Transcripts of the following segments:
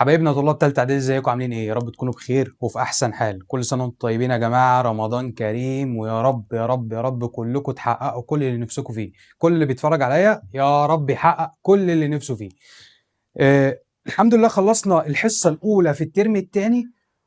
حبايبنا طلاب تالتة اعدادي، ازيكم عاملين ايه؟ يا رب تكونوا بخير وفي احسن حال. كل سنه وانتم طيبين يا جماعه، رمضان كريم، ويا رب يا رب يا رب كلكم تحققوا كل اللي نفسكم فيه. كل اللي بيتفرج عليا يا رب يحقق كل اللي نفسه فيه. الحمد لله خلصنا الحصه الاولى في الترم الثاني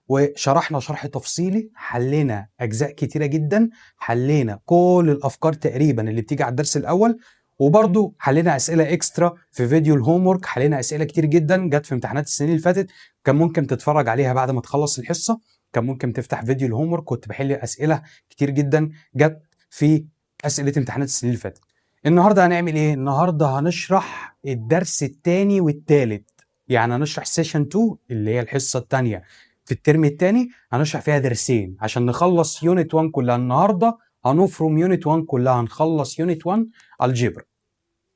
وشرحنا شرح تفصيلي، حلينا اجزاء كتيره جدا، حلينا كل الافكار تقريبا اللي بتيجي على الدرس الاول، وبرضه حلينا اسئله اكسترا في فيديو الهوم ورك. حلينا اسئله كتير جدا جت في امتحانات السنين اللي فاتت، كان ممكن تتفرج عليها بعد ما تخلص الحصه، كان ممكن تفتح فيديو الهوم ورك، كنت بحل اسئله كتير جدا جت في اسئله امتحانات السنين اللي فاتت. النهارده هنعمل ايه؟ النهارده هنشرح الدرس الثاني والثالث، يعني هنشرح سيشن 2 اللي هي الحصه الثانيه في الترم الثاني، هنشرح فيها درسين عشان نخلص يونت 1 كلها. النهارده هنفرم يونت 1 كلها، هنخلص يونت 1 الجبر.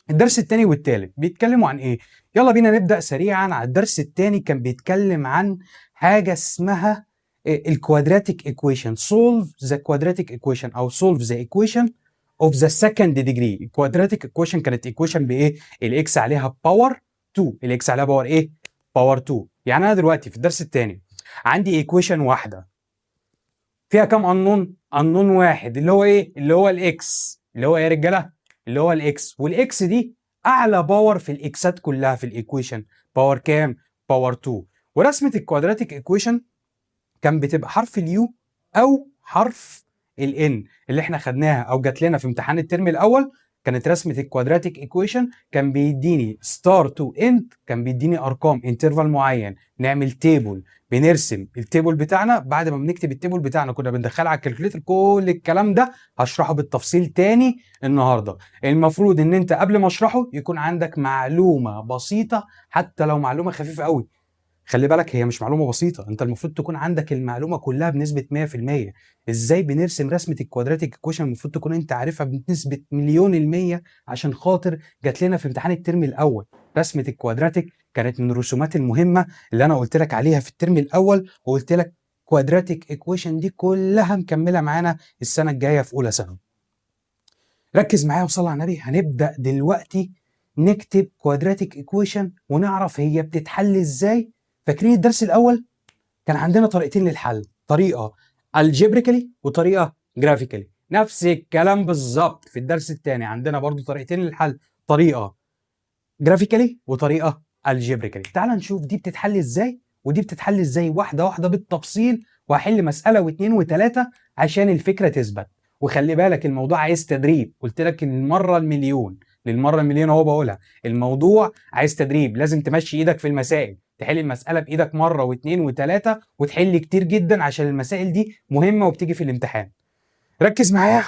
الدرس الثاني والثالث بيتكلموا عن ايه؟ يلا بينا نبدا سريعا. على الدرس الثاني كان بيتكلم عن حاجه اسمها الكوادراتيك ايكويشن، سولف ذا كوادراتيك ايكويشن او سولف ذا ايكويشن اوف ذا سكند ديجري. الكوادراتيك ايكويشن كانت ايكويشن بايه؟ الاكس عليها باور 2، الاكس عليها باور ايه؟ باور 2. يعني انا دلوقتي في الدرس الثاني عندي ايكويشن واحده فيها كام انون؟ انون واحد اللي هو ايه؟ اللي هو الاكس، اللي هو ايه يا رجاله؟ اللي هو الاكس، والاكس دي اعلى باور في الاكسات كلها في الايكويشن، باور كام؟ باور 2. ورسمه الكوادراتيك ايكويشن كان بتبقى حرف اليو او حرف الان اللي احنا خدناها او جات لنا في امتحان الترم الاول. كانت رسمه الكوادراتيك ايكويشن كان بيديني ستار تو اند، كان بيديني ارقام انترفال معين، نعمل تيبل، بنرسم التيبل بتاعنا. بعد ما بنكتب التيبل بتاعنا كنا بندخلها على الكالكوليتر. كل الكلام ده هشرحه بالتفصيل تاني النهارده. المفروض ان انت قبل ما اشرحه يكون عندك معلومه بسيطه، حتى لو معلومه خفيفه قوي. خلي بالك هي مش معلومه بسيطه، انت المفروض تكون عندك المعلومه كلها بنسبه 100%. ازاي بنرسم رسمه الكوادراتيك ايكويشن المفروض تكون انت عارفها بنسبه مليون المية، عشان خاطر جات لنا في امتحان الترم الاول. رسمه الكوادراتيك كانت من الرسومات المهمه اللي انا قلت لك عليها في الترم الاول، وقلت لك كوادراتيك ايكويشن دي كلها مكمله معانا السنه الجايه في اولى ثانوي. ركز معايا وصلي على النبي. هنبدا دلوقتي نكتب كوادراتيك ايكويشن ونعرف هي بتتحل ازاي. فاكرين الدرس الاول كان عندنا طريقتين للحل، طريقه الجبريكالي وطريقه جرافيكالي. نفس الكلام بالظبط في الدرس الثاني عندنا برضو طريقتين للحل، طريقه جرافيكالي وطريقه الجبريكالي. تعال نشوف دي بتتحل ازاي ودي بتتحل ازاي واحده واحده بالتفصيل، وهحل مساله واثنين وثلاثه عشان الفكره تثبت. وخلي بالك الموضوع عايز تدريب، قلت لك المره المليون، للمره المليون اهو بقولها، الموضوع عايز تدريب. لازم تمشي ايدك في المسائل، تحل المساله بايدك مره واثنين وثلاثه وتحل كتير جدا عشان المسائل دي مهمه وبتيجي في الامتحان. ركز معايا.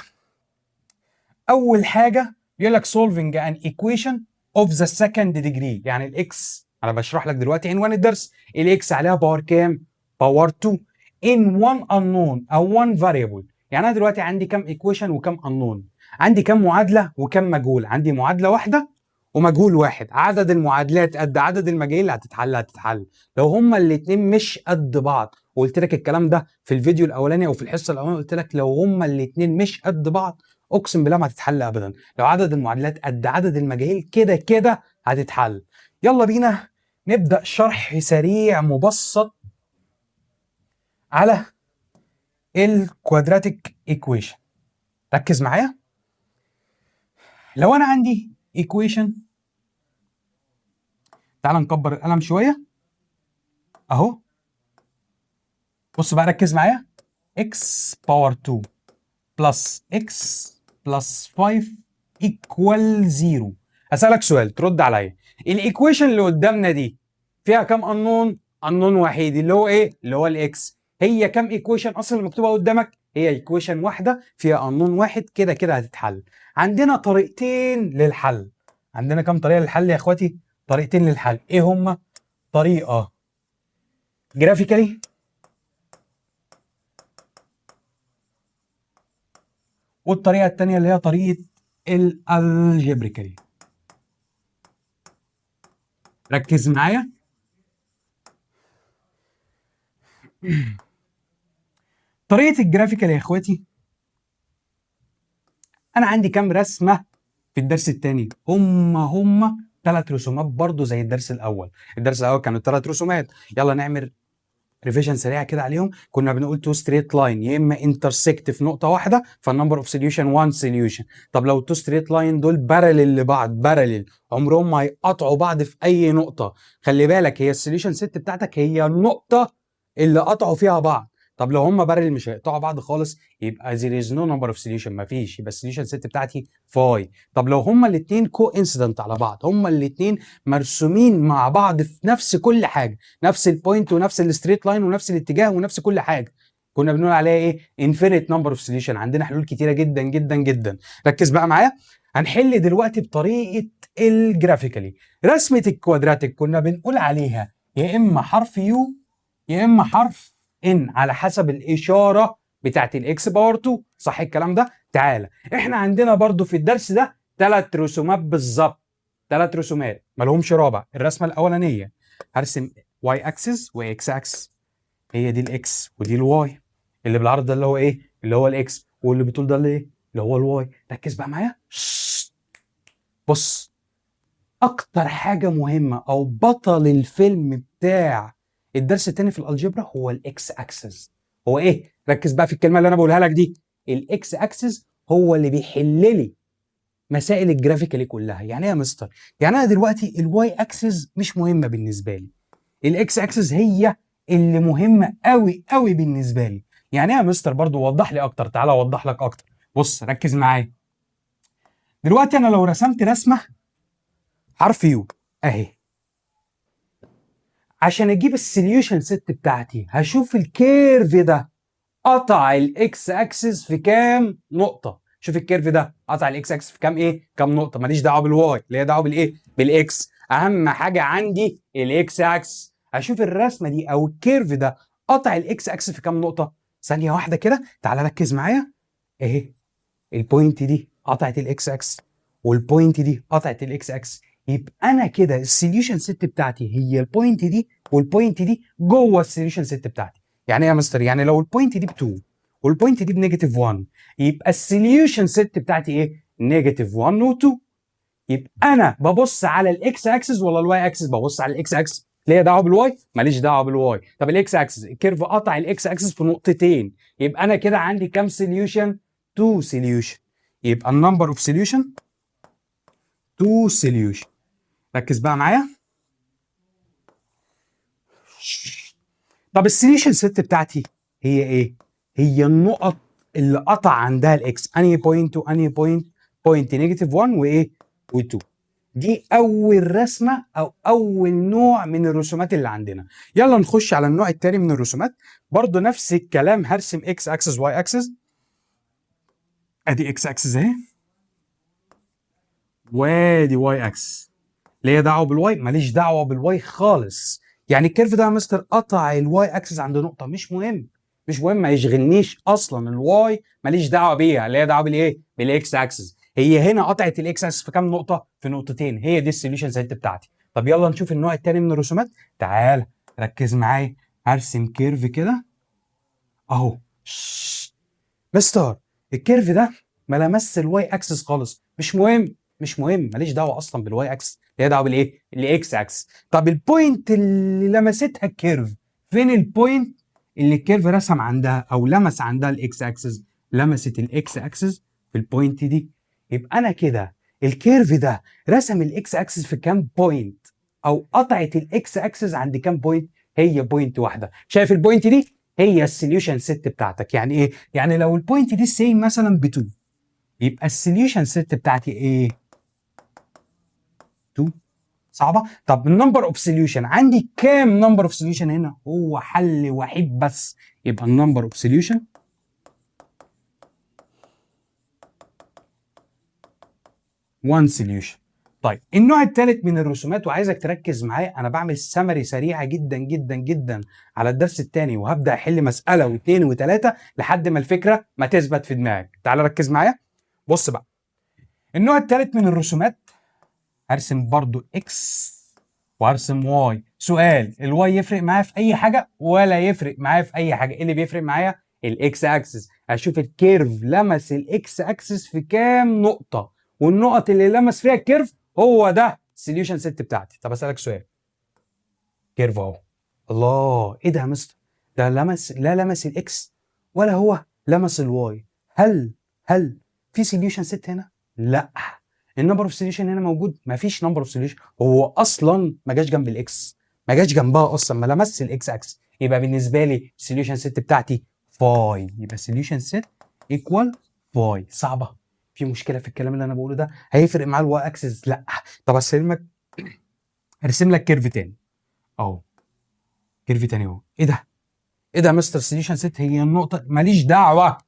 اول حاجه بيقول لك solving an equation of the second degree، يعني الاكس انا بشرح لك دلوقتي عنوان الدرس، الاكس عليها باور كام؟ باور 2 in one unknown او one variable. يعني انا دلوقتي عندي كام equation وكام unknown؟ عندي كام معادله وكام مجهول؟ عندي معادله واحده ومجهول واحد. عدد المعادلات قد عدد المجاهيل اللي هتتحل. لو هما الاثنين مش قد بعض، وقلت لك الكلام ده في الفيديو الاولاني او في الحصه الاولانيه، قلت لك لو هما الاثنين مش قد بعض اقسم بالله ما هتتحل ابدا. لو عدد المعادلات قد عدد المجاهيل كده كده هتتحل. يلا بينا نبدا شرح سريع مبسط على الكوادراتيك ايكويشن. ركز معايا. لو انا عندي ايكويشن، تعال نكبر القلم شويه اهو. بص بقى ركز معايا. x باور 2 بلس x بلس 5 equal 0. هسألك سؤال ترد عليا. الايكويشن اللي قدامنا دي فيها كام انون؟ انون وحيد اللي هو ايه؟ اللي هو الاكس. هي كام ايكويشن اصلا اللي مكتوبه قدامك؟ هي ايكويشن واحده فيها انون واحد، كده كده هتتحل. عندنا طريقتين للحل. عندنا كام طريقه للحل يا اخواتي؟ طريقتين للحل. ايه هما؟ طريقه جرافيكالي والطريقه الثانيه اللي هي طريقه الالجبريكالي. ركز معايا. طريقه الجرافيكال يا اخواتي، انا عندي كام رسمه في الدرس الثاني؟ هم 3 رسومات برضو زي الدرس الاول. الدرس الاول كانوا 3 رسومات. يلا نعمل ريفيجن سريع كده عليهم. كنا بنقول تو ستريت لاين يا اما انترسكت في نقطه واحده فالنمبر اوف سوليوشن 1 سوليوشن. طب لو تو ستريت لاين دول بارلل لبعض، بارلل عمرهم ما هيقطعوا بعض في اي نقطه. خلي بالك هي السوليوشن ست بتاعتك هي النقطه اللي قطعوا فيها بعض. طب لو هم بارلل مش هيقطعوا بعض خالص يبقى there is no number of solution، مفيش، يبقى السوليوشن ست بتاعتي فاي. طب لو هم الاثنين كو انسيدنت على بعض، هم الاثنين مرسومين مع بعض في نفس كل حاجه، نفس البوينت ونفس الستريت لاين ونفس الاتجاه ونفس كل حاجه، كنا بنقول عليها ايه؟ انفينيت نمبر اوف سوليوشن. عندنا حلول كتيره جدا جدا جدا. ركز بقى معايا. هنحل دلوقتي بطريقه الجرافيكالي. رسمه الكوادراتيك كنا بنقول عليها يا اما حرف يو يا اما حرف ان على حسب الاشاره بتاعت الاكس باور 2. صح الكلام ده؟ تعالى احنا عندنا برضو في الدرس ده 3 رسومات بالظبط، 3 رسومات مالهمش رابع. الرسمه الاولانيه هرسم واي اكسس واكس اكسس، هي دي الاكس ودي الواي. اللي بالعرض ده اللي هو ايه؟ اللي هو الاكس، واللي بطول ده اللي ايه؟ اللي هو الواي. ركز بقى معايا. بص، اكتر حاجه مهمه او بطل الفيلم بتاع الدرس الثاني في الالجبرا هو الاكس اكسس. هو ايه؟ ركز بقى في الكلمه اللي انا بقولها لك دي. الاكس اكسس هو اللي بيحل لي مسائل الجرافيكالي كلها. يعني ايه يا مستر؟ يعني انا دلوقتي الواي اكسس مش مهمه بالنسبه لي، الاكس اكسس هي اللي مهمه قوي قوي بالنسبه لي. يعني ايه يا مستر؟ برضو وضح لي اكتر. تعالى اوضح لك اكتر. بص ركز معايا. دلوقتي انا لو رسمت رسمه حرف يو اهي، عشان اجيب السوليوشن ست بتاعتي هشوف الكيرف ده قطع الاكس اكسس في كام نقطه. شوف الكيرف ده قطع الاكس اكسس في كام ايه؟ كام نقطه. ماليش دعوه بالواي، اللي هي دعوه بالايه؟ بالاكس. اهم حاجه عندي الاكس اكسس. هشوف الرسمه دي او الكيرف ده قطع الاكس اكسس في كام نقطه. ثانيه واحده كده، تعالى ركز معايا. اهي البوينت دي قطعت الاكس اكس والبوينت دي قطعت الاكس اكس. يبقى انا كده السوليوشن ست بتاعتي هي البوينت دي والبوينت دي جوه السوليوشن ست بتاعتي. يعني ايه يا مستر؟ يعني لو البوينت دي ب 2 والبوينت دي بنيجاتيف 1 يبقى السوليوشن ست بتاعتي ايه؟ نيجاتيف 1 و2. يبقى انا ببص على الاكس اكسس ولا الواي اكسس؟ ببص على الاكس اكسس. ليه دعوه بالواي؟ ماليش دعوه بالواي. طب الاكس اكسس، الكيرف قطع الاكس اكسس في نقطتين، يبقى انا كده عندي كام سوليوشن؟ 2 سوليوشن. يبقى النمبر اوف سوليوشن 2 سوليوشن. ركز بقى معايا. طب السوليوشن ست بتاعتي هي ايه؟ هي النقط اللي قطع عندها الاكس. انهي بوينت وانهي بوينت؟ بوينت نيجاتيف 1 وايه؟ و2. دي اول رسمه او اول نوع من الرسومات اللي عندنا. يلا نخش على النوع الثاني من الرسومات. برضو نفس الكلام، هرسم اكس اكسس واي اكسس. ادي اكس اكسس اهي وادي واي اكسس. ليه دعوه بالواي؟ ماليش دعوه بالواي خالص. يعني الكيرف ده يا مستر قطع الواي اكسس عند نقطه، مش مهم، مش مهم، ما يشغلنيش اصلا الواي، ماليش دعوه بيها. ليه دعوه بالايه؟ بالاكس اكسس. هي هنا قطعت الاكس اكسس في كام نقطه؟ في نقطتين. هي دي السوليوشن سيت بتاعتي. طب يلا نشوف النوع الثاني من الرسومات. تعال ركز معايا. هرسم كيرف كده اهو. مستر الكيرف ده ما لمس الواي اكسس خالص، مش مهم، مش مهم، ماليش دعوه اصلا بالواي اكسس، ليها دعوه بالايه؟ الاكس اكسس. طب البوينت اللي لمستها الكيرف، فين البوينت اللي الكيرف رسم عندها او لمس عندها الاكس اكسس؟ لمست الاكس اكسس في البوينت دي. يبقى انا كده الكيرف ده رسم الاكس اكسس في كام بوينت او قطعت الاكس اكسس عند كام بوينت؟ هي بوينت واحده. شايف البوينت دي؟ هي السوليوشن ست بتاعتك. يعني ايه؟ يعني لو البوينت دي سي مثلا ب 2 يبقى السوليوشن ست بتاعتي ايه؟ 2. صعبه؟ طب النمبر اوف سوليوشن عندي كام نمبر اوف سوليوشن هنا؟ هو حل وحيد بس، يبقى النمبر اوف سوليوشن 1 سوليوشن. طيب النوع الثالث من الرسومات، وعايزك تركز معايا، انا بعمل سمري سريعه جدا جدا جدا على الدرس الثاني، وهبدا احل مساله واثنين وثلاثه لحد ما الفكره ما تثبت في دماغك. تعال ركز معايا. بص بقى، النوع الثالث من الرسومات هرسم برضو اكس وهرسم واي. سؤال، الواي يفرق معايا في اي حاجه ولا يفرق معايا في اي حاجه؟ ايه اللي بيفرق معايا؟ الاكس اكسس. اشوف الكيرف لمس الاكس اكسس في كام نقطه، والنقط اللي لمس فيها الكيرف هو ده السوليوشن سيت بتاعتي. طب اسالك سؤال، كيرف اهو، الله ايه ده يا مستر؟ ده لا لمس الاكس ولا هو لمس الواي. هل في سوليوشن سيت هنا؟ لا. النمبر اوف سوليوشن هنا موجود؟ ما فيش نمبر اوف سوليوشن، هو اصلا ما جاش جنب الاكس، ما جاش جنبها اصلا، ما لمسش الاكس اكس. يبقى بالنسبه لي السوليوشن سيت بتاعتي فاي، يبقى السوليوشن سيت ايكوال فاي. صعبه؟ في مشكله في الكلام اللي انا بقوله ده؟ هيفرق معاه الواي اكسس؟ لا. طب ارسم لك كيرف تاني اهو، كيرف تاني اهو. ايه ده؟ ايه ده يا مستر؟ سوليوشن سيت هي النقطه، ماليش دعوه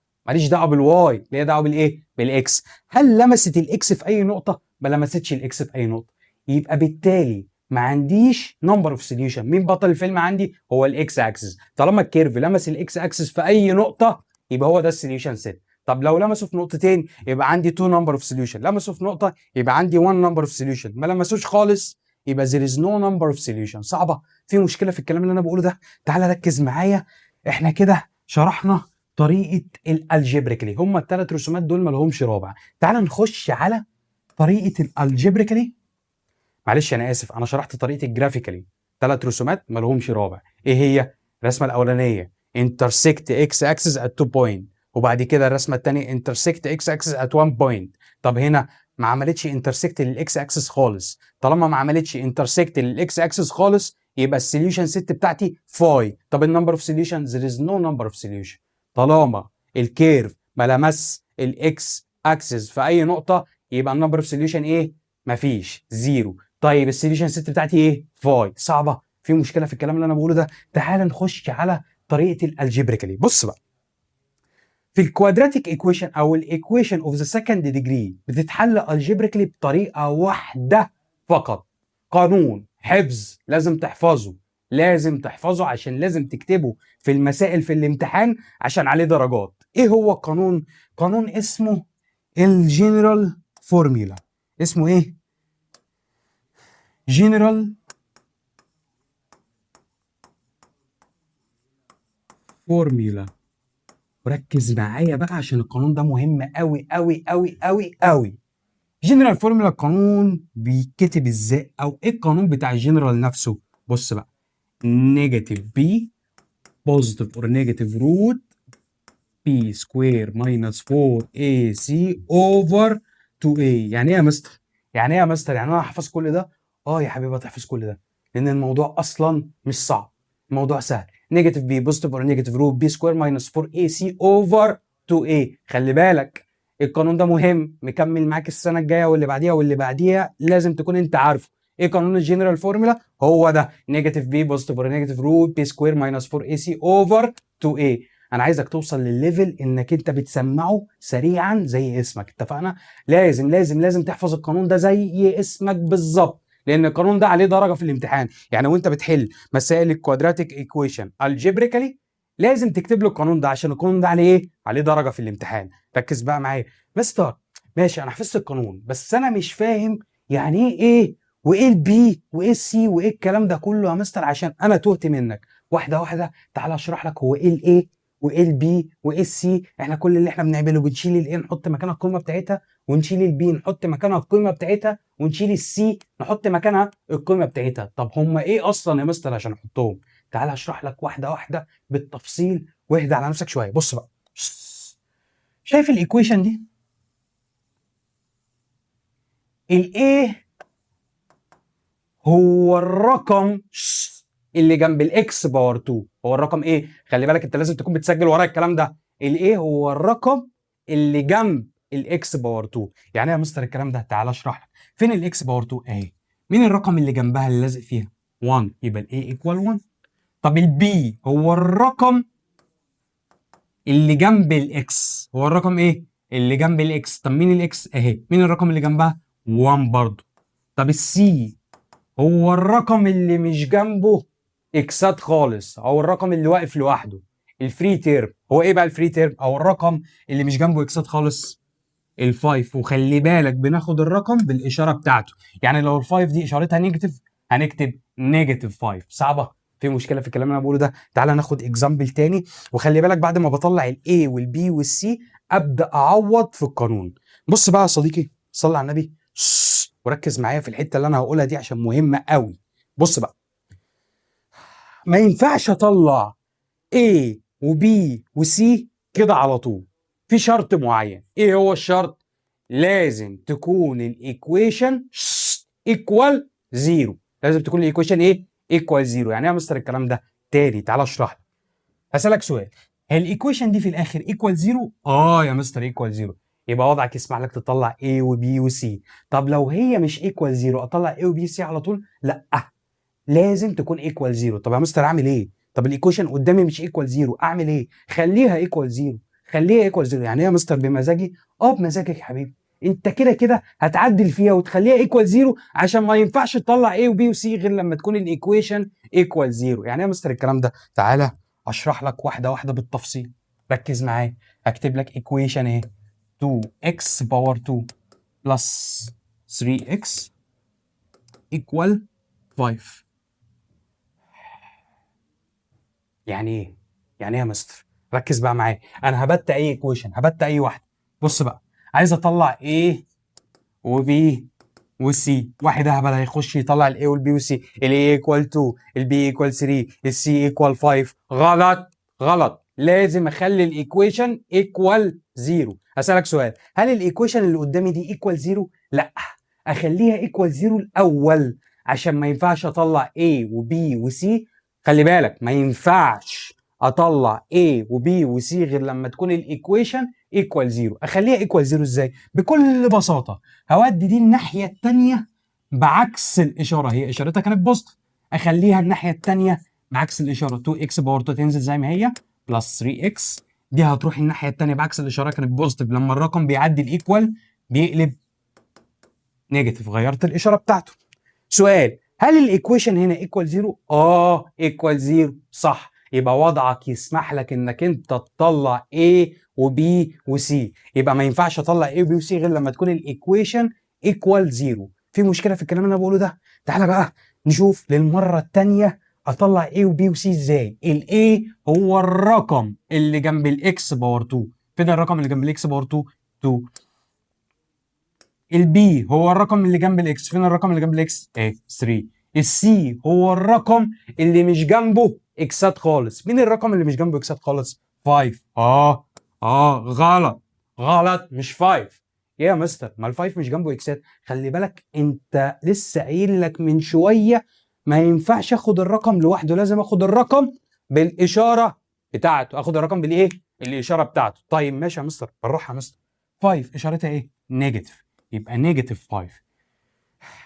بالواي، ليها دعوه بالايه؟ بالاكس. هل لمست الاكس في اي نقطه؟ ما لمستش الاكس في اي نقطه، يبقى بالتالي ما عنديش نمبر اوف سوليوشن. مين بطل الفيلم عندي؟ هو الاكس اكسس. طالما الكيرف لمس الاكس اكسس في اي نقطه يبقى هو ده السوليوشن سيت. طب لو لمسوا في نقطتين يبقى عندي 2 نمبر اوف سوليوشن، لمسوا في نقطه يبقى عندي 1 نمبر اوف سوليوشن، ما لمسوش خالص يبقى there is no number of solution. صعبه؟ في مشكله في الكلام اللي انا بقوله ده؟ تعالى ركز معايا. احنا كده شرحنا طريقه الالجبريكلي، هم الثلاث رسومات دول ما لهمش رابع. تعال نخش على طريقه الالجبريكلي. معلش انا اسف، انا شرحت طريقه الجرافيكالي، ثلاث رسومات ما لهمش رابع. ايه هي؟ الرسمه الاولانيه intersect x axis at 2 point، وبعد كده الرسمه الثانيه intersect x axis at 1 point. طب هنا ما عملتش intersect للاكس اكسس خالص. طالما ما عملتش intersect للاكس اكسس خالص يبقى السوليوشن سيت بتاعتي فاي. طب النمبر اوف سوليوشن there is no number of solution. طالما الكيرف ما لمس الاكس اكسس في اي نقطه يبقى النمبر اوف سوليوشن ايه؟ مفيش، زيرو. طيب السوليوشن سيت بتاعتي ايه؟ فاي. صعبه؟ في مشكله في الكلام اللي انا بقوله ده؟ تعال نخش على طريقه الالجبريكالي. بص بقى، في الكوادراتيك ايكويشن او الايكويشن اوف ذا سكند ديجري بتتحل الجبريكالي بطريقه واحده فقط. قانون حفظ لازم تحفظه، لازم تحفظه عشان لازم تكتبه في المسائل في الامتحان عشان عليه درجات. ايه هو القانون؟ قانون اسمه الجنرال فورميلا. اسمه ايه؟ جنرال فورميلا. وركز معايا بقى عشان القانون ده مهم قوي قوي قوي قوي قوي. جنرال فورمولا، القانون بيتكتب ازاي او ايه القانون بتاع الجنرال نفسه؟ بص بقى، نيجاتيف بي بوزيتيف اور نيجاتيف روت بي سكوير ماينس 4 اي سي اوفر 2 اي. يعني ايه يا مستر؟ يعني ايه يا مستر؟ يعني انا هحفظ كل ده؟ اه يا حبيبي هتحفظ كل ده، لان الموضوع اصلا مش صعب، الموضوع سهل. نيجاتيف بي بوزيتيف اور نيجاتيف روت بي سكوير ماينس 4 اي سي اوفر 2 اي. خلي بالك القانون ده مهم، مكمل معاك السنه الجايه واللي بعديها واللي بعديها، لازم تكون انت عارفه. ايه قانون الجنرال فورمولا؟ هو ده نيجاتيف بي بوزيتيف اور نيجاتيف روت بي سكوير ماينس 4 اي سي اوفر 2 اي. انا عايزك توصل للليفل انك انت بتسمعه سريعا زي اسمك، اتفقنا؟ لازم لازم لازم تحفظ القانون ده زي اسمك بالظبط، لان القانون ده عليه درجه في الامتحان. يعني وانت بتحل مسائل الكوادراتيك ايكويشن الجبريكالي لازم تكتب له القانون ده عشان القانون ده عليه ايه؟ عليه درجه في الامتحان. ركز بقى معايا. مستر ماشي انا حفظت القانون بس انا مش فاهم يعني ايه وايه البي وايه السي وايه الكلام ده كله يا مستر، عشان انا تهت منك. واحده واحده تعال اشرح لك هو ايه الايه وايه البي وايه السي. احنا كل اللي احنا بنعمله بنشيل الايه نحط مكانها القيمه بتاعتها، ونشيل البي نحط مكانها القيمه بتاعتها، ونشيل السي نحط مكانها القيمه بتاعتها. طب هم ايه اصلا يا مستر عشان احطهم؟ تعال اشرح لك واحده واحده بالتفصيل، واهدى على نفسك شويه. بص بقى، شايف الايكويشن دي؟ الايه هو الرقم اللي جنب الاكس باور 2. هو الرقم ايه؟ خلي بالك انت لازم تكون بتسجل ورايا الكلام ده. الايه هو الرقم اللي جنب الاكس باور 2. يعني ايه يا مستر الكلام ده؟ تعال اشرح لك. فين الاكس باور 2 اهي؟ مين الرقم اللي جنبها اللي لازق فيها؟ 1، يبقى الايه ايكوال 1. طب البي هو الرقم اللي جنب الاكس، هو الرقم ايه؟ اللي جنب الاكس. طب مين الاكس اهي؟ مين الرقم اللي جنبها؟ 1 برضه. طب السي هو الرقم اللي مش جنبه اكسات خالص، او الرقم اللي واقف لوحده، الفري تيرم. هو ايه بقى الفري تيرم او الرقم اللي مش جنبه اكسات خالص؟ الفايف. وخلي بالك بناخد الرقم بالاشاره بتاعته، يعني لو الفايف دي اشارتها نيجاتيف هنكتب نيجاتيف 5. صعبه؟ في مشكله في الكلام اللي انا بقوله ده؟ تعالى ناخد اكزامبل تاني، وخلي بالك بعد ما بطلع الاي والبي والسي ابدا اعوض في القانون. بص بقى يا صديقي، صلي على النبي وركز معايا في الحته اللي انا هقولها دي عشان مهمه قوي. بص بقى، ما ينفعش اطلع A و B و C كده على طول، في شرط معين. ايه هو الشرط؟ لازم تكون الايكويشن ايكوال زيرو. لازم تكون الايكويشن ايه؟ ايكوال زيرو. يعني ايه يا مستر الكلام ده؟ تاني تعالى اشرح لك. هسألك سؤال، هي الايكويشن دي في الاخر ايكوال زيرو؟ اه يا مستر ايكوال زيرو. يبقى وضعك يسمح لك تطلع A و B و C. طب لو هي مش ايكوال زيرو اطلع A و B و C على طول؟ لا، لازم تكون ايكوال زيرو. طب يا مستر اعمل ايه؟ طب الايكويشن قدامي مش ايكوال زيرو، اعمل ايه؟ خليها ايكوال زيرو. خليها ايكوال زيرو. يعني ايه يا مستر بمزاجي؟ اه بمزاجك يا حبيبي. انت كده كده هتعدل فيها وتخليها ايكوال زيرو عشان ما ينفعش تطلع A وB وC غير لما تكون الايكويشن ايكوال زيرو. يعني ايه يا مستر الكلام ده؟ تعالى اشرح لك واحده واحده بالتفصيل. ركز معايا. هكتب لك ايكويشن ايه؟ 2x باور 2 بلس 3x equal 5. يعني ايه؟ يعني ايه يا مستر؟ ركز بقى معايا. انا هبت اي ايكويشن، هبت اي واحده. بص بقى، عايز اطلع A و B و C. واحد اهبل هيخش يطلع ال A وال B وال C. ال A equal 2، ال B equal 3، ال C equal 5. غلط غلط. لازم اخلي الايكويشن ايكوال زيرو. هسألك سؤال، هل الايكويشن اللي قدامي دي ايكوال زيرو؟ لا، اخليها ايكوال زيرو الاول عشان ما ينفعش اطلع A و B و C. خلي بالك، ما ينفعش اطلع A و B و C غير لما تكون الايكويشن ايكوال زيرو. اخليها ايكوال زيرو ازاي؟ بكل بساطه، هودي دي الناحيه الثانيه بعكس الاشاره. هي اشارتها كانت بوزيتيف، اخليها الناحيه الثانيه بعكس الاشاره. 2x باور 2 تنزل زي ما هي بلس 3x. دي هتروح الناحيه الثانيه بعكس الاشاره، كانت بوزيتيف. لما الرقم بيعدي الايكوال بيقلب نيجاتيف، غيرت الاشاره بتاعته. سؤال، هل الايكويشن هنا ايكوال زيرو؟ اه ايكوال زيرو، صح. يبقى وضعك يسمح لك انك انت تطلع A و B و C. يبقى ما ينفعش اطلع A و B و C غير لما تكون الايكويشن ايكوال زيرو. في مشكله في الكلام اللي انا بقوله ده؟ تعالى بقى نشوف للمره الثانيه اطلع A و B و C ازاي. ال A هو الرقم اللي جنب الاكس باور 2. فين الرقم اللي جنب الاكس باور 2؟ 2. البي هو الرقم اللي جنب الاكس. فين الرقم اللي جنب الاكس؟ ايه 3. السي هو الرقم اللي مش جنبه اكسات خالص. مين الرقم اللي مش جنبه اكسات خالص؟ 5. غلط غلط، مش 5. ايه يا مستر؟ ما ال5 مش جنبه اكسات. خلي بالك، انت لسه قايل لك من شويه ما ينفعش اخد الرقم لوحده، لازم اخد الرقم بالاشاره بتاعته. اخد الرقم بالايه؟ الاشاره بتاعته. طيب ماشي يا مستر، بالراحه يا مستر. 5 اشارتها ايه؟ نيجاتيف، يبقى نيجاتيف 5.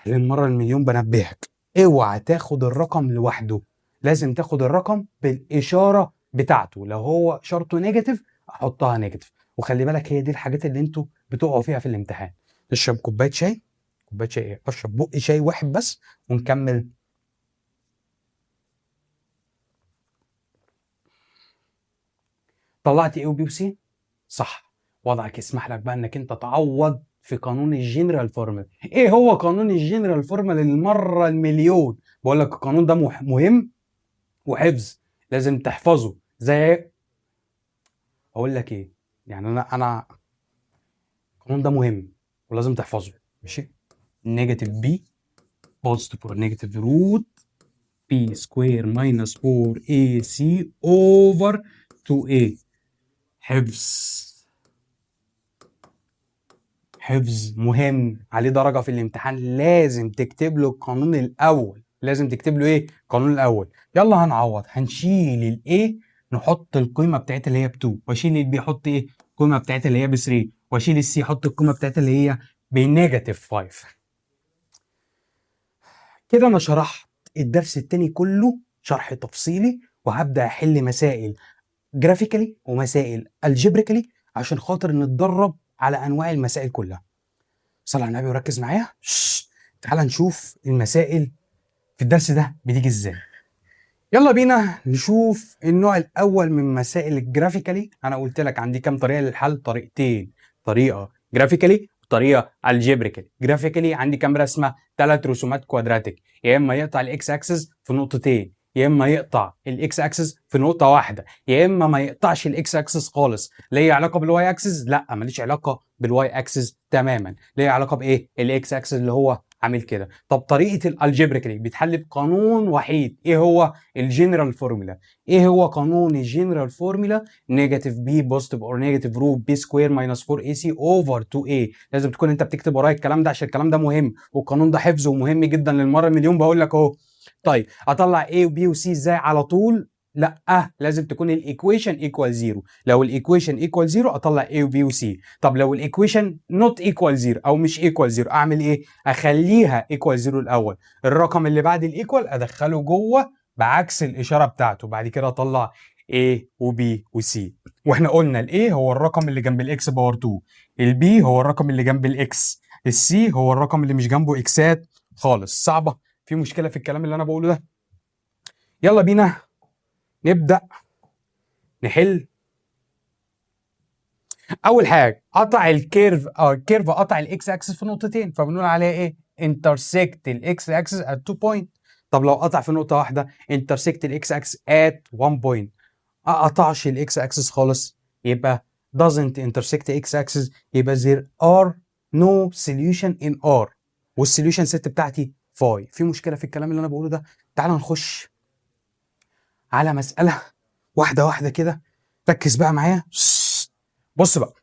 للمرة المليون بنبهك، اوعى تاخد الرقم لوحده، لازم تاخد الرقم بالإشارة بتاعته. لو هو إشارته نيجاتيف أحطها نيجاتيف. وخلي بالك، هي دي الحاجات اللي انتوا بتقعوا فيها في الامتحان. تشرب كوباية شاي، كوباية شاي ايه؟ اشرب بق شاي واحد بس ونكمل. طلعت ايه وبي وسي؟ صح. وضعك يسمح لك بقى انك انت تعوض في قانون الجنرال فورمولا. ايه هو قانون الجنرال فورمولا للمره المليون؟ بقول لك القانون ده مهم وحفظ، لازم تحفظه. زي اقول لك ايه، يعني انا القانون ده مهم ولازم تحفظه. ماشي؟ نيجاتيف بي بوزيتيف اور نيجاتيف روت بي سكوير ماينس 4 اي سي اوفر 2 اي. حفظ، حفظ مهم، عليه درجة في الامتحان. لازم تكتب له القانون الأول، لازم تكتب له إيه؟ القانون الأول. يلا هنعوض، هنشيل ال A نحط القيمة بتاعتها اللي هي ب 2، واشيل ال B احط إيه؟ القيمة بتاعتها اللي هي ب 3، واشيل ال C احط القيمة بتاعتها اللي هي بنيجاتيف 5. كده أنا شرحت الدرس التاني كله شرح تفصيلي، وهبدأ أحل مسائل جرافيكالي ومسائل الجبريكالي عشان خاطر نتدرب على أنواع المسائل كلها. صلى على النبي وركز معايا. تعال نشوف المسائل في الدرس ده بتيجي ازاي. يلا بينا نشوف النوع الاول من مسائل الجرافيكالي. انا قلت لك عندي كام طريقه للحل؟ طريقتين، طريقه جرافيكالي وطريقه الجبريكالي. جرافيكالي عندي كام رسمه؟ 3 رسومات كوادراتيك، يا اما يقطع الاكس اكسس في نقطتين، يا اما يقطع الاكس اكسس في نقطه واحده، يا اما ما يقطعش الاكس اكسس خالص. ليه علاقه بالواي اكسس؟ لا، ماليش علاقه بالواي اكسس تماما، ليه علاقه بايه؟ الاكس اكسس اللي هو عامل كده. طب طريقه الالجبريكلي بيتحل بقانون وحيد، ايه هو؟ الجنرال فورمولا. ايه هو قانون الجنرال فورمولا؟ نيجاتيف بي بوزيتيف اور نيجاتيف روت بي سكوير ماينس 4 اي سي اوفر 2 اي. لازم تكون انت بتكتب ورايا الكلام ده عشان الكلام ده مهم، والقانون ده حفظه مهم جدا للمره المليون، بقول لك اهو. طيب اطلع A وB وC ازاي على طول؟ لا، لازم تكون الايكويشن ايكوال زيرو. لو الايكويشن ايكوال زيرو اطلع A وB وC. طب لو الايكويشن نوت ايكوال زيرو او مش ايكوال زيرو اعمل ايه؟ اخليها ايكوال زيرو الاول، الرقم اللي بعد الايكوال ادخله جوه بعكس الاشاره بتاعته، بعد كده اطلع A وB وC. واحنا قلنا الاي هو الرقم اللي جنب الاكس باور 2، البي هو الرقم اللي جنب الاكس، السي هو الرقم اللي مش جنبه اكسات خالص. صعبه؟ في مشكله في الكلام اللي انا بقوله ده؟ يلا بينا نبدا نحل. اول حاجه قطع الكيرف قطع الاكس اكسس في نقطتين، فبنقول عليها ايه؟ انترسكت الاكس اكسس ات 2 بوينت. طب لو قطع في نقطه واحده، انترسكت الاكس اكسس ات 1 بوينت. قطعش الاكس اكسس خالص، يبقى doesn't intersect x axis، يبقى there are no solution in R، والسوليوشن ست بتاعتي فاي. في مشكله في الكلام اللي انا بقوله ده؟ تعال نخش على مساله واحده واحده كده، ركز بقى معايا. بص بقى،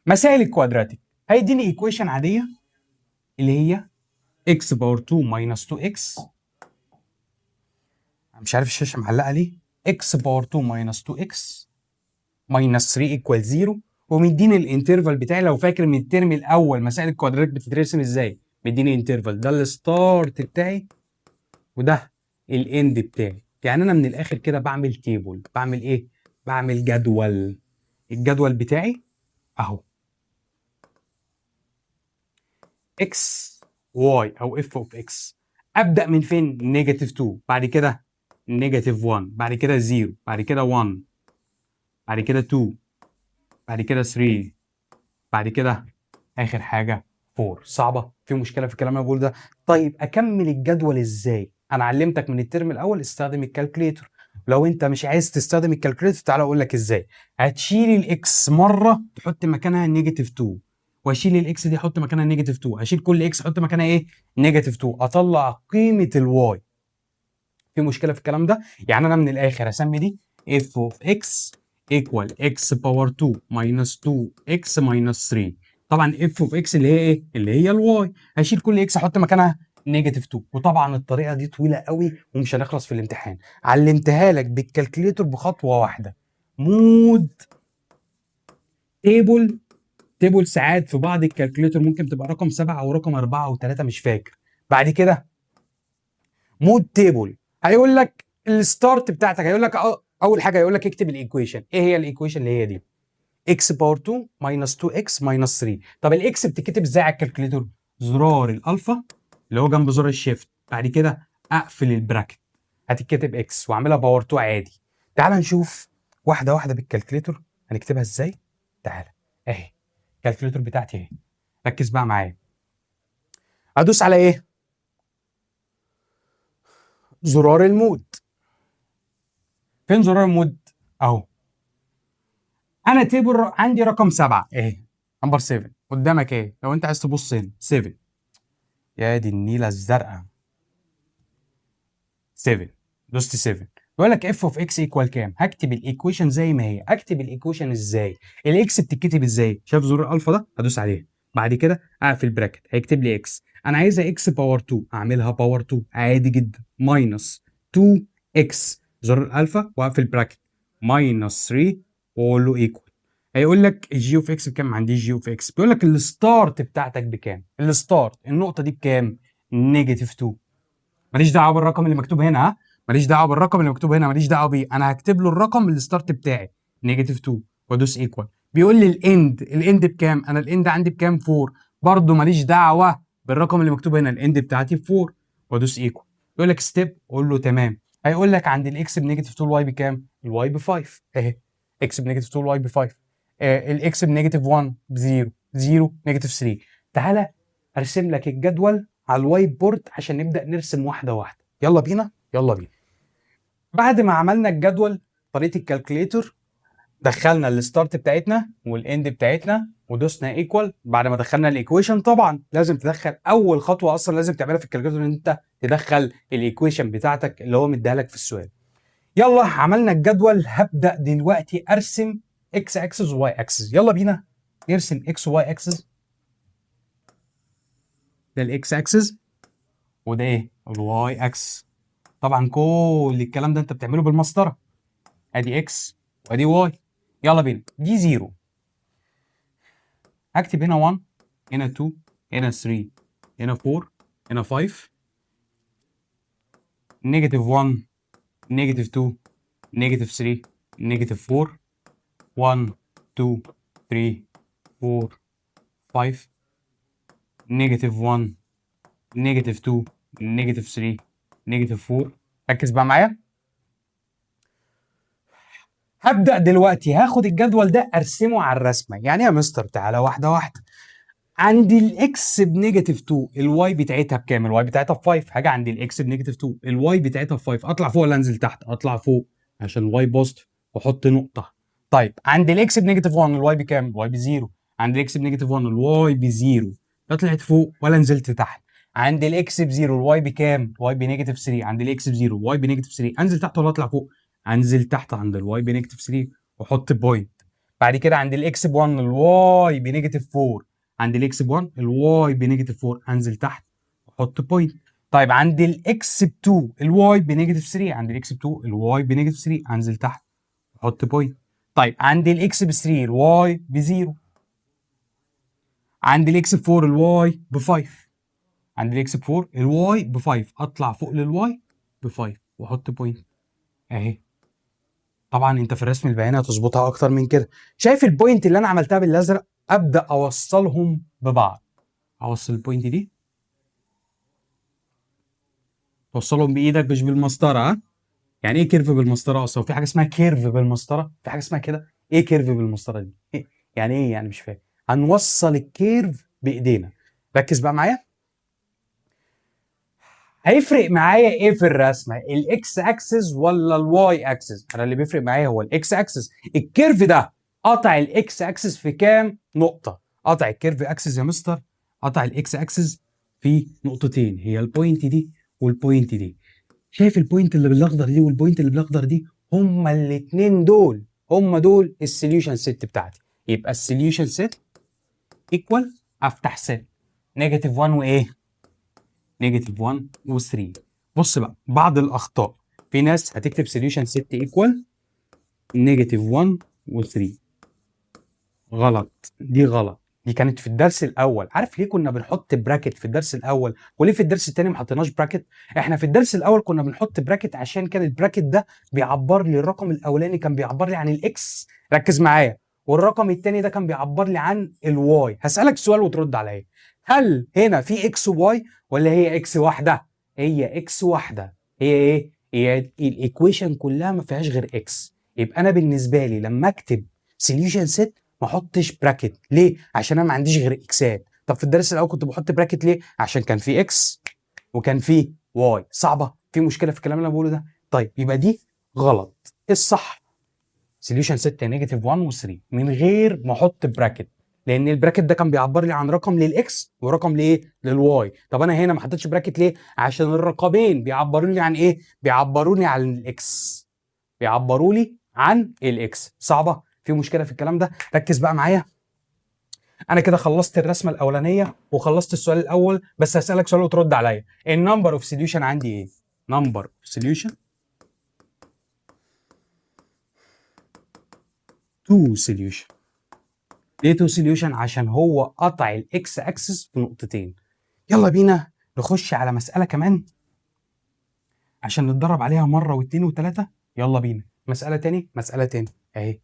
مسائل الكوادراتيك هيديني ايكويشن عاديه اللي هي x باور 2 ماينس 2x، مش عارف الشاشه معلقه ليه، x باور 2 ماينس 2x ماينس 3 ايكوال 0، ومديني الانترفال بتاعي. لو فاكر من الترم الاول مسائل الكوادرات بتترسم ازاي، مديني انترفال، ده الستارت بتاعي وده الاند بتاعي. يعني انا من الاخر كده بعمل تيبل، بعمل ايه؟ بعمل جدول. الجدول بتاعي اهو اكس واي او اف اوف اكس. ابدا من فين؟ نيجاتيف 2، بعد كده نيجاتيف 1، بعد كده 0، بعد كده 1، بعد كده 2، بعد كده 3، بعد كده اخر حاجه 4. صعبه؟ في مشكله في الكلام اللي انا بقوله ده؟ طيب اكمل الجدول ازاي؟ انا علمتك من الترم الاول استخدم الكالكوليتر، لو انت مش عايز تستخدم الكالكوليتر تعالى اقول لك ازاي. هتشيل الاكس مره تحط مكانها نيجاتيف 2، واشيل الاكس دي احط مكانها نيجاتيف 2، اشيل كل اكس احط مكانها ايه؟ نيجاتيف 2، اطلع قيمه الواي. في مشكله في الكلام ده؟ يعني انا من الاخر هسمي دي اف اوف اكس ايكوال اكس باور 2 ماينس 2 اكس ماينس 3. طبعا اف اوف اكس اللي هي ايه؟ اللي هي الواي. هشيل كل اكس احط مكانها نيجاتيف 2. وطبعا الطريقه دي طويله قوي ومش هنخلص في الامتحان، علمتها لك بالكالكوليتر بخطوه واحده. مود تيبل، تيبل ساعات في بعض الكالكوليتر ممكن تبقى رقم 7 او رقم 4 او 3 مش فاكر. بعد كده مود تيبل، هيقول لك الستارت بتاعتك، هيقول لك اول حاجه هيقول لك اكتب الايكويشن. ايه هي الايكويشن؟ اللي هي دي اكس باور 2 ماينس 2 اكس ماينس 3. طب الاكس بتتكتب ازاي على الكالكوليتر؟ زرار الالفا اللي هو جنب زرار الشيفت، بعد كده اقفل البراكت، هتتكتب اكس واعملها باور 2 عادي. تعال نشوف واحده واحده بالكالكوليتر هنكتبها ازاي. تعال اهي الكالكوليتر بتاعتي اهي، ركز بقى معايا. ادوس على ايه؟ زرار المود. فين زرار المود؟ اهو. انا تيبل عندي رقم 7 اهي، نمبر 7 قدامك ايه لو انت عايز تبص هنا 7. يا دي النيله الزرقاء 7. دوست 7، بيقول لك اف اوف اكس ايكوال كام؟ هكتب الايكويشن زي ما هي. اكتب الايكويشن ازاي؟ الاكس بتتكتب ازاي؟ شايف زرار الالفا ده؟ هدوس عليه، بعد كده اقفل براكت هيكتب لي اكس. انا عايزها اكس باور 2، اعملها باور 2 عادي جدا، ماينس 2 اكس زرار الالفا واقفل براكت ماينس 3 واقول له ايكوال. هيقول لك الجي اوف اكس بكام؟ ما عنديش جي اوف اكس. بيقول لك الستارت بتاعتك بكام؟ الستارت النقطه دي بكام؟ نيجاتيف 2. ماليش دعوه بالرقم اللي مكتوب هنا، ها، ماليش دعوه بالرقم اللي مكتوب هنا، ماليش دعوه بيه. انا هكتب له الرقم الستارت بتاعي نيجاتيف 2 وادوس ايكوال. بيقول لي الاند بكام؟ انا الاند عندي بكام؟ 4. برضه ماليش دعوه بالرقم اللي مكتوب هنا، الاند بتاعتي 4 وادوس ايكوال. يقول لك ستيب، اقول له تمام. هيقول لك عند الاكس بنيجاتيف 2 الواي بكام؟ الواي ب 5 اهي، اكس بنيجاتيف 2 الواي ب 5. الاكس بنيجاتيف 1 ب 0 0 نيجاتيف 3. تعالى ارسم لك الجدول على الوايت بورد عشان نبدا نرسم واحده واحده. يلا بينا يلا بينا. بعد ما عملنا الجدول طريقه الكالكوليتور، دخلنا الستارت بتاعتنا والاند بتاعتنا ودوسنا ايكوال. بعد ما دخلنا الايكويشن طبعا لازم تدخل اول خطوه اصلا لازم تعملها في الكالكوليتور ان انت تدخل الايكويشن بتاعتك اللي هو مديها لك في السؤال. يلا عملنا الجدول، هبدا دلوقتي ارسم اكس اكسس وواي اكسس. يلا بينا نرسم اكس وواي اكسس. ده الاكس اكسس وده ايه الواي اكسس. طبعا كل الكلام ده انت بتعمله بالمسطره، ادي اكس وادي واي. يلا بينا، دي 0 هكتب هنا 1 هنا 2 هنا 3 هنا 4 هنا 5 نيجاتيف 1 نيجاتيف 2 نيجاتيف 3 نيجاتيف 4 1 2 3 4 5 نيجاتيف 1 نيجاتيف 2 نيجاتيف 3 نيجاتيف 4. ركز بقى معايا. هبدأ دلوقتي هاخد الجدول ده ارسمه على الرسمة. يعني يا مستر تعالى واحدة واحدة. عندي الاكس بنيجاتيف 2 الواي بتاعتها بكام؟ الواي بتاعتها ب 5. حاجه عندي الاكس بنيجاتيف 2 الواي بتاعتها ب 5. اطلع فوق ولا انزل تحت؟ اطلع فوق عشان الواي بوزيتيف واحط نقطه. طيب عندي الاكس بنيجاتيف 1 الواي بكام؟ الواي بزيرو. عندي الاكس بنيجاتيف 1 الواي بزيرو. لا طلعت فوق ولا نزلت تحت. عندي الاكس بزيرو الواي بكام؟ الواي بنيجاتيف 3. عندي الاكس بزيرو الواي بنيجاتيف 3. انزل تحت ولا اطلع فوق؟ انزل تحت عند الواي بنيجاتيف 3 واحط بوينت. بعد كده عند الاكس ب 1 الواي بنيجاتيف 4. عند الاكس ب 1 الواي بنيجاتيف 4. انزل تحت واحط بوينت. طيب عند الاكس ب 2 الواي بنيجاتيف 3. عند الاكس ب 2 الواي بنيجاتيف 3. انزل تحت واحط بوينت. طيب عند الاكس ب 3 الواي بزيرو. عند الاكس ب 4 الواي ب 5. عند الاكس ب 4 الواي ب 5. اطلع فوق للواي ب 5 واحط بوينت اهي. طبعا انت في الرسم البياني هتظبطها اكتر من كده. شايف البوينت اللي انا عملتها بالازرق؟ ابدا اوصلهم ببعض. اوصل البوينت دي، توصلهم بايدك مش بالمسطره. ها يعني ايه كيرف بالمسطره اصلا؟ في حاجه اسمها كيرف بالمسطره؟ في حاجه اسمها كده؟ ايه كيرف بالمسطره دي؟ إيه؟ يعني ايه يعني؟ مش فاهم. هنوصل الكيرف بايدينا. ركز بقى معايا. هيفرق معايا ايه في الرسمه؟ الاكس اكسس ولا الواي اكسس؟ انا اللي بيفرق معايا هو الاكس اكسس. الكيرف ده قطع الاكس اكسس في كام نقطه؟ قطع الكيرف اكسس يا مستر، قطع الاكس اكسس في نقطتين، هي البوينت دي والبوينت دي. شايف البوينت اللي بالاخضر دي والبوينت اللي بالاخضر دي؟ هما الاثنين دول هم دول السوليوشن سيت بتاعتي. يبقى السوليوشن سيت ايكوال، افتح سيت نيجاتيف 1 وايه؟ نيجاتيف 1 و3. بص بقى بعض الاخطاء، في ناس هتكتب سوليوشن سيت ايكوال نيجاتيف 1 و3. غلط، دي غلط. دي كانت في الدرس الاول. عارف ليه كنا بنحط براكت في الدرس الاول وليه في الدرس الثاني ما حطيناش براكت؟ احنا في الدرس الاول كنا بنحط براكت عشان كان البراكت ده بيعبر لي الرقم الاولاني كان بيعبر لي عن الاكس، ركز معايا، والرقم الثاني ده كان بيعبر لي عن الواي. هسالك سؤال وترد عليا. هل هنا في اكس وواي ولا هي اكس واحده؟ هي اكس واحده. هي ايه؟ هي الايكويشن كلها ما فيهاش غير اكس. يبقى انا بالنسبه لي لما اكتب سوليوشن سيت ما احطش براكت. ليه؟ عشان انا ما عنديش غير اكسات. طب في الدرس الاول كنت بحط براكت ليه؟ عشان كان في اكس وكان في واي. صعبه؟ في مشكله في الكلام اللي انا بقوله ده؟ طيب يبقى دي غلط. ايه الصح؟ سوليوشن 6 نيجاتيف 1 و3 من غير ما احط براكت، لان البراكت ده كان بيعبر لي عن رقم للاكس ورقم لايه؟ للواي. طب انا هنا ما حطيتش براكت ليه؟ عشان الرقمين بيعبروا لي عن ايه؟ بيعبروني عن الاكس. بيعبروا لي عن الاكس. صعبه؟ في مشكله في الكلام ده؟ ركز بقى معايا. انا كده خلصت الرسمه الاولانيه وخلصت السؤال الاول، بس هسالك سؤال وترد عليا. النمبر اوف سوليوشن عندي ايه؟ نمبر اوف سوليوشن تو سوليوشن. ليه تو سوليوشن؟ عشان هو قطع الاكس اكسس في نقطتين. يلا بينا نخش على مساله كمان عشان نتدرب عليها مره واثنين وثلاثه. يلا بينا مساله تاني، مساله تاني اهي.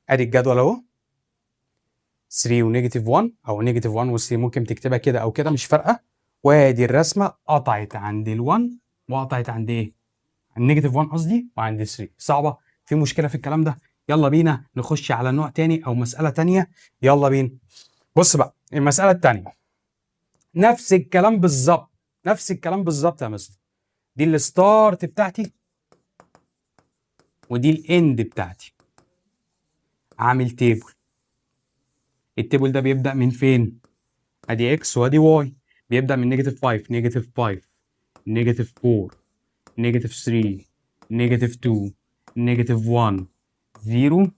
ادي الجدول اهو 3 ونيجاتيف 1 او نيجاتيف 1 و3، ممكن تكتبها كده او كده مش فارقه. وادي الرسمه قطعت عند ال1 وقطعت عند ايه؟ النيجاتيف 1 قصدي وعند 3. صعبه؟ في مشكله في الكلام ده؟ يلا بينا نخش على نوع تاني او مساله تانيه. يلا بينا. بص بقى المساله التانيه نفس الكلام بالظبط. نفس الكلام بالظبط يا مستر. دي الستارت بتاعتي ودي الاند بتاعتي. اعمل تيبل. التيبل ده بيبدا من فين؟ ادي اكس وادي واي. بيبدا من نيجاتيف 5 نيجاتيف 5 نيجاتيف 4 نيجاتيف 3 نيجاتيف 2 نيجاتيف 1 0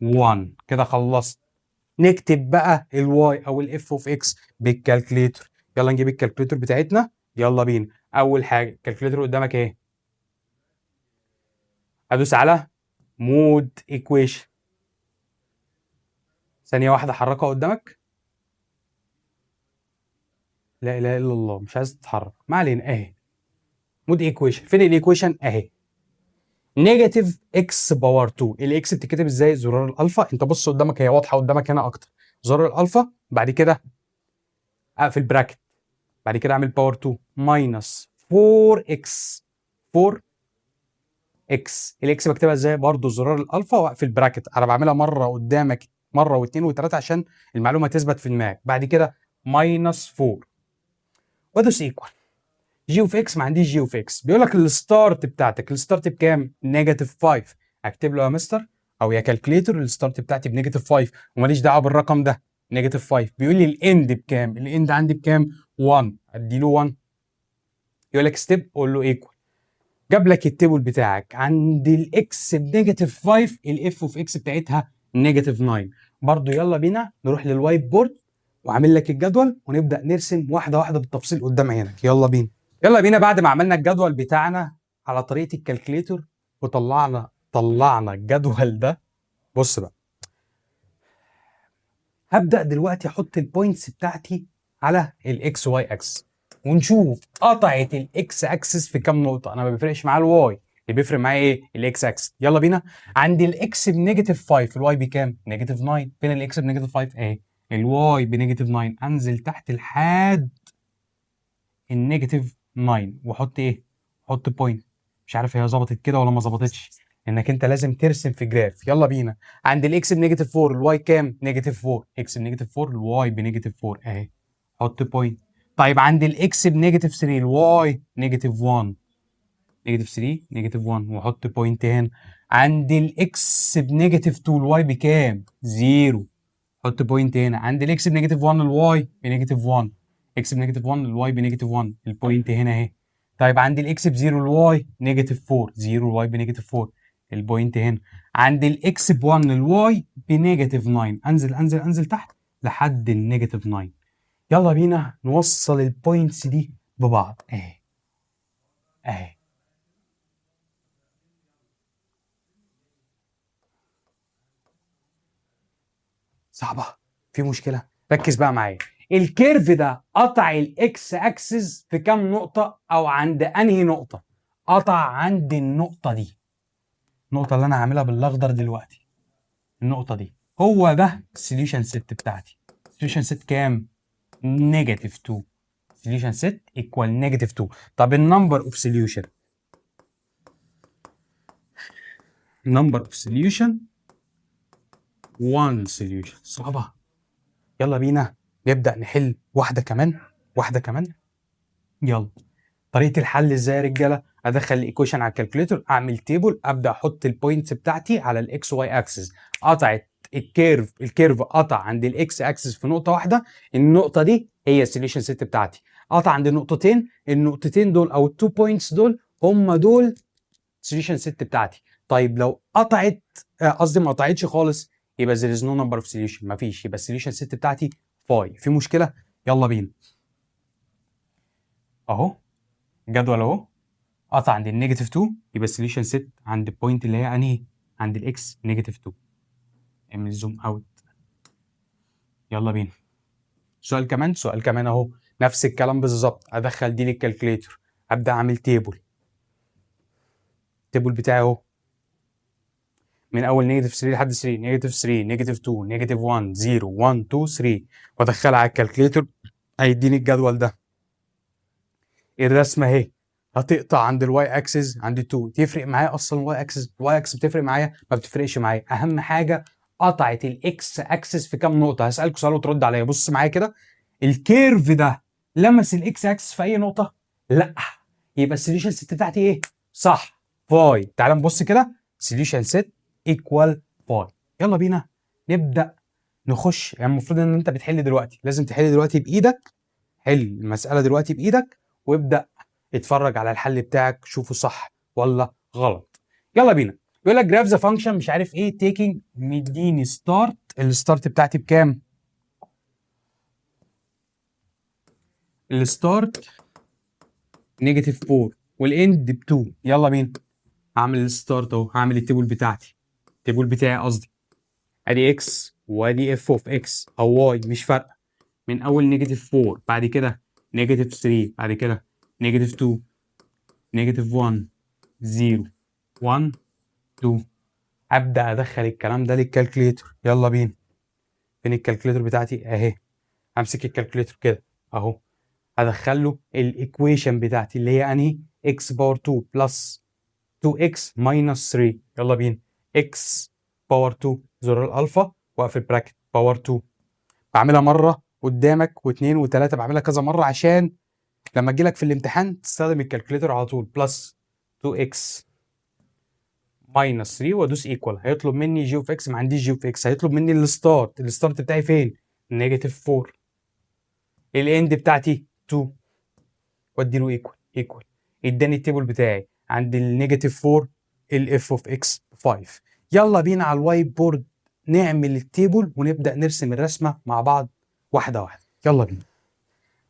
1. كده خلصت. نكتب بقى الواي او الاف اوف اكس بالكالكليتر. يلا نجيب الكالكليتر بتاعتنا. يلا بينا. اول حاجه الكالكليتر قدامك ايه؟ ادوس على مود ايكويشن. ثانيه واحده حركها قدامك. لا اله الا الله، مش عايز تتحرك. ما علينا. اهي مود ايكويشن. فين الايكويشن؟ اهي نيجاتيف اكس باور 2. الاكس بتتكتب ازاي؟ زرار الالفا. انت بص قدامك، هي واضحه قدامك هنا اكتر. زرار الالفا، بعد كده اقفل براكت، بعد كده اعمل باور 2 ماينس 4 اكس. 4 اكس. الاكس بكتبها ازاي؟ برضه زرار الالفا واقفل براكت. انا بعملها مره قدامك، مره واثنين وثلاثه عشان المعلومه تثبت في دماغك. بعد كده ماينس 4 وادوس ايكوال. جي اوف اكس ما عنديش جي اوف اكس. بيقول لك الستارت بتاعتك، الستارت بكام؟ نيجاتيف 5. اكتب له يا مستر او يا كالكليتر الستارت بتاعتي بنيجاتيف 5 وماليش دعوه بالرقم ده. نيجاتيف 5. بيقول لي الاند بكام؟ الاند عندي بكام؟ 1. ادي له 1. يقول لك ستيب، قول له ايكوال. جاب لك التيبل بتاعك عند الاكس بنيجاتيف 5، الاف اوف اكس بتاعتها نيجاتيف 9. برضو يلا بينا نروح للوايت بورد واعمل لك الجدول ونبدا نرسم واحده واحده بالتفصيل قدام عينك. يلا بينا. يلا بينا. بعد ما عملنا الجدول بتاعنا على طريقه الكالكليتور وطلعنا الجدول ده، بص بقى. هبدا دلوقتي احط البوينتس بتاعتي على الاكس واي اكس ونشوف قطعت الاكس اكسس في كام نقطه. انا ما بيفرقش معايا الواي، اللي بيفرق معايا ايه؟ الاكس اكسس. يلا بينا. عندي الاكس بنيجاتيف 5، الواي بكام؟ نيجاتيف 9. فين الاكس بنيجاتيف 5؟ اهي. الواي بنيجاتيف 9. انزل تحت لحد النيجاتيف 9 واحط ايه؟ احط بوينت. مش عارف هي ظبطت كده ولا ما ظبطتش، انك انت لازم ترسم في جراف. يلا بينا. عند الاكس بنيجاتيف 4، الواي كام؟ نيجاتيف 4. اكس بنيجاتيف 4، الواي بنيجاتيف 4 اهي. حط بوينت. طيب عند الاكس بنيجاتيف 3، الواي نيجاتيف 1. نيجاتيف 3 نيجاتيف 1 واحط بوينت هنا. عند الاكس بنيجاتيف 2، الواي بكام؟ 0. حط بوينت هنا. عند الاكس بنيجاتيف 1، الواي بنيجاتيف 1. اكس بنيجاتيف 1، الواي بنيجاتيف 1. البوينت هنا اهي. طيب عند الاكس بزيرو، الواي نيجاتيف 4. 0، الواي بنيجاتيف 4. البوينت هنا. عند الاكس ب1، الواي بنيجاتيف 9. انزل انزل انزل تحت لحد النيجاتيف 9. يلا بينا نوصل البوينتس دي ببعض. اهي اهي. صعبة؟ في مشكلة؟ ركز بقى معايا. الكيرف ده قطع الاكس اكسس في كام نقطة او عند انهي نقطة؟ قطع عند النقطة دي. النقطة اللي انا هعملها بالاخضر دلوقتي. النقطة دي. هو ده السوليوشن سيت بتاعتي. السوليوشن سيت كام؟ نيجاتيف 2. سوليوشن سيت ايكوال نيجاتيف 2. طب النمبر اوف سوليوشن. نمبر اوف سوليوشن 1 سوليوشن. صعبة. يلا بينا نبدأ نحل واحدة كمان. واحدة كمان. يلا. طريقه الحل ازاي يا رجاله؟ ادخل الايكويشن على الكالكوليتر، اعمل تيبل، ابدا احط البوينتس بتاعتي على الاكس واي اكسس. قطعت الكيرف قطع عند الاكس اكسس في نقطه واحده. النقطه دي هي السوليوشن سيت بتاعتي. قطع عند النقطتين، النقطتين دول او التو بوينتس دول هم دول السوليوشن سيت بتاعتي. طيب لو قطعت، قصدي ما قطعتش خالص، يبقى there is no number of solution. مفيش. يبقى السوليوشن سيت بتاعتي فاي. في مشكله؟ يلا بينا. اهو جدول اهو. قطع عند النيجاتيف 2، يبقى السوليوشن سيت عند البوينت اللي هي انهي؟ عند الاكس نيجاتيف 2. اعمل زوم اوت. يلا بينا. سؤال كمان. سؤال كمان اهو. نفس الكلام بالظبط. ادخل دي للكالكليتر، ابدا اعمل تيبل. التيبل بتاعي اهو من اول نيجاتيف 3 لحد 3. نيجاتيف 3 نيجاتيف 2 نيجاتيف 1 0 1 2 3 وادخلها على الكالكليتر هيديني الجدول ده. الرسمه اهي. هتقطع عند الواي اكسس عند 2. تفرق معايا اصلا الواي اكسس؟ الواي اكسس بتفرق معايا؟ ما بتفرقش معايا. اهم حاجه قطعت الاكس اكسس في كام نقطه. هسالك سؤال وترد عليا. بص معايا كده. الكيرف ده لمس الاكس اكسس في اي نقطه؟ لا. يبقى السوليوشن ست بتاعتي ايه؟ صح، باي. تعال نبص كده، سوليوشن ست ايكوال باي. يلا بينا نبدا نخش. يعني المفروض ان انت بتحل دلوقتي، لازم تحل دلوقتي بايدك، حل المساله دلوقتي بايدك وابدا اتفرج على الحل بتاعك، شوفه صح ولا غلط. يلا بينا. بيقول لك جراف ذا فانكشن مش عارف ايه تيكينج، مديني ستارت، الستارت بتاعتي بكام؟ الستارت نيجاتيف 4 والاند ب 2. يلا بينا. هعمل الستارت اهو، هعمل التيبل بتاعتي، التيبل بتاعي قصدي، ادي اكس وادي اف اوف اكس او واي مش فارقه. من اول نيجاتيف 4، بعد كده نيجاتيف 3، بعد كده نيجاتيف 2، نيجاتيف 1، 0، 1، 2. ابدا ادخل الكلام ده للكالكليتر. يلا بينا. فين الكالكليتر بتاعتي؟ اهي. همسك الكالكليتر كده اهو، هدخل له الايكويشن بتاعتي اللي هي انهي؟ اكس باور 2 بلس 2x ماينس 3. يلا بينا. x باور 2 زر الالفا واقفل براكت باور 2. بعملها مره قدامك واثنين وثلاثه، بعملها كذا مره عشان لما تجي لك في الامتحان تستخدم الكالكوليتر على طول. بلس 2x ماينس 3 وادوس ايكوال، هيطلب مني جي اوف اكس، ما عنديش جي اوف اكس، هيطلب مني الستارت، الستارت بتاعي فين؟ نيجاتيف 4. الاند بتاعتي 2 وادي له ايكوال ايكوال، اداني التيبل بتاعي عند النيجاتيف 4 الاف اوف اكس 5. يلا بينا على الوايت بورد نعمل التيبل ونبدا نرسم الرسمه مع بعض واحده واحده. يلا بينا.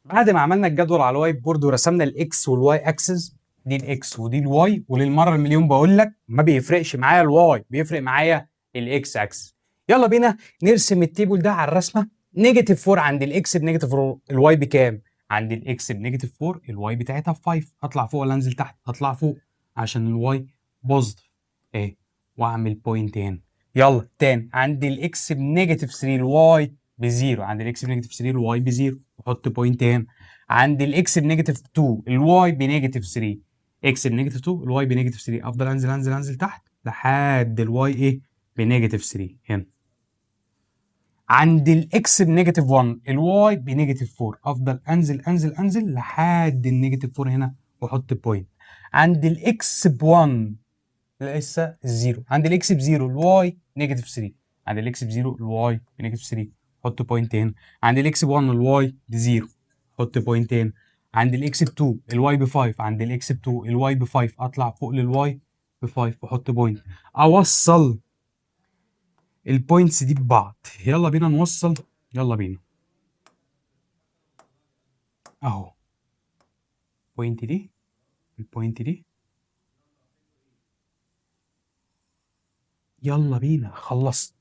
بعد ما عملنا الجدول على الوايت بورد ورسمنا الاكس والواي اكسس، دي الاكس ودي الواي، وللمره المليون بقول لك ما بيفرقش معايا الواي، بيفرق معايا الاكس اكسس. يلا بينا نرسم التيبل ده على الرسمه. نيجاتيف 4 عند الاكس بنيجاتيف 4، الواي بكام؟ عند الاكس بنيجاتيف 4 الواي بتاعتها ب 5. هطلع فوق ولا انزل تحت؟ هطلع فوق عشان الواي بوزيتيف اهي، واعمل بوينت هنا. يلا تاني، عند الاكس بنيجاتيف 3 الواي بزيرو، عند الاكس بنيجاتيف 3 الواي بزيرو، وحط بوينت هنا. عند الاكس بنيجاتيف 2 الواي بنيجاتيف 3، اكس بنيجاتيف 2 الواي بنيجاتيف 3، افضل انزل انزل انزل تحت لحد الواي ايه؟ بنيجاتيف 3 هنا. عند الاكس بنيجاتيف 1 الواي بنيجاتيف 4، افضل انزل انزل انزل لحد النيجاتيف 4 هنا واحط بوينت. عند الاكس ب 1 لسه الزيرو، عند الاكس بزيرو الواي نيجاتيف 3، عند الاكس بزيرو الواي بنيجاتيف 3، حط بوينت هنا. عند الاكس ب 1 الواي بزيرو، حط بوينت هنا. عند الاكس ب 2 الواي ب 5، عند الاكس ب 2 الواي ب 5، اطلع فوق للواي ب 5 واحط بوينت. اوصل البوينتس دي ببعض. يلا بينا نوصل. يلا بينا اهو، البوينت دي البوينت دي. يلا بينا.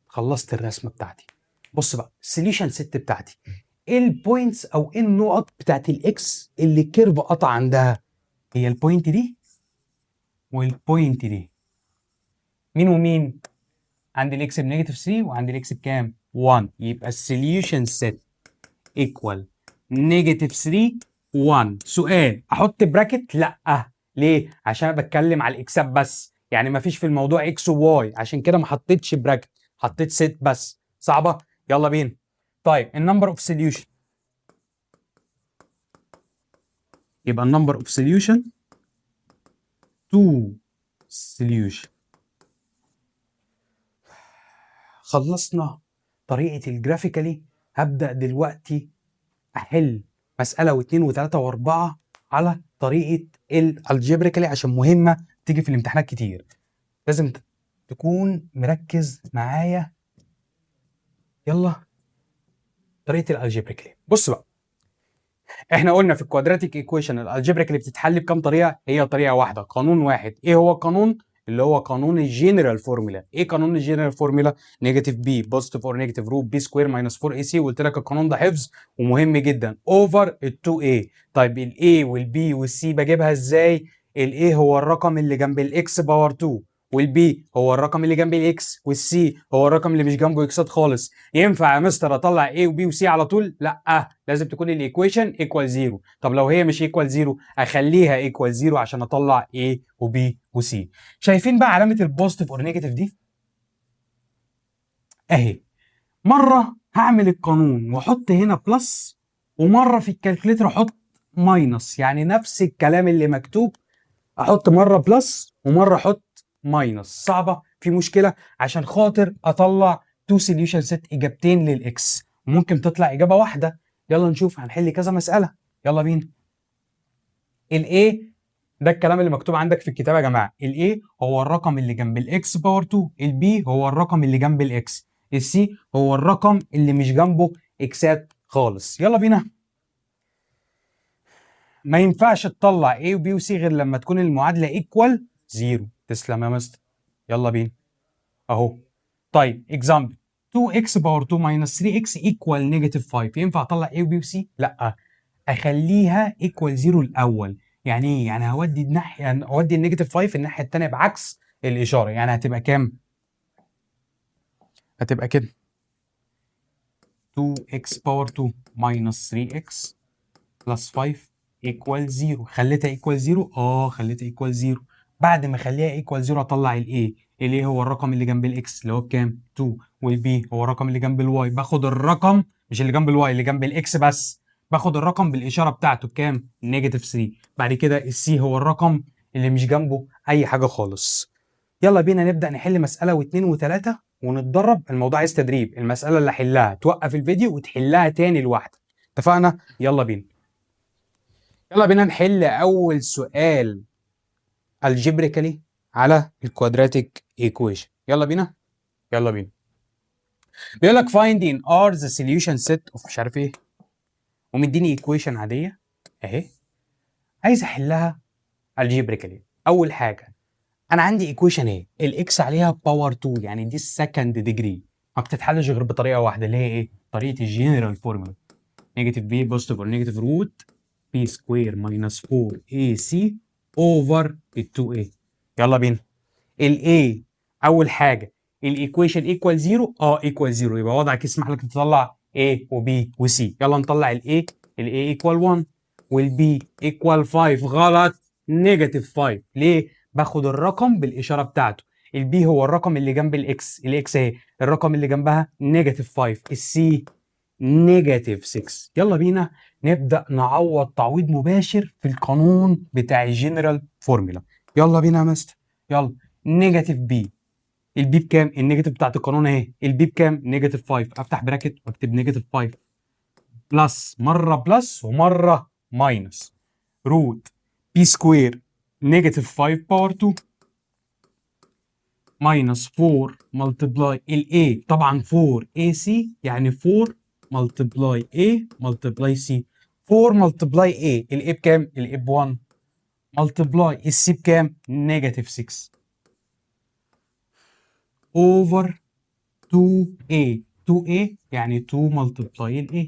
خلصت الرسمه بتاعتي. بص بقى السوليوشن ست بتاعتي، ايه البوينتس او ايه النقط بتاعت الاكس اللي الكيرف قطع عندها؟ هي البوينت دي والبوينت دي. مين ومين؟ عند الاكس بنيجاتيف 3 وعند الاكس بكام؟ 1. يبقى السوليوشن ست ايكوال نيجاتيف 3 1. سؤال، احط براكت؟ لا. ليه؟ عشان انا بتكلم على الاكسات بس، يعني ما فيش في الموضوع اكس وواي، عشان كده ما حطيتش براكت، حطيت ست بس. صعبه؟ يلا بينا. طيب النمبر اوف سوليوشن، يبقى النمبر اوف سوليوشن 2 سوليوشن. خلصنا طريقه الجرافيكالي. هبدا دلوقتي احل مساله واثنين وثلاثه واربعه على طريقه الالجبريكالي، عشان مهمه تيجي في الامتحانات كتير. لازم تكون مركز معايا. يلا طريقه الالجبريكالي. بص بقى، احنا قلنا في الكوادراتيك ايكويشن الالجبريكالي بتتحل بكام طريقه؟ هي طريقه واحده، قانون واحد. ايه هو القانون؟ اللي هو قانون الجنرال فورمولا. ايه قانون الجنرال فورمولا؟ نيجاتيف بي بوزيتيف اور نيجاتيف روت بي سكوير ماينس 4 اي سي. وقلت لك القانون ده حفظ ومهم جدا، اوفر ال 2 اي. طيب الاي والبي والسي بجيبها ازاي؟ الاي هو الرقم اللي جنب الاكس باور 2، والبي هو الرقم اللي جنب الاكس، والسي هو الرقم اللي مش جنبه اكسات خالص. ينفع يا مستر اطلع A وB وC على طول؟ لا، لازم تكون الايكويشن ايكوال زيرو. طب لو هي مش ايكوال زيرو اخليها ايكوال زيرو عشان اطلع A وB وC. شايفين بقى علامه البوزيتيف اور نيجاتيف دي اهي؟ مره هعمل القانون واحط هنا بلس، ومره في الكالكوليتر احط ماينس، يعني نفس الكلام اللي مكتوب احط مره بلس ومره احط ماينس. صعبه؟ في مشكله؟ عشان خاطر اطلع تو سوليوشن سيت، اجابتين للاكس، ممكن تطلع اجابه واحده. يلا نشوف، هنحل كذا مساله. يلا بينا. الاي ده الكلام اللي مكتوب عندك في الكتاب يا جماعه. الاي هو الرقم اللي جنب الاكس باور 2، البي هو الرقم اللي جنب الاكس، السي هو الرقم اللي مش جنبه اكسات خالص. يلا بينا. ما ينفعش تطلع A و B و C غير لما تكون المعادلة ايكوال 0. تسلم يا مستر. يلا بينا اهو. طيب example 2x باور 2 minus 3x equal negative 5. ينفع اطلع A و B و C؟ لا، اخليها equal 0 الاول. يعني ايه؟ يعني هودي الناحية، يعني اودي النيجاتيف 5 الناحية التانية بعكس الإشارة. يعني هتبقى كام؟ هتبقى كده 2x باور 2 minus 3x بلس 5 ايكوال 0. خليتها ايكوال 0؟ خليتها ايكوال 0. بعد ما اخليها ايكوال 0 اطلع الاي. الاي هو الرقم اللي جنب الاكس اللي هو بكام؟ 2. والبي هو الرقم اللي جنب الواي. باخد الرقم مش اللي جنب الواي، اللي جنب الاكس بس، باخد الرقم بالاشاره بتاعته بكام؟ نيجاتيف 3. بعد كده السي هو الرقم اللي مش جنبه اي حاجه خالص. يلا بينا نبدا نحل مساله واثنين وثلاثه ونتدرب. الموضوع عايز تدريب. المساله اللي احلها توقف الفيديو وتحلها تاني لوحدك. اتفقنا؟ يلا بينا. يلا بينا نحل أول سؤال algebraically على الكوادراتيك equation. يلا بينا. يلا بينا. بيقول لك find in R the solution set of مش عارف ايه، ومديني equation عادية اهي، عايز احلها algebraically. أول حاجة أنا عندي equation اهي، الإكس عليها باور 2، يعني دي السكند ديجري، ما بتتحلش غير بطريقة واحدة اللي هي ايه؟ طريقة الجنرال فورمولا. نيجاتيف بي بوزيتيف اور نيجاتيف روت بي سكوير ماينس 4 اي سي اوفر ال 2 اي. يلا بينا. الاي اول حاجه الايكويشن ايكوال 0، ايكوال 0، يبقى وضعك يسمح لك تطلع A وبي وسي. يلا نطلع الاي. الاي ايكوال 1 والبي ايكوال 5. غلط، نيجاتيف 5. ليه؟ باخد الرقم بالاشاره بتاعته. البي هو الرقم اللي جنب الاكس، الاكس اهي، الرقم اللي جنبها نيجاتيف 5. السي نيجاتيف 6. يلا بينا نبدأ نعوض تعويض مباشر في القانون بتاع الجنرال فورمولا. يلا بينا يا مستر. يلا. نيجاتيف بي، البي بكام؟ النيجاتيف بتاعت القانون اهي، البي بكام؟ نيجاتيف 5. افتح براكت واكتب نيجاتيف 5 بلس مره بلس ومره ماينس روت بي سكوير نيجاتيف 5 باور 2 ماينس 4 ملتبلاي الاي، طبعا 4 اي سي يعني 4 ملتبلاي اي ملتبلاي سي. 4 ملتبلاي اي، الاي بكام؟ الاي ب 1 ملتبلاي السي بكام؟ نيجاتيف 6 اوفر 2a. 2a يعني 2 ملتبلاي الاي،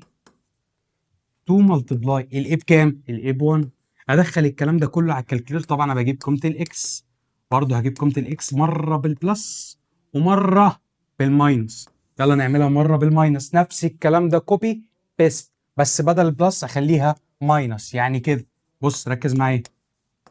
2 ملتبلاي الاي بكام؟ الاي ب 1. ادخل الكلام ده كله على الكالكوليتر. طبعا انا بجيب قيمه الاكس، برضه هجيب قيمه الاكس مره بالبلس ومره بالماينس. يلا نعملها مره بالماينس، نفس الكلام ده كوبي بيست، بس بدل البلس اخليها ماينس. يعني كده بص ركز معايا،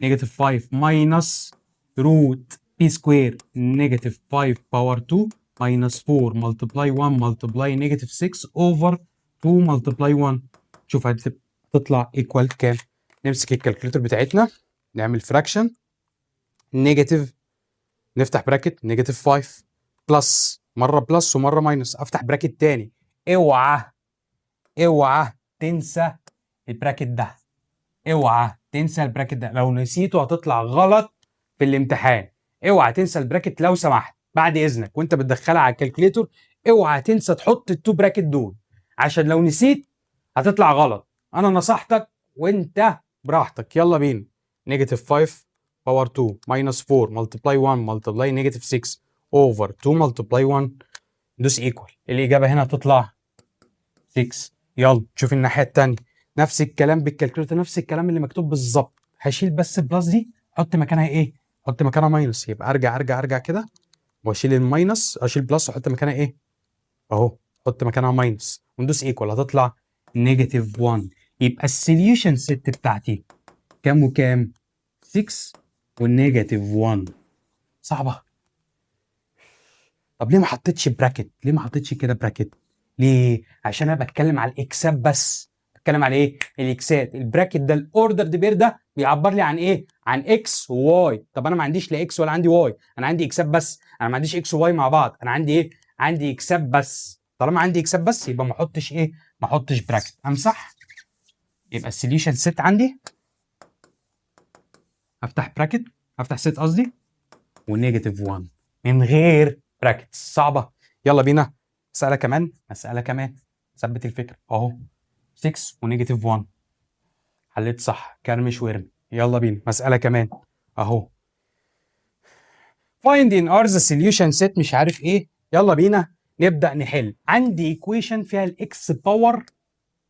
نيجاتيف 5 ماينس روت بي سكوير نيجاتيف 5 باور 2 ماينس 4 ملتبلاي 1 ملتبلاي نيجاتيف 6 اوفر 2 ملتبلاي 1. شوف هتطلع ايكوال كام؟ نمسك الكالكوليتر بتاعتنا نعمل فراكشن. نيجاتيف، نفتح براكت نيجاتيف 5 بلس مره بلس ومره ماينس، افتح براكت تاني. اوعى اوعى تنسى البراكت ده، اوعى تنسى البراكت ده، لو نسيته هتطلع غلط في الامتحان. اوعى تنسى البراكت لو سمحت، بعد اذنك وانت بتدخلها على الكالكوليتر اوعى تنسى تحط التو براكت دول، عشان لو نسيت هتطلع غلط. انا نصحتك وانت براحتك. يلا بينا. نيجاتيف 5 باور 2 ماينس 4 ملتبلاي 1 ملتبلاي نيجاتيف 6 اوفر 2 ملتبلاي 1. دوس ايكوال، الاجابه هنا هتطلع 6. يلا شوف الناحيه الثانيه، نفس الكلام بالكالكوليتر، نفس الكلام اللي مكتوب بالظبط. هشيل بس البلس دي، احط مكانها ايه؟ احط مكانها ماينس. يبقى ارجع كده واشيل الماينس، اشيل بلس واحط مكانها ايه؟ اهو، احط مكانها ماينس وندوس ايكوال، هتطلع نيجاتيف 1. يبقى السوليوشن ست بتاعتي كام وكام؟ 6 والنيجاتيف 1. صعبه؟ طب ليه ما حطيتش براكت؟ ليه ما حطيتش كده براكت؟ ليه؟ عشان انا بتكلم على الاكسات بس، بتكلم على ايه؟ الاكسات. البراكت ده الاوردر بير ده بيعبر لي عن ايه؟ عن اكس وواي. طب انا ما عنديش لا اكس ولا عندي واي، انا عندي اكسات بس. انا ما عنديش اكس وواي مع بعض، انا عندي ايه؟ عندي اكسات بس. طالما عندي اكسات بس يبقى ما احطش ايه؟ ما احطش براكت. امسح. يبقى السوليوشن سيت عندي، افتح براكت، افتح سيت قصدي، ونيجاتيف 1 من غير براكتس. صعبه؟ يلا بينا مساله كمان، مساله كمان. ثبت الفكره اهو، 6 ونيجاتيف 1. حليت صح، كرمش ورم. يلا بينا مساله كمان اهو. find in R the solution set مش عارف ايه. يلا بينا نبدا نحل. عندي ايكويشن فيها الاكس باور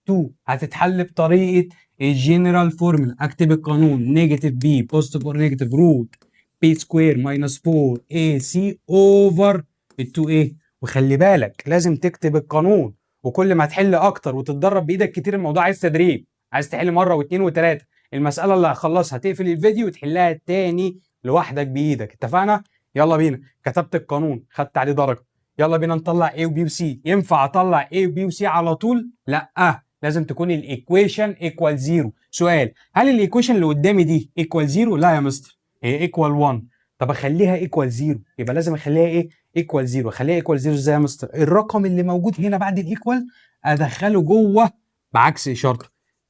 2 هتتحل بطريقه الجنرال فورمولا. اكتب القانون نيجاتيف بي بوزيتيف اور نيجاتيف روت بي سكوير ماينس 4 اي سي اوفر ال 2 ايه. وخلي بالك لازم تكتب القانون، وكل ما تحل اكتر وتتدرب بايدك كتير الموضوع عايز تدريب، عايز تحل مره واثنين وثلاثه. المساله اللي هخلصها تقفل الفيديو وتحلها تاني لوحدك بايدك. اتفقنا؟ يلا بينا. كتبت القانون خدت عليه درجه. يلا بينا نطلع A وB وC. ينفع اطلع A وB وC على طول؟ لا، لازم تكون الايكويشن ايكوال 0. سؤال، هل الايكويشن اللي قدامي دي ايكوال 0؟ لا يا مستر، هي ايكوال 1. طب اخليها ايكوال 0، يبقى لازم اخليها ايه؟ ايكوال 0. اخليها ايكوال 0 ازاي يا مستر؟ الرقم اللي موجود هنا بعد الايكوال ادخله جوه بعكس اشارته.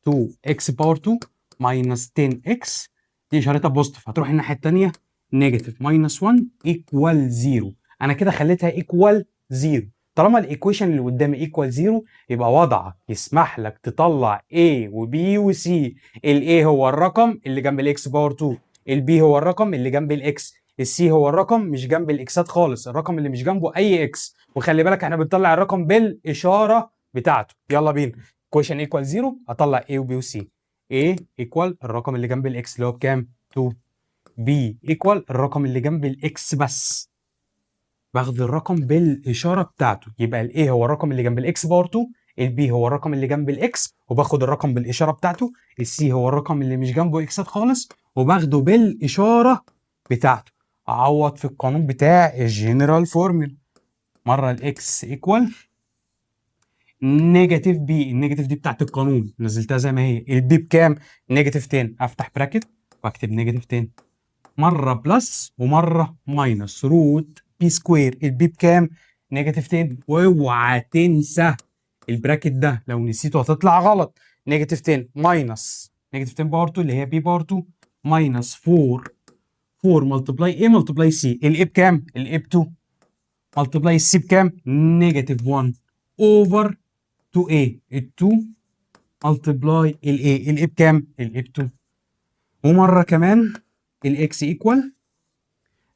2x باور 2 ماينس 10x، دي اشارتها بوزيتيف، هتروح الناحيه الثانيه نيجاتيف ماينس 1 ايكوال 0. انا كده خليتها ايكوال 0. طالما الايكويشن اللي قدامي ايكوال 0 يبقى وضعك يسمح لك تطلع A وB وC. ال A هو الرقم اللي جنب الاكس باور 2، ال B هو الرقم اللي جنب الاكس، ال C هو الرقم مش جنب الاكسات خالص، الرقم اللي مش جنبه اي اكس. وخلي بالك احنا بنطلع الرقم بالاشاره بتاعته. يلا بينا. equation equal 0 اطلع A و B و C. A equal الرقم اللي جنب الاكس اللي هو بكام؟ 2. B equal الرقم اللي جنب الاكس بس، باخد الرقم بالاشاره بتاعته. يبقى الاي هو الرقم اللي جنب الاكس باور 2، البي هو الرقم اللي جنب الاكس وباخد الرقم بالاشاره بتاعته، السي هو الرقم اللي مش جنبه اكسات خالص وباخده بالاشاره بتاعته. اعوض في القانون بتاع الجنرال فورمولا. مره الاكس ايكوال نيجاتيف بي، النيجاتيف دي بتاعت القانون نزلتها زي ما هي. البي بكام؟ نيجاتيف 10. افتح براكت واكتب نيجاتيف 10. مره بلس ومره ماينس روت بي سكوير. البي بكام؟ نيجاتيف 10. واوعى تنسى البراكت ده، لو نسيته هتطلع غلط. نيجاتيف 10 ماينس نيجاتيف 10 باور 2 اللي هي بي باور 2 ماينس 4. 4 ملتبلاي ايه؟ ملتبلاي سي. الاي بكام؟ الاي ب 2 ملتبلاي السي بكام؟ نيجاتيف 1 اوفر 2 a. ال 2 ملتبلاي الاي. الاي بكام؟ الاي ب 2. ومره كمان الاكس ايكوال،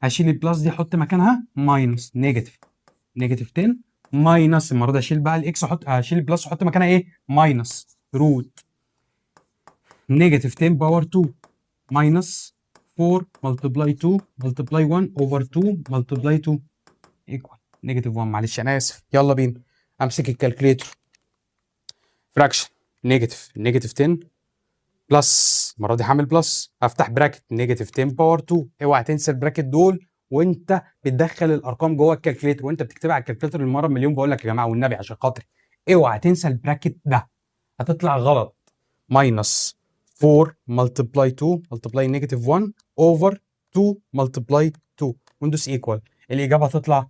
هشيل البلس دي احط مكانها ماينس نيجاتيف 10 ماينس، المره دي اشيل بقى الاكس احط، هشيل البلس واحط مكانها ايه؟ ماينس روت نيجاتيف 10 باور 2 ماينس 4 ملتبلاي 2 ملتبلاي 1 اوفر 2 ملتبلاي 2 ايكوال نيجاتيف 1. معلش انا اسف. يلا بينا امسك الكالكليتر. فراكشن نيجاتيف 10 بلس، المره دي هعمل بلس، افتح براكت نيجاتيف 10 باور 2. اوعى تنسى البراكت دول وانت بتدخل الارقام جوه الكالكليتر، وانت بتكتبها على الكالكليتر المره مليون. بقول لك يا جماعه والنبي عشان خاطري اوعى تنسى البراكت ده، هتطلع غلط. ماينس 4 ملتبلاي 2 ملتبلاي نيجاتيف 1 اوفر 2 ملتبلاي 2 وندوس ايكوال. الاجابه هتطلع،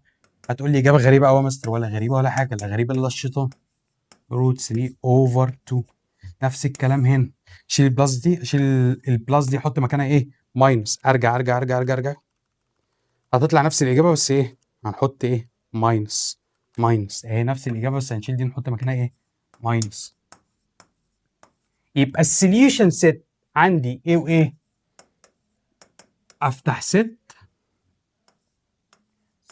هتقول لي اجابه غريبه قوي يا مستر. ولا غريبه ولا حاجه، لا غريبه الا الشيطان. روت 3 اوفر 2. نفس الكلام هنا، شيل البلس دي، اشيل البلس دي احط مكانها ايه؟ ماينس. ارجع هتطلع نفس الاجابه بس ايه؟ هنحط ايه؟ ماينس اهي نفس الاجابه بس هنشيل دي نحط مكانها ايه؟ ماينس. يبقى السوليوشن سيت عندي ايه وايه؟ افتح ست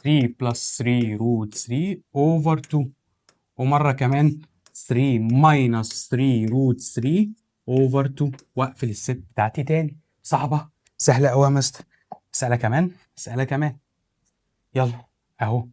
3 بلس 3 روت 3 اوفر 2، ومره كمان 3 ماينس 3 روت 3 اوفر 2، واقفل الست بتاعتي تاني. صعبه؟ سهله قوي يا مستر. مساله كمان. يلا اهو.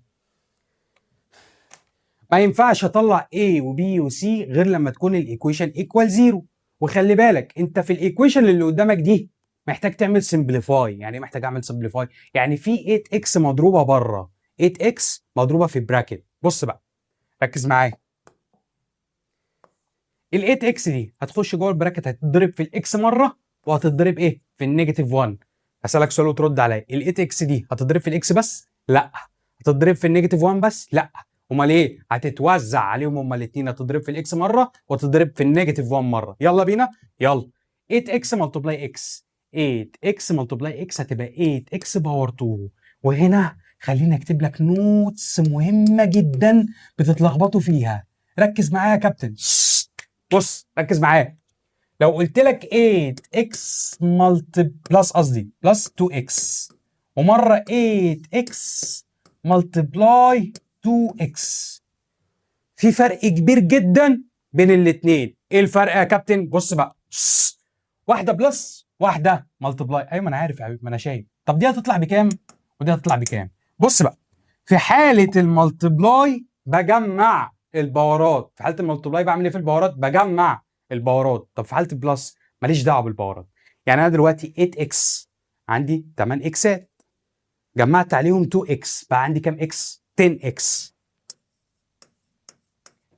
ما ينفعش اطلع A و B و C غير لما تكون الايكويشن ايكوال 0. وخلي بالك انت في الايكويشن اللي قدامك دي محتاج تعمل سمبليفاي. يعني ايه محتاج اعمل سمبليفاي؟ يعني في 8x مضروبه بره، 8x مضروبه في براكت. بص بقى ركز معايا. ال 8 اكس دي هتخش جوه البراكت، هتتضرب في الاكس مره وهتتضرب ايه في النيجاتيف 1. هسألك سؤال وترد عليا، ال 8 اكس دي هتتضرب في الاكس بس؟ لا. هتتضرب في النيجاتيف 1 بس؟ لا. امال ايه؟ هتتوزع عليهم هما الاثنين، هتتضرب في الاكس مره وتتضرب في النيجاتيف 1 مره. يلا بينا، يلا. 8 اكس ملتبلاي اكس، 8 اكس ملتبلاي اكس هتبقى 8 اكس باور 2. وهنا خليني اكتب لك نوتس مهمه جدا بتتلخبطوا فيها. ركز معايا يا كابتن، بص ركز معايا. لو قلت لك 8 اكس بلس، قصدي بلس 2 اكس، ومره 8 اكس ملتبلاي 2 اكس، في فرق كبير جدا بين الاثنين. ايه الفرق يا كابتن؟ بص بقى، واحده بلس واحده ملتبلاي. ايوه ما انا عارف يا حبيبي، ما انا شايف. طب دي هتطلع بكام ودي هتطلع بكام؟ بص بقى، في حاله الملتبلاي بجمع الباورات. في حاله الملتبلاي بعمل ايه في الباورات؟ بجمع الباورات. طب في حاله البلس ماليش دعوه بالباورات. يعني انا دلوقتي 8 اكس عندي 8 اكسات، جمعت عليهم 2 اكس، بقى عندي كام اكس؟ 10 اكس.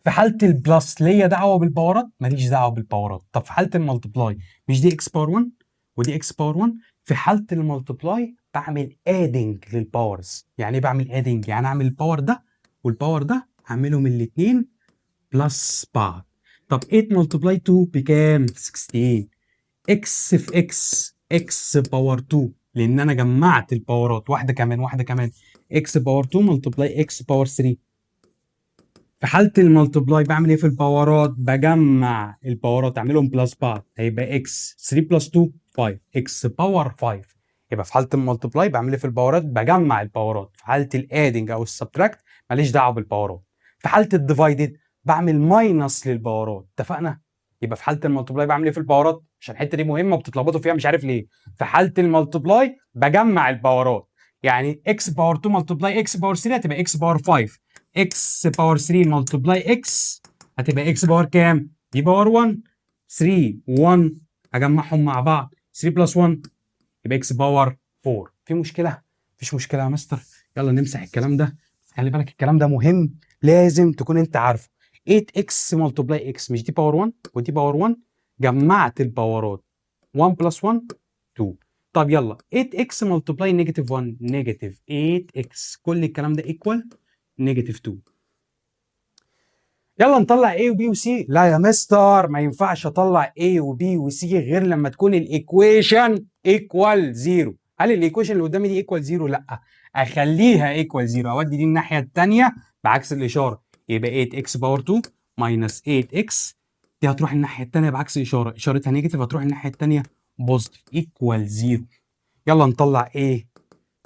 في حاله البلس ليا دعوه بالباورات؟ ماليش دعوه بالباورات. طب في حاله الملتبلاي، مش دي اكس باور 1 ودي اكس باور 1؟ في حاله الملتبلاي بعمل ادنج للباورز. يعني ايه بعمل ادنج؟ يعني اعمل الباور ده والباور ده، اعملهم الاثنين بلس بعض. طب 8 ملتبلاي 2 بكام؟ 16. اكس في اكس، اكس باور 2، لان انا جمعت الباورات. واحده كمان واحده كمان، اكس باور 2 ملتبلاي اكس باور 3. في حاله الملتبلاي بعمل ايه في الباورات؟ بجمع الباورات اعملهم بلس بعض، هيبقى اكس 3 بلس 2 5، اكس باور 5. يبقى في حاله الملتبلاي بعمل ايه في الباورات؟ بجمع الباورات. في حاله الادنج او السبتراكت ماليش دعوه بالباورات. في حاله الديفايدد بعمل ماينس للباورات. اتفقنا؟ يبقى في حاله الملتبلاي بعمل ايه في الباورات؟ عشان الحته دي مهمه وبتتلخبطوا فيها مش عارف ليه. في حاله الملتبلاي بجمع الباورات، يعني اكس باور 2 ملتبلاي اكس باور 3 هتبقى اكس باور 5. اكس باور 3 ملتبلاي اكس هتبقى اكس باور كام؟ دي باور 1. 3 1 هجمعهم مع بعض، 3 بلس 1 يبقى اكس باور 4. في مشكله؟ مفيش مشكله يا مستر. يلا نمسح الكلام ده. خلي بالك الكلام ده مهم، لازم تكون انت عارفه. 8 اكس ملتبلاي اكس، مش دي باور 1 ودي باور 1؟ جمعت الباورات، 1 بلس 1 2. طب يلا 8 اكس ملتبلاي نيجاتيف 1، نيجاتيف 8 اكس، كل الكلام ده ايكوال نيجاتيف 2. يلا نطلع A و B و C. لا يا مستر، ما ينفعش اطلع A و B و C غير لما تكون الايكويشن ايكوال 0. هل الايكويشن اللي قدامي دي ايكوال 0؟ لا، اخليها ايكوال 0، اودي دي الناحيه الثانيه بعكس الاشاره. يبقى 8x باور 2 ماينس 8x، دي هتروح الناحيه الثانيه بعكس الاشاره، اشارتها نيجاتيف، هتروح الناحيه الثانيه بوزيتيف، ايكوال 0. يلا نطلع A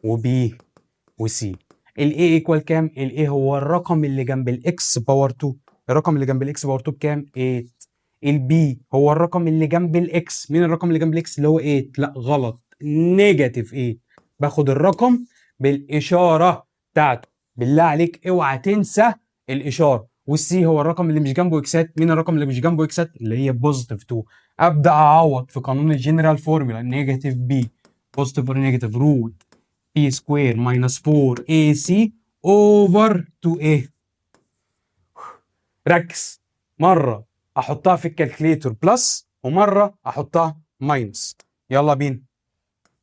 و B و C. ال A ايكوال كام؟ ال A هو الرقم اللي جنب الاكس باور 2. الرقم اللي جنب الاكس باور 2 بكام؟ 8. البي هو الرقم اللي جنب الاكس. مين الرقم اللي جنب الاكس؟ اللي هو 8. لا غلط، نيجاتيف 8. باخد الرقم بالاشاره بتاعته. بالله عليك اوعى تنسى الاشاره. والسي هو الرقم اللي مش جنبه اكسات. مين الرقم اللي مش جنبه اكسات؟ اللي هي بوزيتيف 2. ابدا اعوض في قانون الجنرال فورمولا، نيجاتيف بي بوزيتيف اور نيجاتيف روت بي سكوير ماينس 4 اي سي اوفر 2 ايه. ركز، مره احطها في الكالكليتور بلس ومره احطها ماينس. يلا بينا.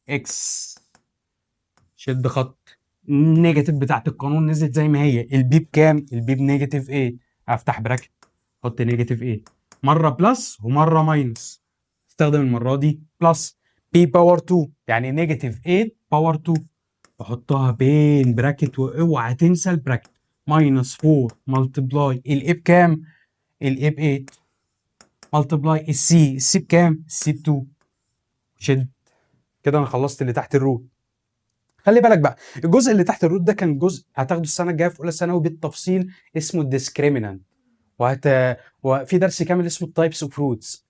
اكس، شد خط، النيجاتيف بتاعت القانون نزلت زي ما هي. البي بكام؟ البي بنيجاتيف 8. افتح براكت، احط نيجاتيف 8 مره بلس ومره ماينس. استخدم المره دي بلس. بي باور 2 يعني نيجاتيف 8 باور 2، بحطها بين براكت واوعى تنسى البراكت. ماينس 4 ملتبلاي الاي بكام؟ الاي ب 8 ملتبلاي السي بكام؟ السي ب 2. شد كده انا خلصت اللي تحت الروت. خلي بالك بقى، الجزء اللي تحت الروت ده كان جزء هتاخده السنه الجايه في اولى ثانوي بالتفصيل، اسمه الديسكريمنانت. وفي درس كامل اسمه التايبس اوف روتس.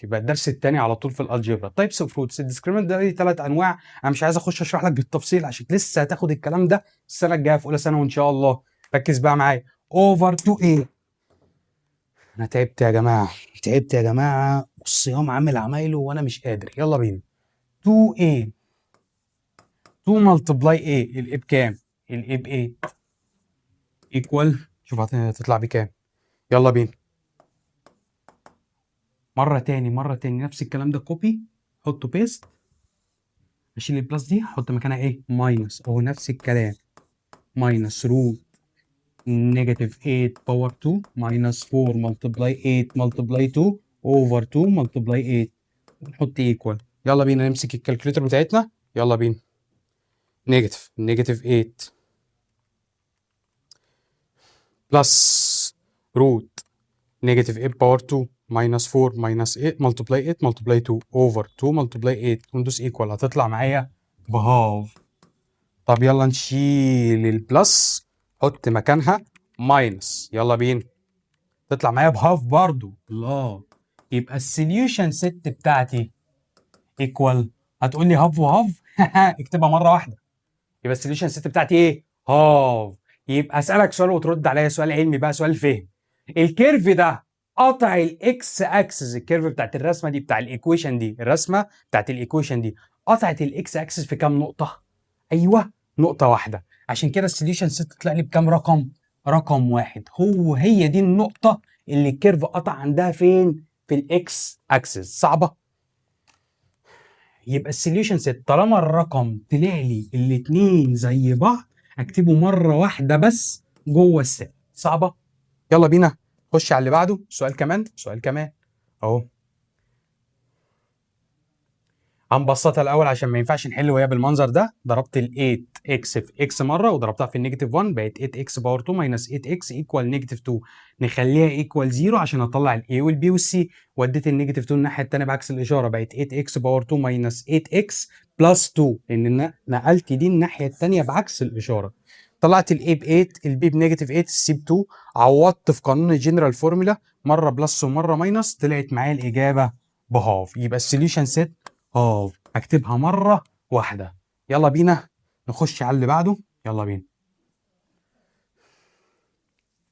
يبقى الدرس الثاني على طول في الالجبرا، تايبس اوف روتس. الديسكريمنانت ده ليه 3 انواع، انا مش عايز اخش اشرح لك بالتفصيل عشان لسه هتاخد الكلام ده السنه الجايه في اولى ثانوي ان شاء الله. ركز بقى معايا. اوفر 2 ايه. انا تعبت يا جماعه، تعبت يا جماعه، والصيام عامل عمايله وانا مش قادر. يلا بينا. 2a 2 ملتبلاي a، الايه بكام؟ الايه ب 8 ايكوال، شوف هتطلع بكام. يلا بينا. مره تاني نفس الكلام ده كوبي، حطه بيست، اشيل البلس دي احط مكانها ايه ماينس، او نفس الكلام ماينس روت نيجاتيف 8 باور 2 ماينس 4 ملتبلاي 8 ملتبلاي 2 اوفر 2 ملتبلاي 8 ونحط ايكوال. يلا بينا نمسك الكالكوليتر بتاعتنا، يلا بينا. نيجاتيف 8 بلس روت نيجاتيف 8 باور 2 ماينس 4 ماينس 8 ملتبلاي 8 ملتبلاي 2 اوفر 2 ملتبلاي 8 وندوس ايكوال، هتطلع معايا بهاف. طب يلا نشيل البلس، حط مكانها ماينس، يلا بينا. تطلع معايا بهاف برضو. الله، يبقى السوليوشن ست بتاعتي ايكوال، هتقول لي هاف وهاف اكتبها مره واحده. يبقى السوليوشن ست بتاعتي ايه؟ هاف. يبقى اسالك سؤال وترد عليا سؤال علمي بقى، سؤال فهم. الكيرف ده قطع الاكس اكسس، الكيرف بتاعت الرسمه دي، بتاع الايكويشن دي، الرسمه بتاعت الايكويشن دي قطعت الاكس اكسس في كام نقطه؟ ايوه، نقطه واحده. عشان كده السوليوشن ست طلع لي بكام رقم؟ رقم واحد. هي دي النقطه اللي الكيرف قطع عندها فين؟ في الاكس اكسس. صعبه؟ يبقى السوليوشن ست طالما الرقم طلع لي الاثنين زي بعض اكتبه مره واحده بس جوه الست. صعبه؟ يلا بينا خش على اللي بعده. سؤال كمان، سؤال كمان اهو. هنبسطها الاول عشان ما ينفعش نحل وهي بالمنظر ده. ضربت ال 8 اكس في اكس مره وضربتها في النيجاتيف 1، بقت 8 اكس باور 2 ماينس 8 اكس ايكوال نيجاتيف 2. نخليها ايكوال 0 عشان اطلع الاي والبي والسي. وديت النيجاتيف 2 الناحيه الثانيه بعكس الاشاره، بقت 8 اكس باور 2 ماينس 8 اكس بلس 2، لان نقلت دي الناحيه الثانيه بعكس الاشاره. طلعت الاي ب 8، البي بنيجاتيف 8، السي ب 2. عوضت في قانون الجنرال فورمولا، مره بلس ومره ماينس، طلعت معايا الاجابه بهاف. يبقى السوليوشن سيت هاف، اكتبها مره واحده. يلا بينا نخش على اللي بعده، يلا بينا.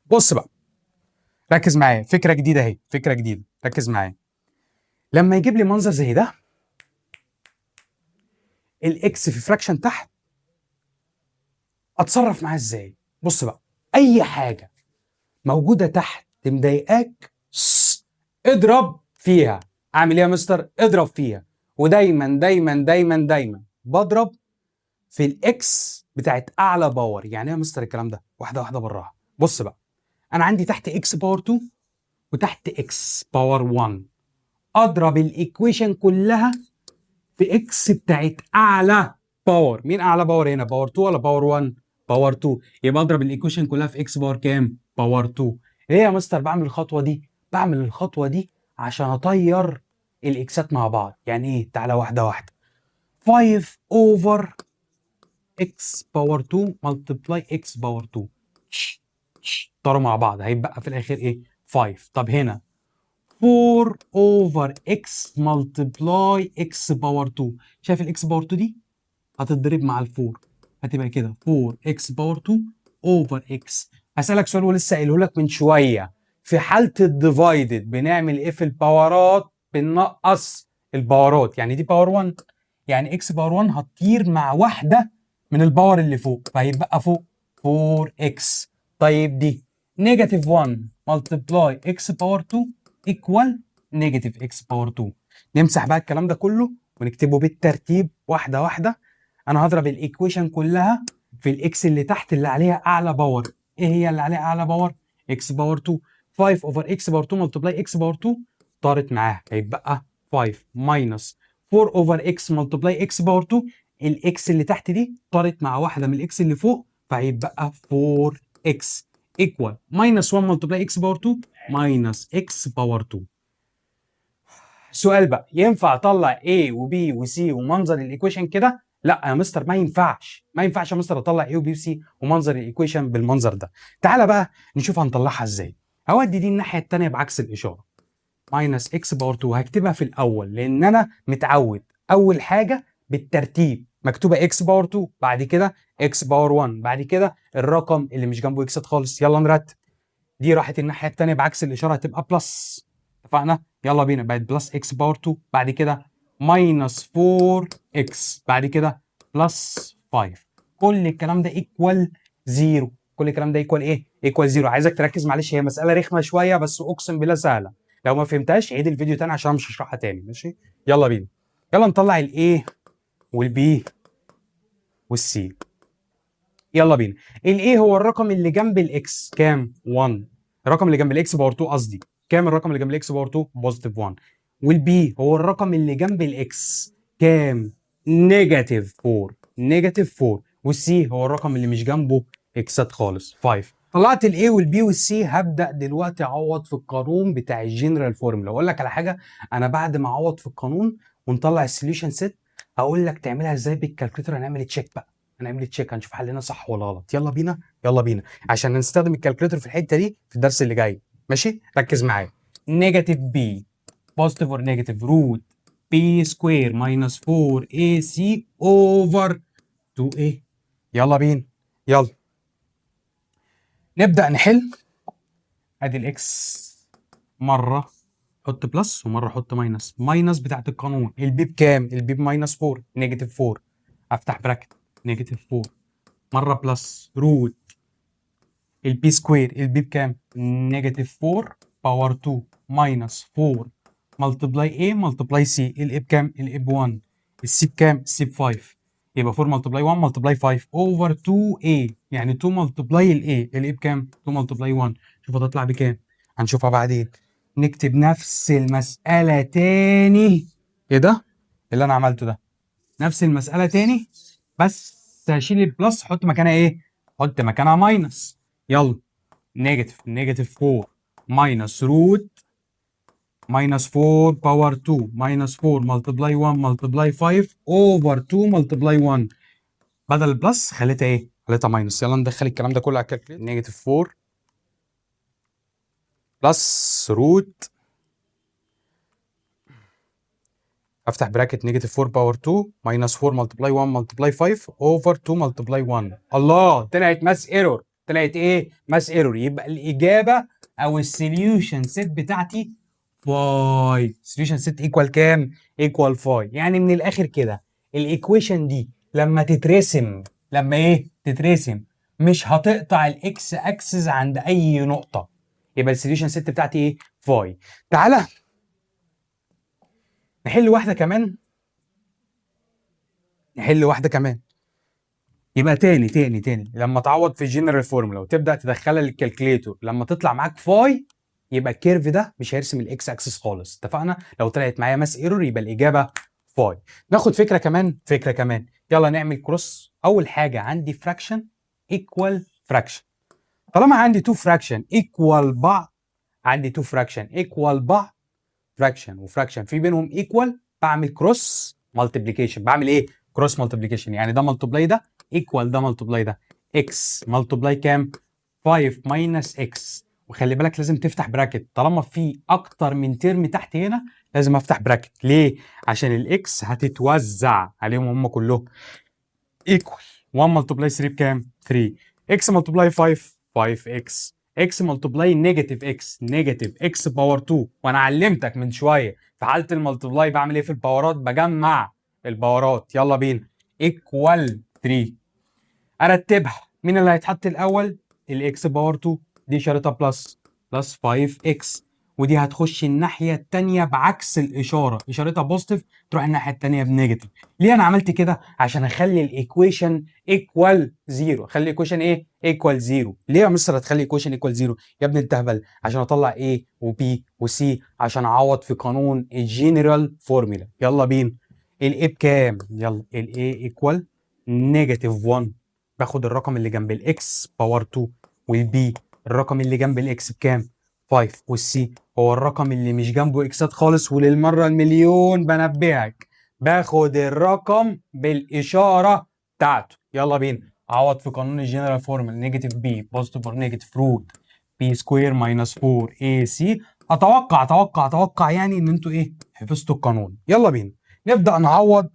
بص بقى، ركز معايا، فكره جديده اهي، فكره جديده، ركز معايا. لما يجيب لي منظر زي ده، الاكس في فراكشن تحت، اتصرف معاه ازاي؟ بص بقى، اي حاجه موجوده تحت مضايقاك اضرب فيها. اعمل ايه يا مستر؟ اضرب فيها. ودايما دايما دايما دايما بضرب في الاكس بتاعت اعلى باور. يعني ايه يا مستر الكلام ده؟ واحده واحده بالراحه. بص بقى، انا عندي تحت اكس باور 2 وتحت اكس باور 1. اضرب الايكويشن كلها في اكس بتاعت اعلى باور. مين اعلى باور هنا؟ باور 2 ولا باور 1؟ باور 2. يبقى اضرب الايكويشن كلها في اكس باور كام؟ باور 2. ليه يا مستر بعمل الخطوه دي؟ بعمل الخطوه دي عشان اطير الاكسات مع بعض. يعني ايه؟ تعالى واحده واحده. 5 اوفر اكس باور 2 ملتبلاي اكس باور 2، طاروا مع بعض، هيبقى في الاخر ايه؟ 5. طب هنا 4 اوفر اكس ملتبلاي اكس باور 2. شايف الاكس باور 2 دي هتتضرب مع ال4، هتبقى كده 4 اكس باور 2 اوفر اكس. هسألك سؤال ولسه قايله لك من شويه، في حاله الديفايدد بنعمل ايه في الباورات؟ بننقص الباورات. يعني دي باور 1، يعني اكس باور 1 هتطير مع واحده من الباور اللي فوق، فهيبقى فوق 4 اكس. طيب دي نيجاتيف 1 ملتبلاي اكس باور 2 ايكوال نيجاتيف اكس باور 2. نمسح بقى الكلام ده كله ونكتبه بالترتيب واحده واحده. انا هضرب الايكويشن كلها في الاكس اللي تحت اللي عليها اعلى باور. ايه هي اللي عليها اعلى باور؟ اكس باور 2. 5 اوفر اكس باور 2 ملتبلاي اكس باور 2 طارت معاها، هيبقى 5 ماينس 4 اوفر اكس ملتبلاي اكس باور 2. الاكس اللي تحت دي طارت مع واحده من الاكس اللي فوق، فهيبقى 4 اكس ايكوال ماينس 1 ملتبلاي اكس باور 2 ماينس اكس باور 2. سؤال بقى، ينفع اطلع A و B و C ومنظر الايكويشن كده؟ لا يا مستر، ما ينفعش، ما ينفعش يا مستر اطلع A و B و C ومنظر الايكويشن بالمنظر ده. تعالى بقى نشوف هنطلعها ازاي. هودي دي الناحيه الثانيه بعكس الاشاره، ماينس اكس باور 2 هكتبها في الاول لان انا متعود اول حاجه بالترتيب مكتوبه اكس باور 2، بعد كده اكس باور 1، بعد كده الرقم اللي مش جنبه اكسات خالص. يلا نرتب. دي راحت الناحيه الثانيه بعكس الاشاره، هتبقى بلس. اتفقنا؟ يلا بينا، بقت بلس اكس باور 2، بعد كده ماينس 4 اكس، بعد كده بلس 5. كل الكلام ده ايكوال 0. كل الكلام ده ايكوال ايه؟ ايكوال 0. عايزك تركز، معلش هي مساله رخمه شويه بس اقسم بالله سهله. لو ما فهمتهاش عيد الفيديو تاني عشان مش هشرحها تاني. ماشي، يلا بينا. يلا نطلع الايه والبي والسي. يلا بينا. الايه هو الرقم اللي جنب الاكس كام؟ 1. الرقم اللي جنب الاكس باور 2 قصدي. كام الرقم اللي جنب الاكس باور 2؟ بوزيتيف 1. والبي هو الرقم اللي جنب الاكس كام؟ نيجاتيف 4. نيجاتيف 4. والسي هو الرقم اللي مش جنبه اكسات خالص 5. طلعت الاي والبي والسي، هبدا دلوقتي اعوض في القانون بتاع الجنرال فورمولا. اقول لك على حاجه، انا بعد ما اعوض في القانون ونطلع السوليوشن سيت هقول لك تعملها ازاي بالكالكوليتر. هنعمل تشيك بقى، هنعمل تشيك، هنشوف حلنا صح ولا غلط. يلا بينا، يلا بينا، عشان نستخدم الكالكوليتر في الحته دي في الدرس اللي جاي. ماشي، ركز معايا. نيجاتيف بي بوزيتيف اور نيجاتيف روت بي سكوير ماينس 4 اي سي اوفر 2 اي. يلا بينا، يلا نبدا نحل. ادي الاكس مره حط بلس ومره حط ماينس. ماينس بتاعت القانون. البي بكام؟ البي بماينس 4، نيجاتيف 4. افتح براكت، نيجاتيف 4 مره بلس روت البي سكوير. البي بكام؟ نيجاتيف 4 باور 2 ماينس 4 ملتبلاي اي ملتبلاي سي. الاي بكام؟ الاي ب 1. السي بكام؟ السي ب 5. يبقى 4 ملتبلاي 1 ملتبلاي 5 اوفر 2 اي، يعني 2 ملتبلاي الاي. الاي بكام؟ 2 ملتبلاي 1. شوف هتطلع بكام، هنشوفها بعدين. نكتب نفس المسألة تاني. ايه ده اللي انا عملته ده؟ نفس المسألة تاني، بس هشيل البلس احط مكانها ايه؟ حط مكانها ماينس. يلا. نيجاتيف 4 ماينس روت ماينس 4 باور 2 ماينس 4 ملتبلاي 1 ملتبلاي 5 اوفر 2 ملتبلاي 1. بدل البلس خليتها ايه؟ خليتها ماينس. يلا ندخل الكلام ده كله على الكالكوليتر. نيجاتيف 4 بلس روت، افتح براكت، نيجاتيف 4 باور 2 ماينس 4 ملتبلاي 1 ملتبلاي 5 اوفر 2 ملتبلاي 1. الله، طلعت ماس ايرور. طلعت ايه؟ ماس ايرور. يبقى الاجابه او السوليوشن سيت بتاعتي فاي. سوليوشن سيت ايكوال كام؟ ايكوال فاي. يعني من الاخر كده الايكويشن دي لما تترسم، لما ايه تترسم، مش هتقطع الاكس اكسس عند اي نقطه. يبقى السوليوشن سيت بتاعتي ايه؟ فاي. تعالى نحل واحده كمان، نحل واحده كمان. يبقى تاني لما تعوض في الجنرال فورمولا وتبدا تدخلها للكالكليتور، لما تطلع معاك فاي يبقى الكيرف ده مش هيرسم الاكس اكسس خالص. اتفقنا؟ لو طلعت معايا ماس ايرور يبقى الاجابه فاي. ناخد فكره كمان، فكره كمان. يلا نعمل كروس. اول حاجه عندي فراكشن ايكوال فراكشن. طالما عندي تو فراكشن ايكوال بعض، عندي تو فراكشن ايكوال بعض، فراكشن وفراكشن في بينهم ايكوال، بعمل كروس مالتيبليكيشن. بعمل ايه؟ كروس مالتيبليكيشن. يعني ده مالتيبلاي ده ايكوال ده مالتيبلاي ده. اكس مالتيبلاي كام؟ 5 ماينس اكس. وخلي بالك لازم تفتح براكت، طالما في اكتر من ترم تحت هنا لازم افتح براكت. ليه؟ عشان الاكس هتتوزع عليهم هم كلهم. ايكوال 1 ملتبلاي 3 بكام؟ 3. اكس ملتبلاي 5 5 اكس. اكس ملتبلاي نيجاتيف اكس نيجاتيف اكس باور 2. وانا علمتك من شويه في حاله الملتبلاي بعمل ايه في الباورات؟ بجمع الباورات. يلا بينا. ايكوال 3. ارتبها، مين اللي هيتحط الاول؟ الاكس باور 2، دي اشارتها بلس، بلس 5 اكس. ودي هتخش الناحيه الثانيه بعكس الاشاره، اشارتها بوزيتيف تروح الناحيه الثانيه بنيجاتيف. ليه انا عملت كده؟ عشان اخلي الايكويشن ايكوال زيرو. اخلي الايكويشن ايه؟ ايكوال زيرو. ليه يا مستر هتخلي الايكويشن ايكوال زيرو؟ يا ابني انت هبل. عشان اطلع ايه وبي وسي، عشان اعوض في قانون الجنرال فورمولا. يلا بينا. الاي بكام؟ يلا الاي ايكوال نيجاتيف 1. باخد الرقم اللي جنب الاكس باور 2، والبي الرقم اللي جنب الاكس بكام؟ 5. والسي هو الرقم اللي مش جنبه اكسات خالص، وللمره المليون بنبهك باخد الرقم بالاشاره بتاعته. يلا بينا. اعوض في قانون الجنرال فورمولا. نيجاتيف بي بوزيتيف اور نيجاتيف روت بي سكوير ماينس 4 اي سي. اتوقع يعني ان انتوا ايه حفظتوا القانون. يلا بينا نبدا نعوض.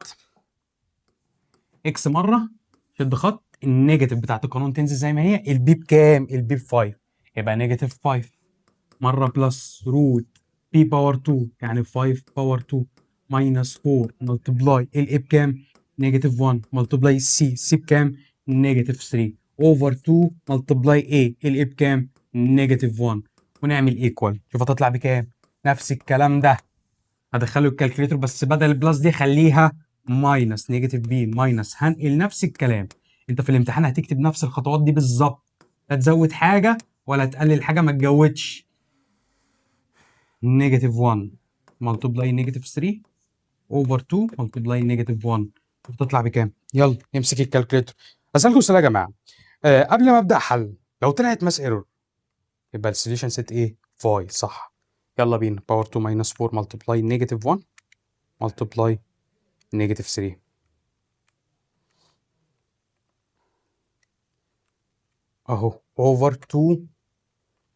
اكس مره، شد خط، النيجاتيف بتاعت القانون تنزل زي ما هي. البي بكام؟ البي ب 5. يبقى نيجاتيف 5 مره بلس روت بي باور 2 يعني 5 باور 2 ماينس 4 ملتبلاي الاي بكام؟ نيجاتيف 1 ملتبلاي سي بكام؟ نيجاتيف 3 اوفر 2 ملتبلاي الاي بكام؟ نيجاتيف 1. ونعمل ايكوال. شوف هتطلع بكام؟ نفس الكلام ده هدخله الكالكوليتر، بس بدل البلس دي خليها ماينس نيجاتيف بي ماينس. هنقل نفس الكلام. انت في الامتحان هتكتب نفس الخطوات دي بالظبط، لا تزود حاجه ولا تقلل حاجه، ما تجودش. نيجاتيف 1 ملتبلاي نيجاتيف 3 اوفر 2 ملتبلاي نيجاتيف 1 بتطلع بكام؟ يلا نمسك الكالكوليتر. اسالكم سؤال يا جماعه، قبل ما ابدا حل، لو طلعت ماس ايرور يبقى السوليوشن سيت ايه؟ فاي، صح. يلا بينا. باور 2 ماينس 4 ملتبلاي نيجاتيف 1 ملتبلاي نيجاتيف 3 اهو اوفر 2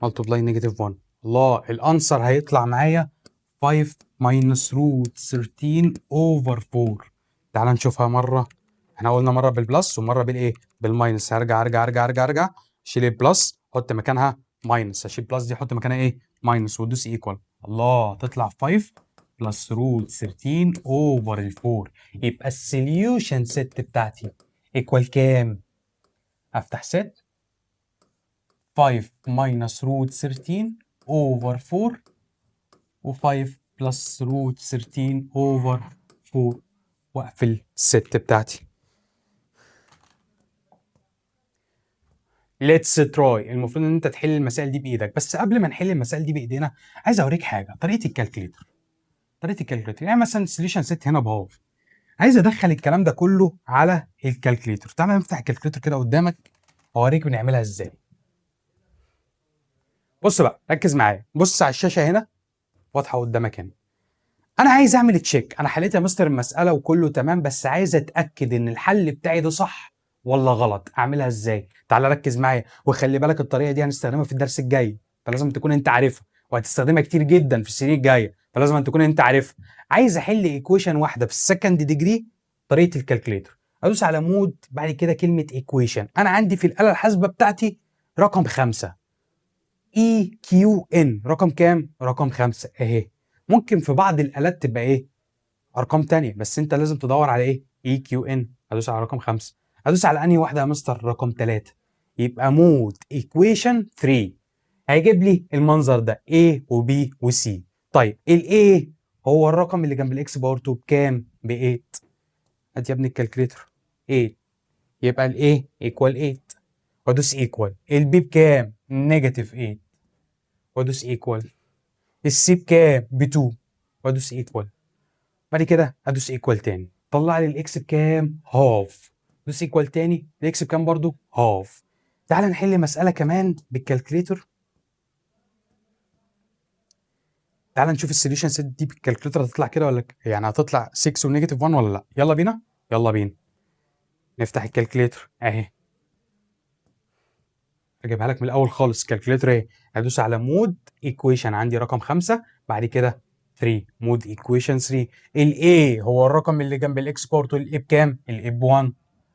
ملتبلاي نيجاتيف 1. الله، الانسر هيطلع معايا 5 ماينس روت 13 اوفر 4. تعال نشوفها مره. احنا قلنا مره بالبلس ومره بالايه؟ بالماينس. ارجع اشيل البلس احط مكانها ماينس، اشيل بلس دي احط مكانها ايه؟ ماينس، وادوس ايكوال. الله، تطلع 5 بلس روت 13 اوفر ال 4. يبقى السوليوشن ست بتاعتي ايكوال كام؟ افتح ست 5 minus root 13 over 4 و5 plus root 13 over 4 واقفل الست بتاعتي. ليتس تراي. المفروض ان انت تحل المسائل دي بايدك، بس قبل ما نحل المسائل دي بايدينا عايز اوريك حاجه، طريقه الكالكليتر. يعني مثلا السوليوشن ست هنا بهاف، عايز ادخل الكلام ده كله على الكالكليتر. تعالى نفتح الكالكليتر كده قدامك اوريك بنعملها ازاي. بص بقى، ركز معايا، بص على الشاشه هنا واضحه قدامك هنا. انا عايز اعمل تشيك، انا حليت يا مستر المساله وكله تمام، بس عايز اتاكد ان الحل بتاعي ده صح ولا غلط. اعملها ازاي؟ تعال ركز معايا وخلي بالك، الطريقه دي هنستخدمها في الدرس الجاي، فلازم تكون انت عارفها، وهتستخدمها كتير جدا في السنين الجايه، فلازم أن تكون انت عارفها. عايز احل ايكويشن واحده في السكند ديجري، طريقه الكالكليتر. ادوس على مود، بعد كده كلمه ايكويشن. انا عندي في الاله الحاسبه بتاعتي رقم 5، اي كيو ان. رقم كام؟ رقم 5 اهي. ممكن في بعض الالات تبقى ايه؟ ارقام تانية، بس انت لازم تدور على ايه؟ اي كيو ان. ادوس على رقم 5. ادوس على انهي واحده يا مستر؟ رقم 3. يبقى مود ايكويشن 3 هيجيب لي المنظر ده A و B و C. طيب ال A هو الرقم اللي جنب الاكس باور 2 بكام؟ ب 8. هات يا ابني الكالكليتر. 8. يبقى ال A ايكوال 8 وادوس ايكوال. ال B بكام؟ نيجاتيف 8 وادوس ايكوال. السي بكام؟ ب 2 وادوس ايكوال. بعد كده ادوس ايكوال تاني، طلع لي الاكس بكام؟ هاف. ادوس ايكوال تاني، الاكس بكام برضو؟ هاف. تعال نحل مساله كمان بالكالكليتر. تعال نشوف السوليوشن سيت دي بالكالكليتر هتطلع كده ولا يعني هتطلع 6 ونيجاتيف 1 ولا لا. يلا بينا. يلا بينا نفتح الكالكليتر اهي. اجيبها لك من الاول خالص. الكالكليتر اهي. هدوس على مود ايكويشن، عندي رقم 5، بعد كده 3 مود ايكويشن 3. الاي هو الرقم اللي جنب الاكس بورت، والاي بكام؟ الاي ب 1.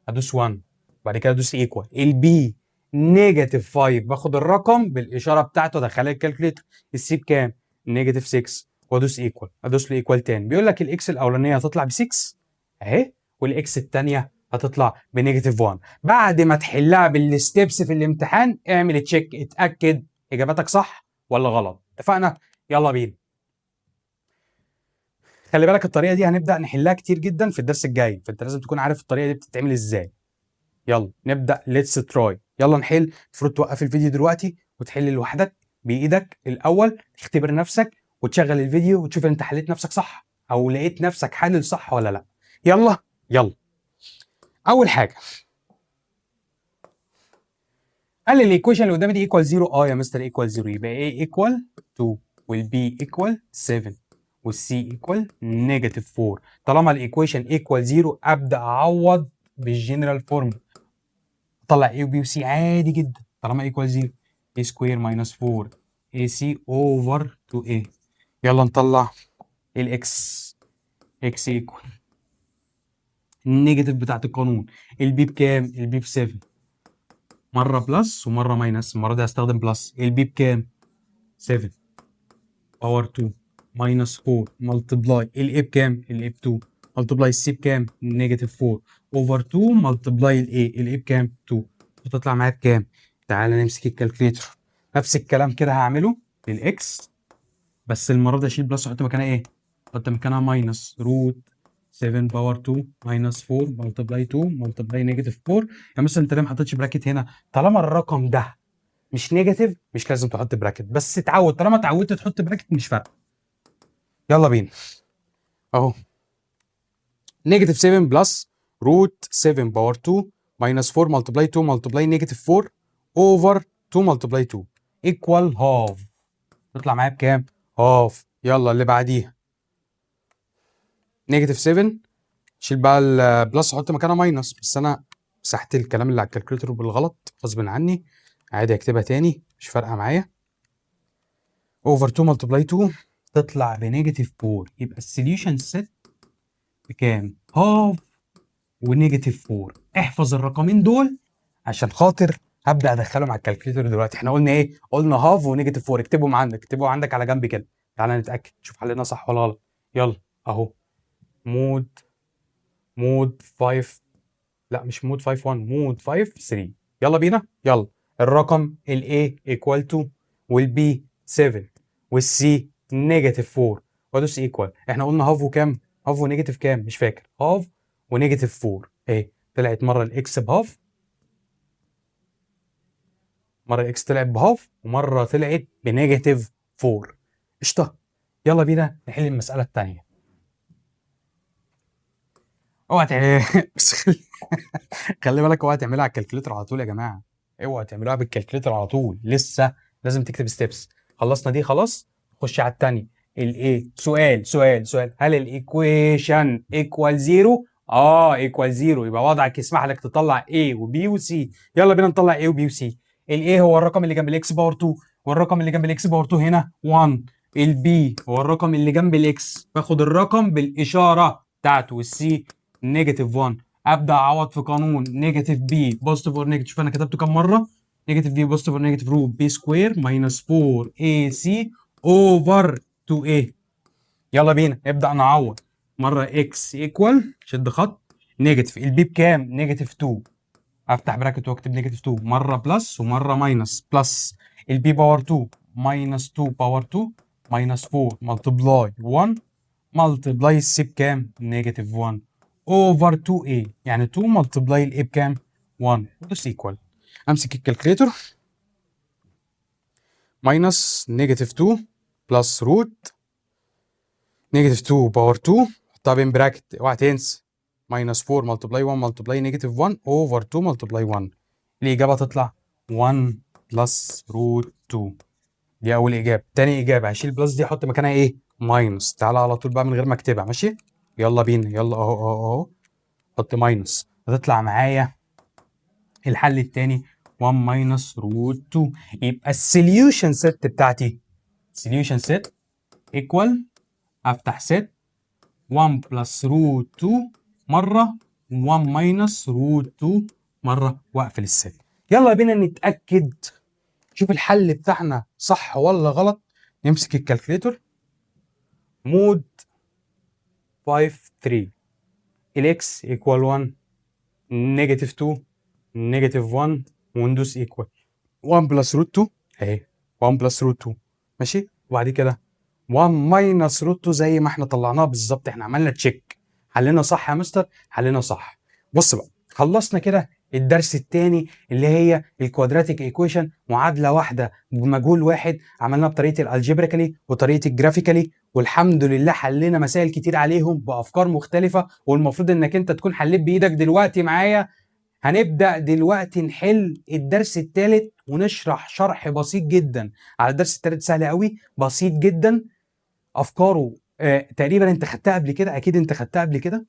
ادوس 1، بعد كده ادوس ايكوال. البي نيجاتيف 5، باخد الرقم بالاشاره بتاعته ادخلها الكالكليتر. السي بكام؟ نيجاتيف 6 وادوس ايكوال. ادوس له ايكوال تاني، بيقول لك الاكس الاولانيه هتطلع ب 6 اهي، والاكس الثانيه هتطلع بنيجاتيف 1. بعد ما تحلها بالستبس في الامتحان اعمل تشيك، اتاكد اجاباتك صح ولا غلط. اتفقنا؟ يلا بينا. خلي بالك الطريقه دي هنبدا نحلها كتير جدا في الدرس الجاي، فانت لازم تكون عارف الطريقه دي بتتعمل ازاي. يلا نبدا. ليتس تراي. يلا نحل. المفروض توقف الفيديو دلوقتي وتحل لوحدك بايدك الاول، تختبر نفسك وتشغل الفيديو وتشوف انت حليت نفسك صح او لقيت نفسك حلل صح ولا لا. يلا يلا. اول حاجه، قال لي الايكويشن اللي قدامي دي ايكوال 0. اه يا مستر ايكوال 0، يبقى ايه ايكوال 2 والبي ايكوال 7 والسي ايكوال نيجاتيف 4. طالما الايكويشن ايكوال 0 ابدا اعوض بالجنرال فورمولا، اطلع اي وبي وسي عادي جدا طالما ايكوال 0. a سكوير ماينس 4 اي سي اوفر 2 a. يلا نطلع الاكس. اكس ايكوال النيجاتيف بتاعت القانون. البي بكام؟ البي ب 7. مره بلس ومره ماينس، المره دي هستخدم بلس. البي بكام؟ 7 باور 2 ماينس 4 ملتبلاي الاي بكام؟ الاي ب 2 ملتبلاي السي بكام؟ نيجاتيف 4 اوفر 2 ملتبلاي الاي بكام؟ 2. وتطلع معايا بكام؟ تعالى نمسك الكالكليتر. نفس الكلام كده هعمله للاكس. بس المره دي اشيل بلس واحط مكانها ايه؟ احط مكانها ماينس روت 7 باور 2 ماينس 4 ملتبلاي 2 ملتبلاي نيجاتيف 4. يعني مثلا انت ليه ما حطيتش براكت هنا؟ طالما الرقم ده مش نيجاتيف مش لازم تحط براكت، بس اتعود، طالما اتعودت تحط براكت مش فارقه. يلا بينا اهو، نيجاتيف 7 بلس روت 7 باور 2 ماينس 4 ملتبلاي 2 ملتبلاي نيجاتيف 4 اوفر 2 ملتبلاي 2 ايكوال هاف. تطلع معايا بكام؟ هاف. يلا اللي بعديها نيجاتيف 7، شيل بقى البلس احط مكانها ماينس، بس انا مسحت الكلام اللي على الكالكوليتر بالغلط غصب عني، عادي اكتبها تاني مش فارقه معايا. اوفر 2 ملتبلاي 2 تطلع بنيجاتيف 4، يبقى السوليوشن سيت بكام؟ هاف ونيجاتيف 4. احفظ الرقمين دول عشان خاطر هبدا ادخلهم على الكالكوليتر دلوقتي. احنا قلنا ايه؟ قلنا هاف ونيجاتيف 4. اكتبهم عندك، اكتبهم عندك على جنب كده. تعالى نتاكد نشوف حلنا صح ولا غلط. يلا اهو، مود 5، لا مش مود 5 1، مود 5 3. يلا بينا. يلا الرقم الاي ايكوال 2 والبي 7 والسي نيجاتيف 4 وادوس ايكوال. احنا قلنا هاف وكام؟ هاف ونيجاتيف كام؟ مش فاكر. هاف ونيجاتيف 4 اهي، طلعت مره الاكس بهاف، مره الاكس طلعت بهاف، ومره طلعت بنيجاتيف 4. قشطه. يلا بينا نحل المساله الثانيه. اوعى بس خلي بالك، اوعى تعملها على الكالكوليتر على طول يا جماعه، اوعى تعملوها بالكالكوليتر على طول، لسه لازم تكتب ستيبس. خلصنا دي خلاص، خش على الثانيه. الايه، سؤال، هل الايكويشن ايكوال زيرو؟ ايكوال زيرو، يبقى وضعك يسمح لك تطلع A وبي وسي. يلا بينا نطلع A وبي وسي. الايه هو الرقم اللي جنب الاكس باور 2، والرقم اللي جنب الاكس باور 2 هنا 1. البي هو الرقم اللي جنب الاكس، باخد الرقم بالاشاره بتاعته، والسي نيجاتيف 1. ابدا اعوض في قانون نيجاتيف بي بوزيتيف اور نيجاتيف. شوف انا كتبته كام مره؟ نيجاتيف بي بوزيتيف اور نيجاتيف روت بي سكوير ماينس 4 اي سي اوفر 2 اي. يلا بينا نبدا نعوض. مره اكس ايكوال، شد خط، نيجاتيف البي بكام؟ نيجاتيف 2. افتح براكت واكتب نيجاتيف 2، مره بلس ومره ماينس. بلس البي باور 2 ماينس 2 باور 2 ماينس 4 ملتبلاي 1 ملتبلاي السي بكام؟ نيجاتيف 1 اوفر 2a، يعني 2 ملتبلاي الاي بكام؟ 1. ودوس ايكوال. امسك الكالكوليتر، ماينس نيجاتيف 2 بلس روت نيجاتيف 2 باور 2، حطها بين براكت اوعى تنسى، ماينس 4 ملتبلاي 1 ملتبلاي نيجاتيف 1 اوفر 2 ملتبلاي 1. الاجابه تطلع 1 بلس روت 2. دي اول اجابه. تاني اجابه هشيل بلس دي احط مكانها ايه؟ ماينس. تعالى على طول بقى من غير ما اكتبها، ماشي؟ يلا بينا، يلا اهو حط ماينس، هتطلع معايا الحل الثاني 1 ماينس روت 2. يبقى السوليوشن سيت بتاعتي، سوليوشن سيت ايكوال، افتح سيت 1 بلس روت 2 مره 1 ماينس روت 2 مره، واقفل السيت. يلا بينا نتاكد، شوف الحل بتاعنا صح ولا غلط. نمسك الكالكوليتر، مود 5 3، الاكس ايكوال 1 نيجاتيف 2 نيجاتيف 1 وندوس ايكوال. 1 بلس روت 2 اهي، 1 بلس روت 2 ماشي، وبعد كده 1 ماينس روت 2 زي ما احنا طلعناها بالظبط. احنا عملنا تشيك، حلنا صح يا مستر، حلنا صح. بص بقى، خلصنا كده الدرس الثاني اللي هي الكوادراتيك ايكويشن، معادله واحده بمجهول واحد، عملناها بطريقه الالجبريكالي وطريقه الجرافيكالي، والحمد لله حلينا مسائل كتير عليهم بافكار مختلفه. والمفروض انك انت تكون حليت بايدك دلوقتي معايا. هنبدأ دلوقتي نحل الدرس الثالث ونشرح شرح بسيط جدا على الدرس الثالث، سهل قوي بسيط جدا. افكاره تقريبا انت خدتها قبل كده، اكيد انت خدتها قبل كده.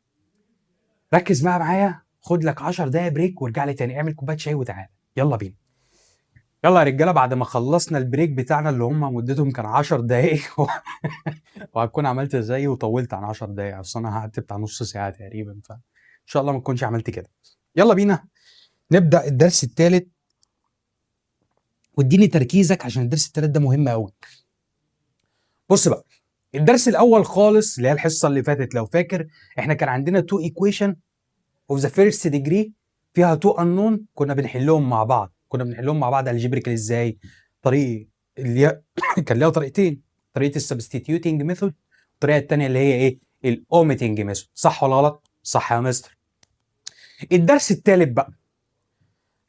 ركز بقى معايا، خد لك 10 دقايق بريك وارجع لي تاني، اعمل كوبايه شاي وتعالى. يلا بينا. يلا يا رجاله، بعد ما خلصنا البريك بتاعنا اللي هم مدتهم كان 10 دقايق وهتكون عملت زيي وطولت عن 10 دقايق، اصل انا قعدت بتاع نص ساعه تقريبا، فان شاء الله ما تكونش عملت كده. يلا بينا نبدأ الدرس الثالث، واديني تركيزك عشان الدرس الثالث ده مهم قوي. بص بقى، الدرس الاول خالص اللي هي الحصه اللي فاتت لو فاكر، احنا كان عندنا تو ايكويشن اوف ذا فيرست ديجري، فيها تو انون، كنا بنحلهم مع بعض. كنا بنحلهم مع بعض الجبريكال ازاي؟ طريقه اللي كان ليها طريقتين، طريقه السبستيتيوتنج ميثود، الطريقه الثانيه اللي هي ايه؟ الاوميتنج ميثود. صح ولا غلط؟ صح يا مستر. الدرس الثالث بقى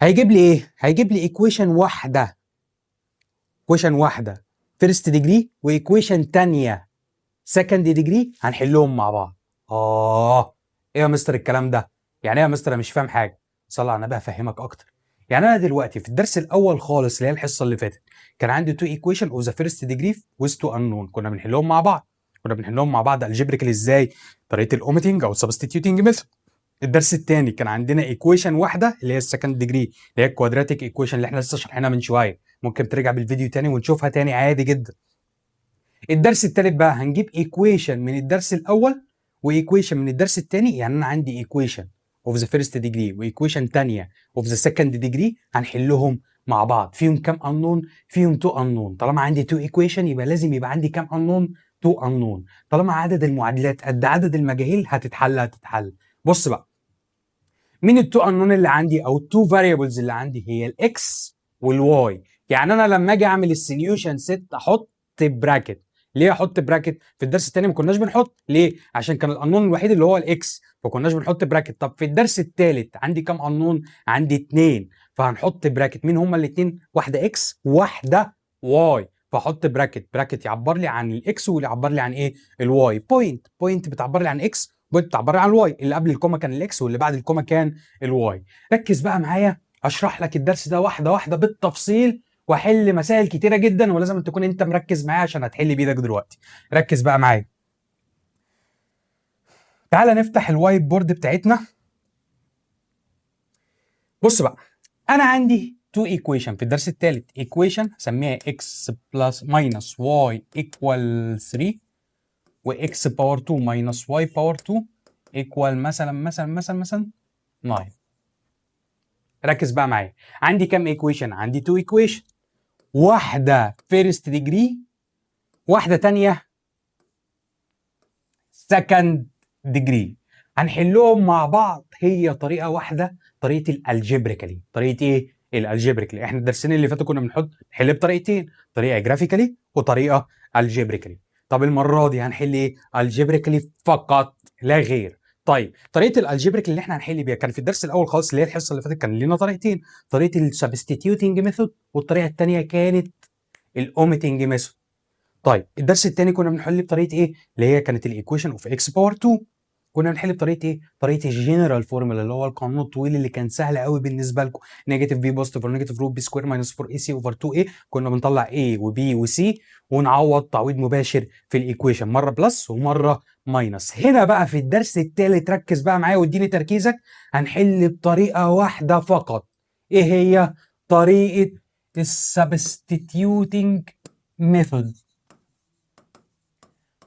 هيجيب لي ايه؟ هيجيب لي ايكويشن واحده، ايكويشن واحده فيرست ديجري وايكويشن ثانيه سكند ديجري هنحلهم مع بعض. ايه يا مستر الكلام ده؟ يعني ايه يا مستر؟ انا مش فاهم حاجه. صلى على النبي هفهمك اكتر. يعني انا دلوقتي في الدرس الاول خالص اللي هي الحصه اللي فاتت كان عندي تو ايكويشن اوف ذا فيرست ديجري ويز تو انون، كنا بنحلهم مع بعض. كنا بنحلهم مع بعض الجبريكال ازاي؟ طريقه الاوميتنج او السبستيتيوتنج ميثود. الدرس الثاني كان عندنا ايكويشن واحده اللي هي السكند ديجري اللي هي الكوادراتيك ايكويشن اللي احنا لسه شارحينها من شويه، ممكن ترجع بالفيديو تاني ونشوفها تاني عادي جدا. الدرس الثالث بقى هنجيب ايكويشن من الدرس الاول وايكويشن من الدرس الثاني، يعني انا عندي ايكويشن اوف ذا فيرست ديجري وايكويشن ثانيه اوف ذا سكند ديجري هنحلهم مع بعض. فيهم كام انون؟ فيهم تو انون. طالما عندي تو ايكويشن يبقى لازم يبقى عندي كام انون؟ تو انون. طالما عدد المعادلات قد عدد المجاهيل هتتحل. بص بقى، مين التو انون اللي عندي او التو فاريبلز اللي عندي؟ هي الاكس والواي. يعني انا لما اجي اعمل السوليوشن ست احط براكت. ليه احط براكت؟ في الدرس الثاني ما كناش بنحط. ليه؟ عشان كان الانون الوحيد اللي هو الاكس فما كناش بنحط براكت. طب في الدرس الثالث عندي كام انون؟ عندي 2 فهنحط براكت. مين هما الاثنين؟ واحده اكس وواحده واي، فاحط براكت يعبر لي عن الاكس واللي يعبر لي عن ايه؟ الواي. بوينت بتعبر لي عن اكس، بوينت بتعبر لي عن الواي. اللي قبل الكوما كان الاكس واللي بعد الكوما كان الواي. ركز بقى معايا اشرح لك الدرس ده واحده واحده بالتفصيل واحل مسائل كتيره جدا، ولازم تكون انت مركز معايا عشان هتحل بايدك دلوقتي. ركز بقى معايا. تعالى نفتح الوايت بورد بتاعتنا. بص بقى، انا عندي تو ايكويشن في الدرس الثالث. ايكويشن هسميها x بلس ماينس y ايكوال 3 واكس باور 2 ماينس واي باور 2 ايكوال مثلا 9. ركز بقى معايا، عندي كام ايكويشن؟ عندي تو ايكويشن، واحده فيرست ديجري واحده تانية سكند ديجري. هنحلهم مع بعض. هي طريقه واحده، طريقه الالجبريكالي. طريقه ايه؟ الالجبريكالي. احنا الدرسين اللي فاتوا كنا نحل بطريقتين، طريقه جرافيكالي وطريقه الجبريكالي. طب المره دي هنحل ايه؟ الجبريكالي فقط لا غير. طيب طريقه الالجبريك اللي احنا هنحل بيها كان في الدرس الاول خالص اللي هي الحصه اللي فاتت كان لنا طريقتين، طريقه السبستيتيوتنج ميثود والطريقه الثانيه كانت الاوميتنج ميثود. طيب الدرس الثاني كنا بنحل بطريقه ايه؟ اللي هي كانت الايكويشن اوف اكس باور 2. كنا بنحل بطريقه ايه؟ طريقه الجنرال فورمولا اللي هو القانون الطويل اللي كان سهل قوي بالنسبه لكم، نيجاتيف في بوزيتيف ونيجاتيف روت بي سكوير ماينس 4 اي سي اوفر 2 اي. كنا بنطلع اي وبي وسي ونعوض تعويض مباشر في الايكويشن، مره بلس ومره ماينس. هنا بقى في الدرس الثالث ركز بقى معايا واديني تركيزك، هنحل بطريقه واحده فقط. ايه هي؟ طريقه السبستيتيوتنج ميثود،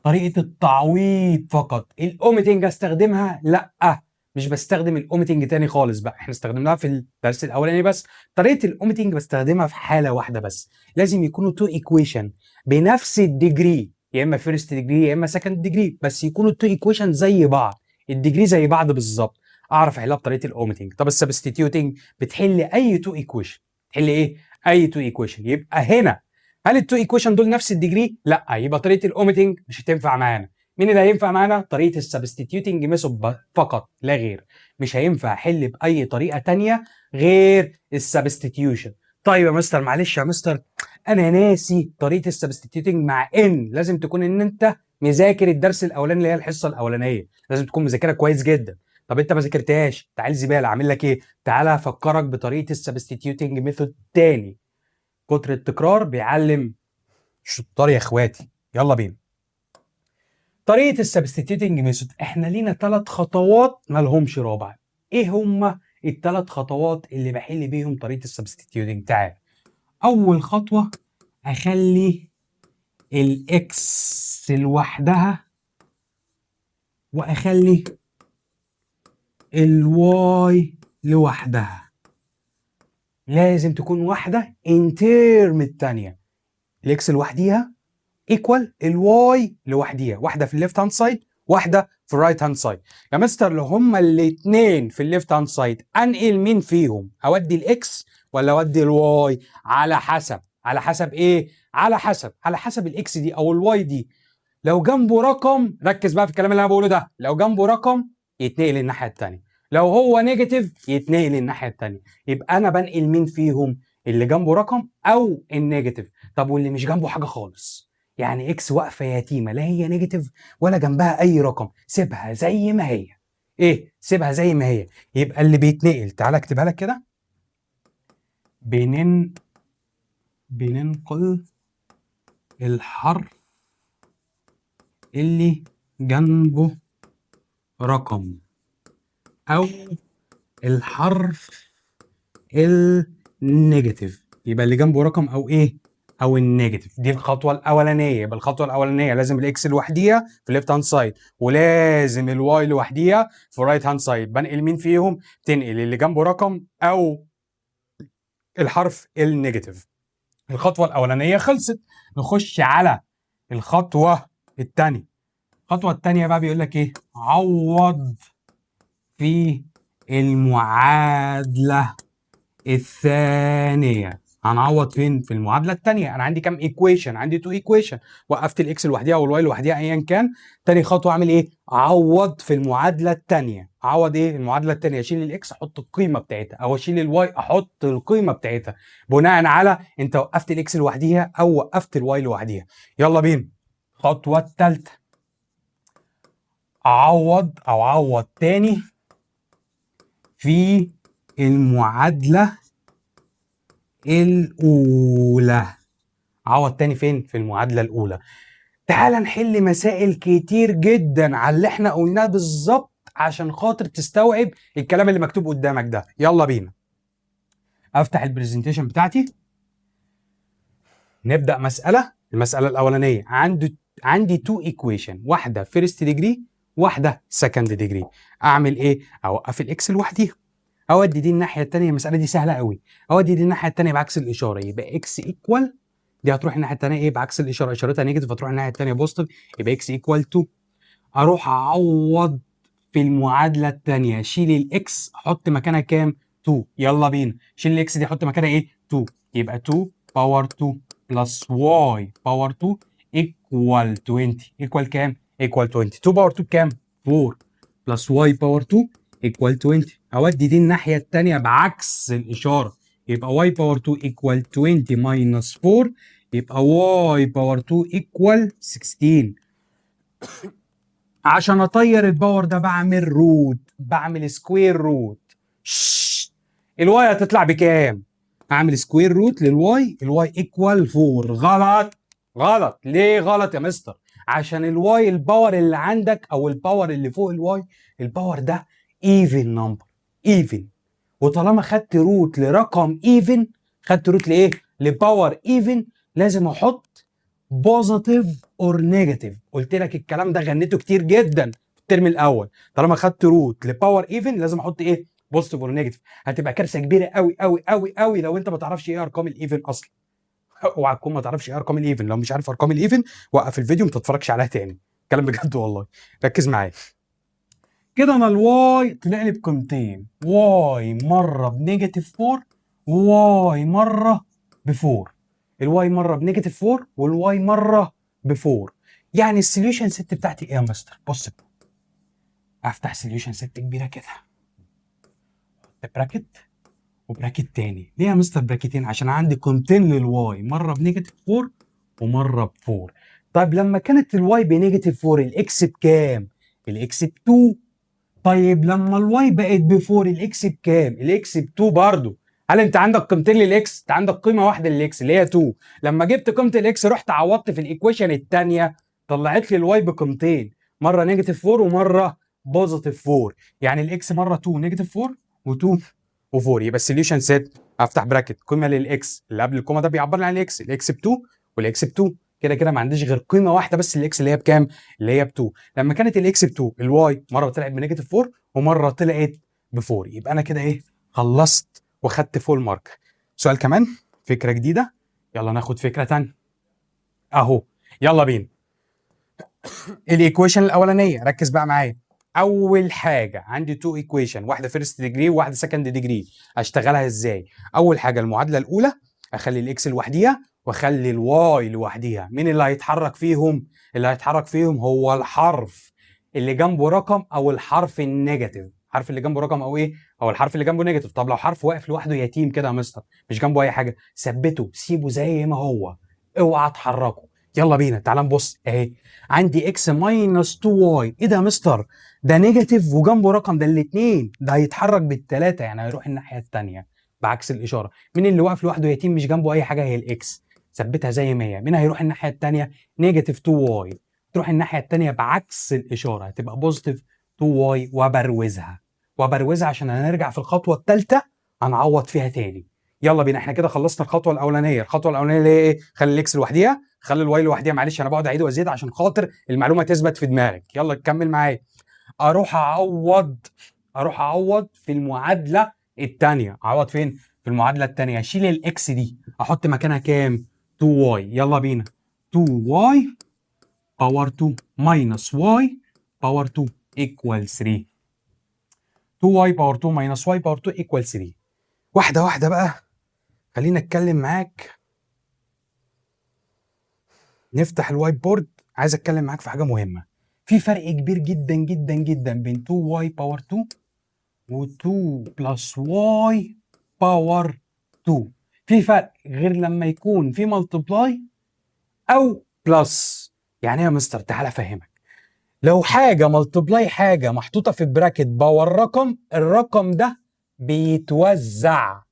طريقه التعويض فقط. الاوميتنج استخدمها؟ لا، مش بستخدم الاوميتنج تاني خالص بقى، احنا استخدمناها في الدرس الاولاني بس. طريقه الاوميتنج بستخدمها في حاله واحده بس، لازم يكونوا تو ايكويشن بنفس الديجري، يا اما فيرست ديجري يا اما سكند ديجري، بس يكونوا تو ايكويشن زي بعض، الديجري زي بعض بالظبط، اعرف احلها بطريقه الاوميتنج. طب السبستيتيوتنج بتحل اي تو ايكويشن، تحل ايه؟ اي تو ايكويشن. يبقى هنا هل التو ايكويشن دول نفس الديجري؟ لا، يبقى طريقه الاوميتنج مش هتنفع معانا. مين اللي هينفع معانا؟ طريقه السبستيتيوتنج ميثود فقط لا غير. مش هينفع احل باي طريقه تانية غير السبستيتيوشن. طيب يا مستر، معلش يا مستر انا ناسي طريقه السبستيتيوتنج، مع ان لازم تكون ان انت مذاكر الدرس الاولاني اللي هي الحصه الاولانيه، لازم تكون مذاكرها كويس جدا. طب انت ما ذاكرتهاش، تعال زباله، اعمل لك ايه؟ تعالى افكرك بطريقه السبستيتيوتنج ميثود تاني. كتر التكرار بيعلم شطار يا اخواتي. يلا بينا. طريقه السبستيتيوتنج ميثود احنا لينا 3 خطوات ما لهمش رابع. ايه هما ال3 خطوات اللي بحل بيهم طريقه السبستيتيوتنج؟ تعال. اول خطوه اخلي الاكس لوحدها واخلي الواي لوحدها، لازم تكون واحده انترم الثانيه. الاكس لوحديها ايكوال الواي لوحديها، واحده في الليفت هاند سايد واحده في الرايت هاند سايد. يا مستر لو هما الاثنين في الليفت هاند سايد انقل مين فيهم؟ اودي الاكس ولا اودي الواي؟ على حسب. على حسب ايه؟ على حسب الاكس دي او الواي دي. لو جنبه رقم، ركز بقى في الكلام اللي انا بقوله ده، لو جنبه رقم يتنقل الناحيه الثانيه، لو هو نيجاتيف يتنقل الناحيه الثانيه. يبقى انا بنقل مين فيهم؟ اللي جنبه رقم او النيجاتيف. طب واللي مش جنبه حاجه خالص، يعني اكس واقفه يتيمه، لا هي نيجاتيف ولا جنبها اي رقم، سيبها زي ما هي. ايه؟ سيبها زي ما هي. يبقى اللي بيتنقل، تعالى اكتبها لك كده، بننقل الحرف اللي جنبه رقم او الحرف النيجاتيف. يبقى اللي جنبه رقم او ايه؟ او النيجاتيف. دي الخطوه الاولانيه. يبقى الخطوه الاولانيه لازم الاكس لوحديها في ليفت هاند سايد، ولازم الواي لوحديها في رايت هاند سايد. بنقل مين فيهم؟ تنقل اللي جنبه رقم او الحرف النيجاتيف. الخطوه الاولانيه خلصت. نخش على الخطوه الثانيه. الخطوه الثانيه بقى بيقول لك ايه؟ عوض في المعادله الثانيه. هنعوض فين؟ في المعادله الثانيه. انا عندي كام ايكويشن؟ عندي 2 ايكويشن. وقفت الاكس لوحديها والواي لوحديها ايا كان. تاني خطوه اعمل ايه؟ اعوض في المعادله الثانيه. اعوض ايه المعادله الثانيه؟ اشيل الاكس احط القيمه بتاعتها، او اشيل الواي احط القيمه بتاعتها، بناء على انت وقفت الاكس لوحديها او وقفت الواي لوحديها. يلا بينا. الخطوه الثالثه، اعوض تاني في المعادله الأولى. عوض تاني فين؟ في المعادلة الأولى. تعال نحل مسائل كتير جدا على اللي احنا قلناه بالظبط عشان خاطر تستوعب الكلام اللي مكتوب قدامك ده. يلا بينا. افتح البرزنتيشن بتاعتي، نبدأ مسألة. المسألة الأولانية عندي 2 ايكويشن، واحدة فيرست ديجري واحدة سكند ديجري. أعمل إيه؟ أوقف الإكس لوحديها، اودي دي الناحيه الثانيه. المساله دي سهله قوي. اودي دي الناحيه الثانيه بعكس الاشاره، يبقى اكس ايكوال، دي هتروح الناحيه الثانيه ايه؟ بعكس الاشاره، اشارتها نيجاتيف هتروح الناحيه الثانيه بوزيتيف، يبقى اكس ايكوال 2. اروح اعوض في المعادله الثانيه، شيل الاكس احط مكانها كام؟ 2. يلا بينا. شيل الاكس دي احط مكانها ايه؟ 2. يبقى 2 باور 2 بلس واي باور 2 ايكوال 20. ايكوال كام؟ ايكوال 20. 2 باور 2 بكام؟ 4 بلس واي باور 2 ايكوال 20. اودي دي الناحيه الثانيه بعكس الاشاره، يبقى واي باور 2 ايكوال 20 ماينس 4، يبقى واي باور 2 ايكوال 16. عشان اطير الباور ده بعمل روت، بعمل سكوير روت. الواي هتطلع بكام؟ هعمل سكوير روت للواي، الواي ايكوال 4. غلط. غلط. ليه غلط يا مستر؟ عشان الواي الباور اللي عندك او الباور اللي فوق الواي، الباور ده ايفن نمبر، ايفن. وطالما خدت روت لرقم ايفن، خدت روت لايه؟ لباور ايفن، لازم احط بوزيتيف اور نيجاتيف. قلت لك الكلام ده غنيته كتير جدا في الترم الاول. طالما خدت روت لباور ايفن لازم احط ايه؟ بوزيتيف اور نيجاتيف. هتبقى كارثه كبيره قوي قوي قوي قوي لو انت ما تعرفش ايه ارقام الايفن اصلا. اوعى تكون ما تعرفش ايه ارقام الايفن. لو مش عارف ارقام الايفن وقف الفيديو ما تتفرجش عليها تاني. كلام بجد والله. ركز معايا كده. انا الواي طلع لي بقيمتين، واي مره بنيجاتيف 4 وواي مره ب 4. الواي مره بنيجاتيف 4 والواي مره ب 4. يعني السوليوشن ست بتاعتي ايه يا مستر؟ بص بقى. افتح سوليوشن ست كبيره كده، براكت وبراكت تاني. ليه يا مستر براكتين؟ عشان عندي قيمتين للواي، مره بنيجاتيف 4 ومره ب 4. طيب لما كانت الواي بنيجاتيف 4 الاكس بكام؟ الاكس ب 2. طيب لما الواي بقت ب 4 الاكس بكام؟ الاكس ب 2 برضه. هل انت عندك قيمتين للاكس؟ انت عندك قيمه واحده للاكس اللي هي 2. لما جبت قيمه الاكس رحت عوضت في الايكويشن الثانيه، طلعت لي الواي بقيمتين، مره نيجاتيف 4 ومره بوزيتيف 4. يعني الاكس مره 2 نيجاتيف 4 و2 و4. يبقى السوليوشن سيت، افتح براكت، قيمه للاكس اللي قبل الكوما ده بيعبر لي عن الاكس، الاكس ب 2 والاكس ب 2. كده كده ما عنديش غير قيمه واحده بس الاكس اللي هي بكام؟ اللي هي ب 2. لما كانت الاكس ب 2 الواي مره طلعت بنيجاتيف 4 ومره طلعت ب 4. يبقى انا كده ايه؟ خلصت وخدت فول مارك. سؤال كمان، فكره جديده. يلا ناخد فكره ثانيه اهو. يلا بينا. الايكويشن الاولانيه، ركز بقى معايا. اول حاجه عندي 2 ايكويشن، واحده فيرست ديجري وواحده سكند ديجري. اشتغلها ازاي؟ اول حاجه المعادله الاولى اخلي الاكس لوحديها واخلي الواي لوحديها. مين اللي هيتحرك فيهم؟ اللي هيتحرك فيهم هو الحرف اللي جنبه رقم او الحرف النيجاتيف. الحرف اللي جنبه رقم او ايه؟ او الحرف اللي جنبه نيجاتيف. طب لو حرف واقف لوحده يتيم كده يا مستر، مش جنبه اي حاجه، ثبته، سيبه زي ما هو، اوعى تحركه. يلا بينا تعال نبص اهي. عندي اكس ماينس 2 واي. ايه ده يا مستر؟ ده نيجاتيف وجنبه رقم، ده الاثنين، ده هيتحرك بالثلاثه، يعني هيروح الناحيه الثانيه بعكس الاشاره. مين اللي واقف لوحده يتيم مش جنبه اي حاجه؟ هي الاكس، ثبتها زي ما هي. مين هيروح الناحيه الثانيه؟ نيجاتيف 2 واي، تروح الناحيه الثانيه بعكس الاشاره، هتبقى بوزيتيف 2 واي. وبروزها عشان هنرجع في الخطوه الثالثه هنعوض فيها تاني. يلا بينا، احنا كده خلصنا الخطوه الاولانيه. الخطوه الاولانيه اللي هي ايه؟ خلي الاكس لوحديها، خلي الواي لوحديها. معلش انا بقعد اعيد وازيد عشان خاطر المعلومه تثبت في دماغك. يلا كمل معايا. اروح اعوض في المعادله الثانيه. اعوض فين؟ في المعادله الثانيه. اشيل الاكس دي، احط مكانها كام؟ 2 واي. يلا بينا. 2 واي باور 2 ماينس واي باور 2 ايكوال 3. 2 واي باور 2 ماينس واي باور 2 ايكوال 3. واحده واحده بقى، خلينا اتكلم معاك. نفتح الوايت بورد. عايز اتكلم معاك في حاجه مهمه. في فرق كبير جدا جدا جدا بين 2 واي باور 2 و 2 بلس واي باور 2. في فرق غير لما يكون في ملتبلاي او بلس. يعني ايه يا مستر؟ تعالى افهمك. لو حاجه ملتبلاي حاجه محطوطه في براكت باور رقم، الرقم ده بيتوزع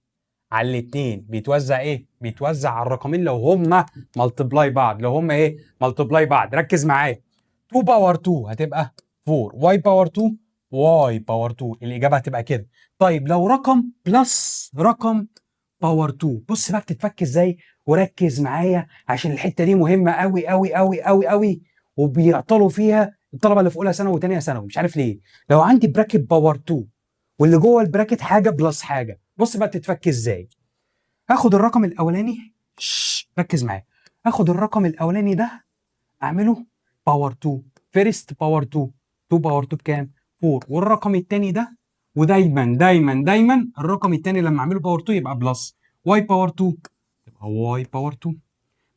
على الاثنين. بيتوزع ايه؟ بيتوزع على الرقمين لو هما ملتبلاي بعض. لو هما ايه؟ ملتبلاي بعض. ركز معايا. 2 باور 2 هتبقى 4، واي باور 2 واي باور 2. الاجابه هتبقى كده. طيب لو رقم بلس رقم باور 2، بص بقى بتتفك ازاي، وركز معايا عشان الحته دي مهمه قوي قوي قوي قوي قوي، وبيعطلوا فيها الطلبه اللي في اولى ثانوي وثانيه ثانوي، مش عارف ليه. لو عندي براكت باور 2 واللي جوه البراكت حاجه بلس حاجه، بص بقى بتتفك ازاي. هاخد الرقم الاولاني، ركز معايا. هاخد الرقم الاولاني ده اعمله باور 2، فيرست باور 2. 2 باور 2 بكام؟ 4. والرقم الثاني ده، ودايما دايما دايما الرقم الثاني لما اعمله باور 2 يبقى بلس. واي باور 2 يبقى واي باور 2.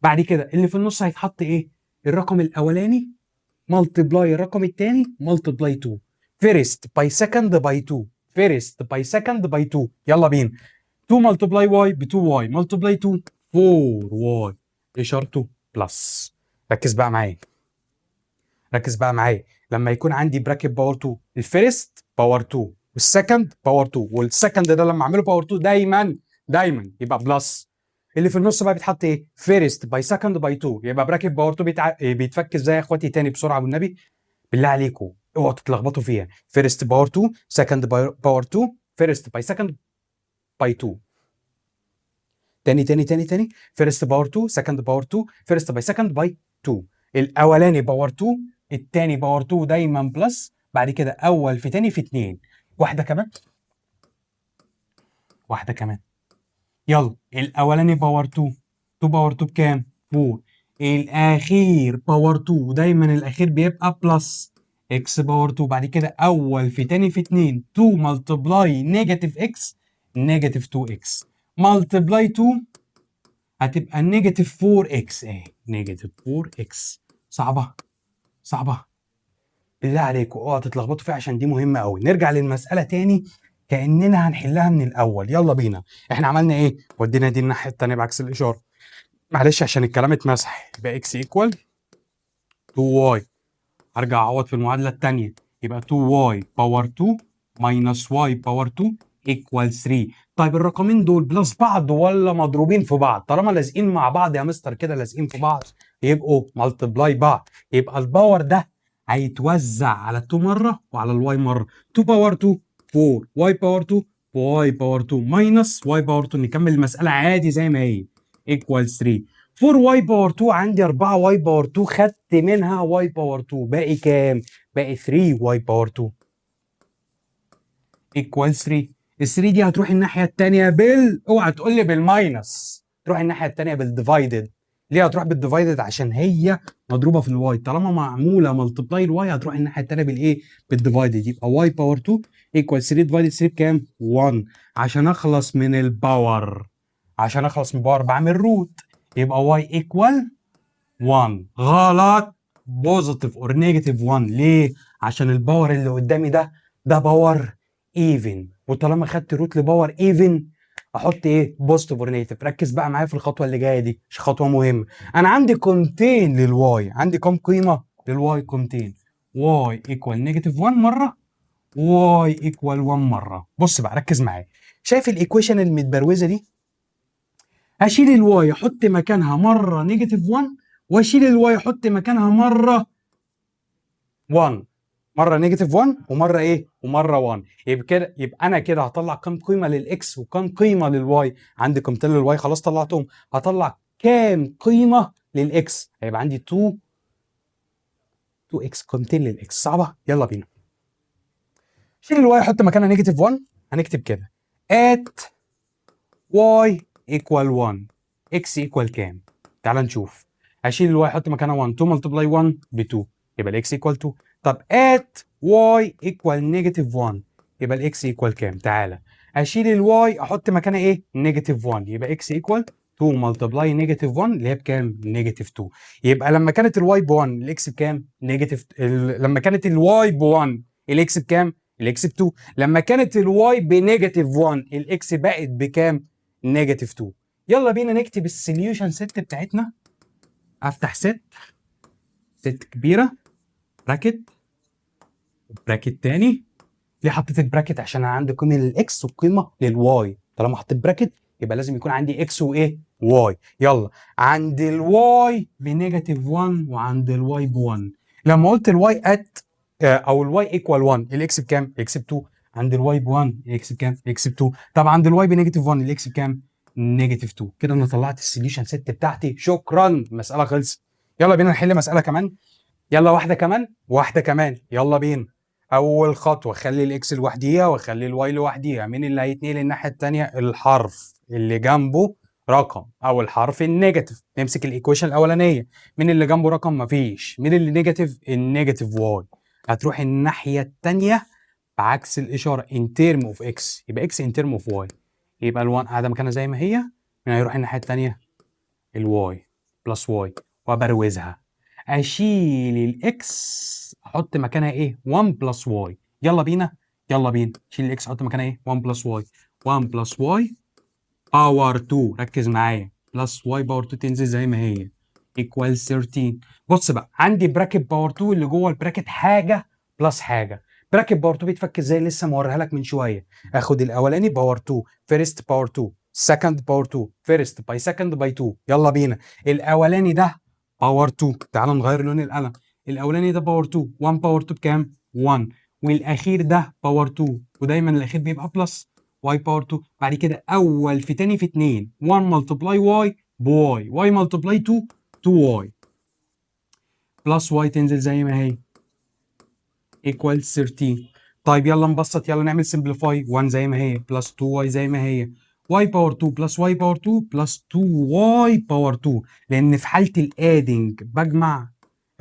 بعد كده اللي في النص هيتحط ايه؟ الرقم الاولاني ملتبلاي الرقم الثاني ملتبلاي 2. فيرست باي سكند باي 2. فيرست باي سكند باي 2. يلا بينا. 2 ملتبلاي واي ب 2 واي ملتبلاي 2 4 واي اشارته بلس. ركز بقى معايا. ركز بقى معايا. لما يكون عندي براكت باور 2، الفيرست باور 2 والسكند باور 2، والسكند ده لما اعمله باور 2 دايما دايما يبقى بلس. اللي في النص بقى بيتحط ايه؟ فيرست باي سكند باي 2. يبقى براكت باور 2 بيتفك ازاي يا اخواتي؟ تاني بسرعه والنبي، بالله عليكم اوعوا تتلخبطوا فيها. فيرست باور 2 سكند باور 2 فيرست باي سكند باي 2. تاني فيرست باور 2 سكند باور 2 فيرست باي سكند باي 2. الاولاني باور 2، التاني باور 2 دايما بلس. بعد كده اول في تاني في 2. واحده كمان، واحده كمان. يلا الاولاني باور 2، 2 باور 2 بكام؟ 4. الاخير باور 2 دايما الاخير بيبقى بلس. اكس باور 2. بعد كده اول في تاني في 2. 2 ملتبلاي نيجاتيف اكس نيجاتيف 2 اكس ملتبلاي 2 هتبقى نيجاتيف 4 اكس. ايه نيجاتيف 4 اكس؟ صعبه صعبه، بالله عليكم اوعوا تتلخبطوا فيها عشان دي مهمه قوي. نرجع للمساله تاني كاننا هنحلها من الاول. يلا بينا. احنا عملنا ايه؟ ودينا دي الناحيه التانيه بعكس الاشاره. معلش عشان الكلام اتمسح. يبقى اكس ايكوال 2 واي. هرجع اعوض في المعادله الثانيه. يبقى 2 واي باور 2 ماينس واي باور 2 ايكوال 3. طيب الرقمين دول بلس بعض ولا مضروبين في بعض؟ طالما لازقين مع بعض يا مستر كده، لازقين في بعض، يبقوا ملتبلاي بعض. يبقى الباور ده هيتوزع على 2 مره وعلى الواي مره. 2 باور 2 4 واي باور 2 واي باور 2 ماينس واي باور 2. نكمل المساله عادي زي ما هي ايكوال 3. 4 واي باور 2 عندي 4 واي باور 2 خدت منها واي باور 2. باقي كام؟ باقي 3 واي باور 2 ايكوال 3. ال 3 دي هتروح الناحيه الثانيه اوعى تقول لي بالماينس، تروح الناحيه الثانيه بالديفايدد. ليه هتروح بالديفايدد؟ عشان هي مضروبه في الواي. طالما معموله ملتبلاي الواي هتروح الناحيه الثانيه بالايه؟ بالديفايدد. يبقى واي باور 2 ايكوال 3 ديفايدد 3 بكام؟ 1. عشان اخلص من الباور، عشان اخلص من الباور بعمل روت. يبقى واي ايكوال 1. غلط. بوزيتيف اور نيجاتيف 1. ليه؟ عشان الباور اللي قدامي ده باور ايفن، وطالما خدت روت لباور ايفن احط ايه؟ بوزيتيف اور نيجاتيف. ركز بقى معايا في الخطوه اللي جايه دي عشان خطوه مهمه. انا عندي قيمتين للواي، عندي كام قيمه للواي؟ قيمتين. واي ايكوال نيجاتيف 1 مره، واي ايكوال 1 مره. بص بقى ركز معايا، شايف الايكويشن المتبروزه دي؟ هشيل الواي احط مكانها مره نيجاتيف 1، واشيل الواي احط مكانها مره 1. مره نيجاتيف 1 ومره ايه؟ ومره 1. يبقى كده، يبقى انا كده هطلع كام قيمه للاكس وكام قيمه للواي؟ عندي قيمتين للواي خلاص طلعتهم. هطلع كام قيمه للاكس؟ هيبقى عندي 2 اكس، قيمتين للاكس. صعبه؟ يلا بينا. شيل الواي احط مكانها نيجاتيف 1. هنكتب كده at y equal 1 x equal كام؟ تعال نشوف. هشيل الواي احط مكانها 1، 2 ملتبلاي 1 ب 2 يبقى الاكس equal 2. طب at y equal نيجاتيف 1 يبقى الاكس equal كام؟ تعالى اشيل الواي احط مكانها ايه؟ نيجاتيف 1 يبقى اكس equal 2 ملتبلاي نيجاتيف 1 اللي هي بكام؟ نيجاتيف 2. يبقى لما كانت الواي ب 1 الاكس بكام؟ نيجاتيف. لما كانت الواي ب 1 الاكس بكام؟ الاكس ب 2. لما كانت الواي بنيجاتيف 1 الاكس بقت بكام؟ نيجاتيف 2. يلا بينا نكتب السوليوشن ست بتاعتنا. افتح ست كبيره، براكت، براكت تاني. ليه حطيت البراكت؟ عشان انا عندي قيمه للاكس وقيمه للواي. طالما حطيت براكت يبقى لازم يكون عندي اكس وايه؟ واي. يلا، عند الواي بنيجاتيف 1 وعند الواي ب 1. لما قلت الواي ات او الواي ايكوال 1 الاكس بكام؟ اكس ب 2. عند الواي ب 1 الاكس بكام؟ اكس ب 2. طب عند الواي بنيجاتيف 1 الاكس بكام؟ نيجاتيف 2. كده انا طلعت السوليوشن ست بتاعتي. شكرا، المساله خلصت. يلا بينا نحل مساله كمان. يلا واحده كمان، واحده كمان، يلا بينا. اول خطوه خلي الاكس لوحديها واخلي الواي لوحديها. مين اللي هيتنقل الناحيه الثانيه؟ الحرف اللي جنبه رقم او الحرف النيجاتيف. نمسك الايكويشن الاولانيه، مين اللي جنبه رقم؟ مفيش. مين اللي نيجاتيف؟ النيجاتيف واي. هتروح الناحيه الثانيه بعكس الاشاره ان ترم اوف اكس، يبقى اكس ان ترم اوف واي. يبقى ال1 قاعده مكانها زي ما هي. مين هيروح الناحيه الثانيه؟ الواي بلس واي، وابروزها. اشيل الاكس احط مكانها ايه؟ 1 بلس واي. يلا بينا، يلا بينا. شيل الاكس احط مكانها ايه؟ 1 بلس واي. 1 بلس واي باور 2، ركز معايا، بلس واي باور 2 تنزل زي ما هي ايكوال 13. بص بقى، عندي براكت باور 2 اللي جوه البراكت حاجه بلس حاجه. براكت باور 2 بيتفك ازاي؟ لسه موريها لك من شويه. اخد الاولاني باور 2 فيرست باور 2 سكند باور 2 فيرست باي سكند باي 2. يلا بينا. الاولاني ده باور 2، تعال نغير لون القلم. الاولاني ده باور 2، 1 باور 2 بكام؟ 1. والاخير ده باور 2، ودايما الاخير بيبقى بلس واي باور 2. بعد كده اول في تاني في 2، 1 ملتبلاي واي بواي، واي ملتبلاي 2 2 واي بلس واي تنزل زي ما هي ايكوال 13. طيب يلا نبسط، يلا نعمل سمبليفاي. 1 زي ما هي بلس 2 واي زي ما هي، واي باور 2 بلس واي باور 2 بلس 2 واي باور 2. لان في حاله الادنج بجمع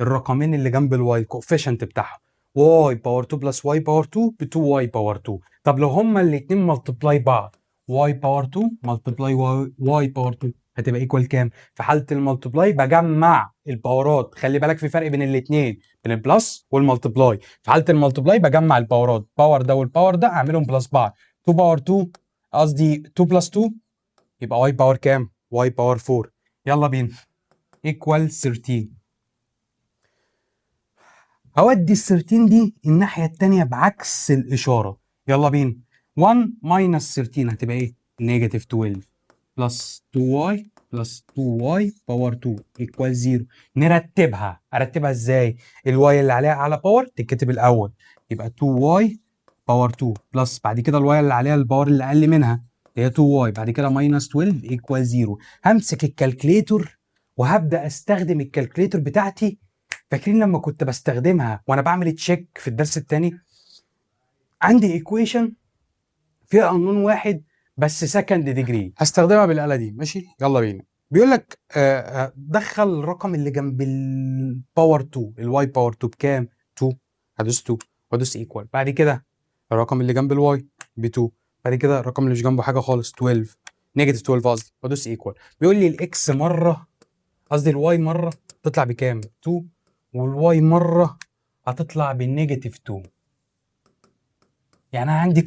الرقمين اللي جنب الواي الكوفيشنت بتاعهم. واي باور 2 بلس واي باور 2 ب 2 واي باور 2. طب لو هما الاثنين ملتبلاي بعض، واي باور 2 ملتبلاي واي باور 2 هتبقى ايكوال كام؟ في حاله الملتبلاي بجمع الباورات. خلي بالك في فرق بين الاثنين، بين البلس والملتبلاي. في حاله الملتبلاي بجمع الباورات، باور ده والباور ده اعملهم بلس بعض. 2 باور 2 قصدي 2 بلس 2 يبقى واي باور كام؟ واي باور 4. يلا بينا ايكوال 13. هودي ال 13 دي الناحيه الثانيه بعكس الاشاره. يلا بينا. 1 ماينس 13 هتبقى ايه؟ نيجاتيف 12 بلس 2y بلس 2y باور 2 ايكوال 0. نرتبها، ارتبها ازاي؟ الواي اللي عليها اعلى باور تتكتب الاول، يبقى 2y باور 2 بلس بعد كده الواي اللي عليها الباور اللي اقل منها هي 2y، بعد كده ماينس 12 ايكوال 0. همسك الكالكليتور وهبدا استخدم الكالكليتور بتاعتي. فاكرين لما كنت بستخدمها وانا بعمل تشيك في الدرس الثاني؟ عندي ايكويشن فيها قانون واحد بس سكند ديجري، هستخدمها بالاله دي. ماشي، يلا بينا. بيقول لك دخل الرقم اللي جنب الباور 2، الواي باور 2 بكام؟ 2. هدوس 2 وادوس ايكوال. بعد كده الرقم اللي جنب الواي ب 2. بعد كده الرقم اللي مش جنبه حاجه خالص 12 نيجاتيف 12 قصدي، وادوس ايكوال. بيقول لي الاكس مره، قصدي الواي مره تطلع بكام؟ 2، والواي مره هتطلع بالنيجاتيف 2. يعني انا عندي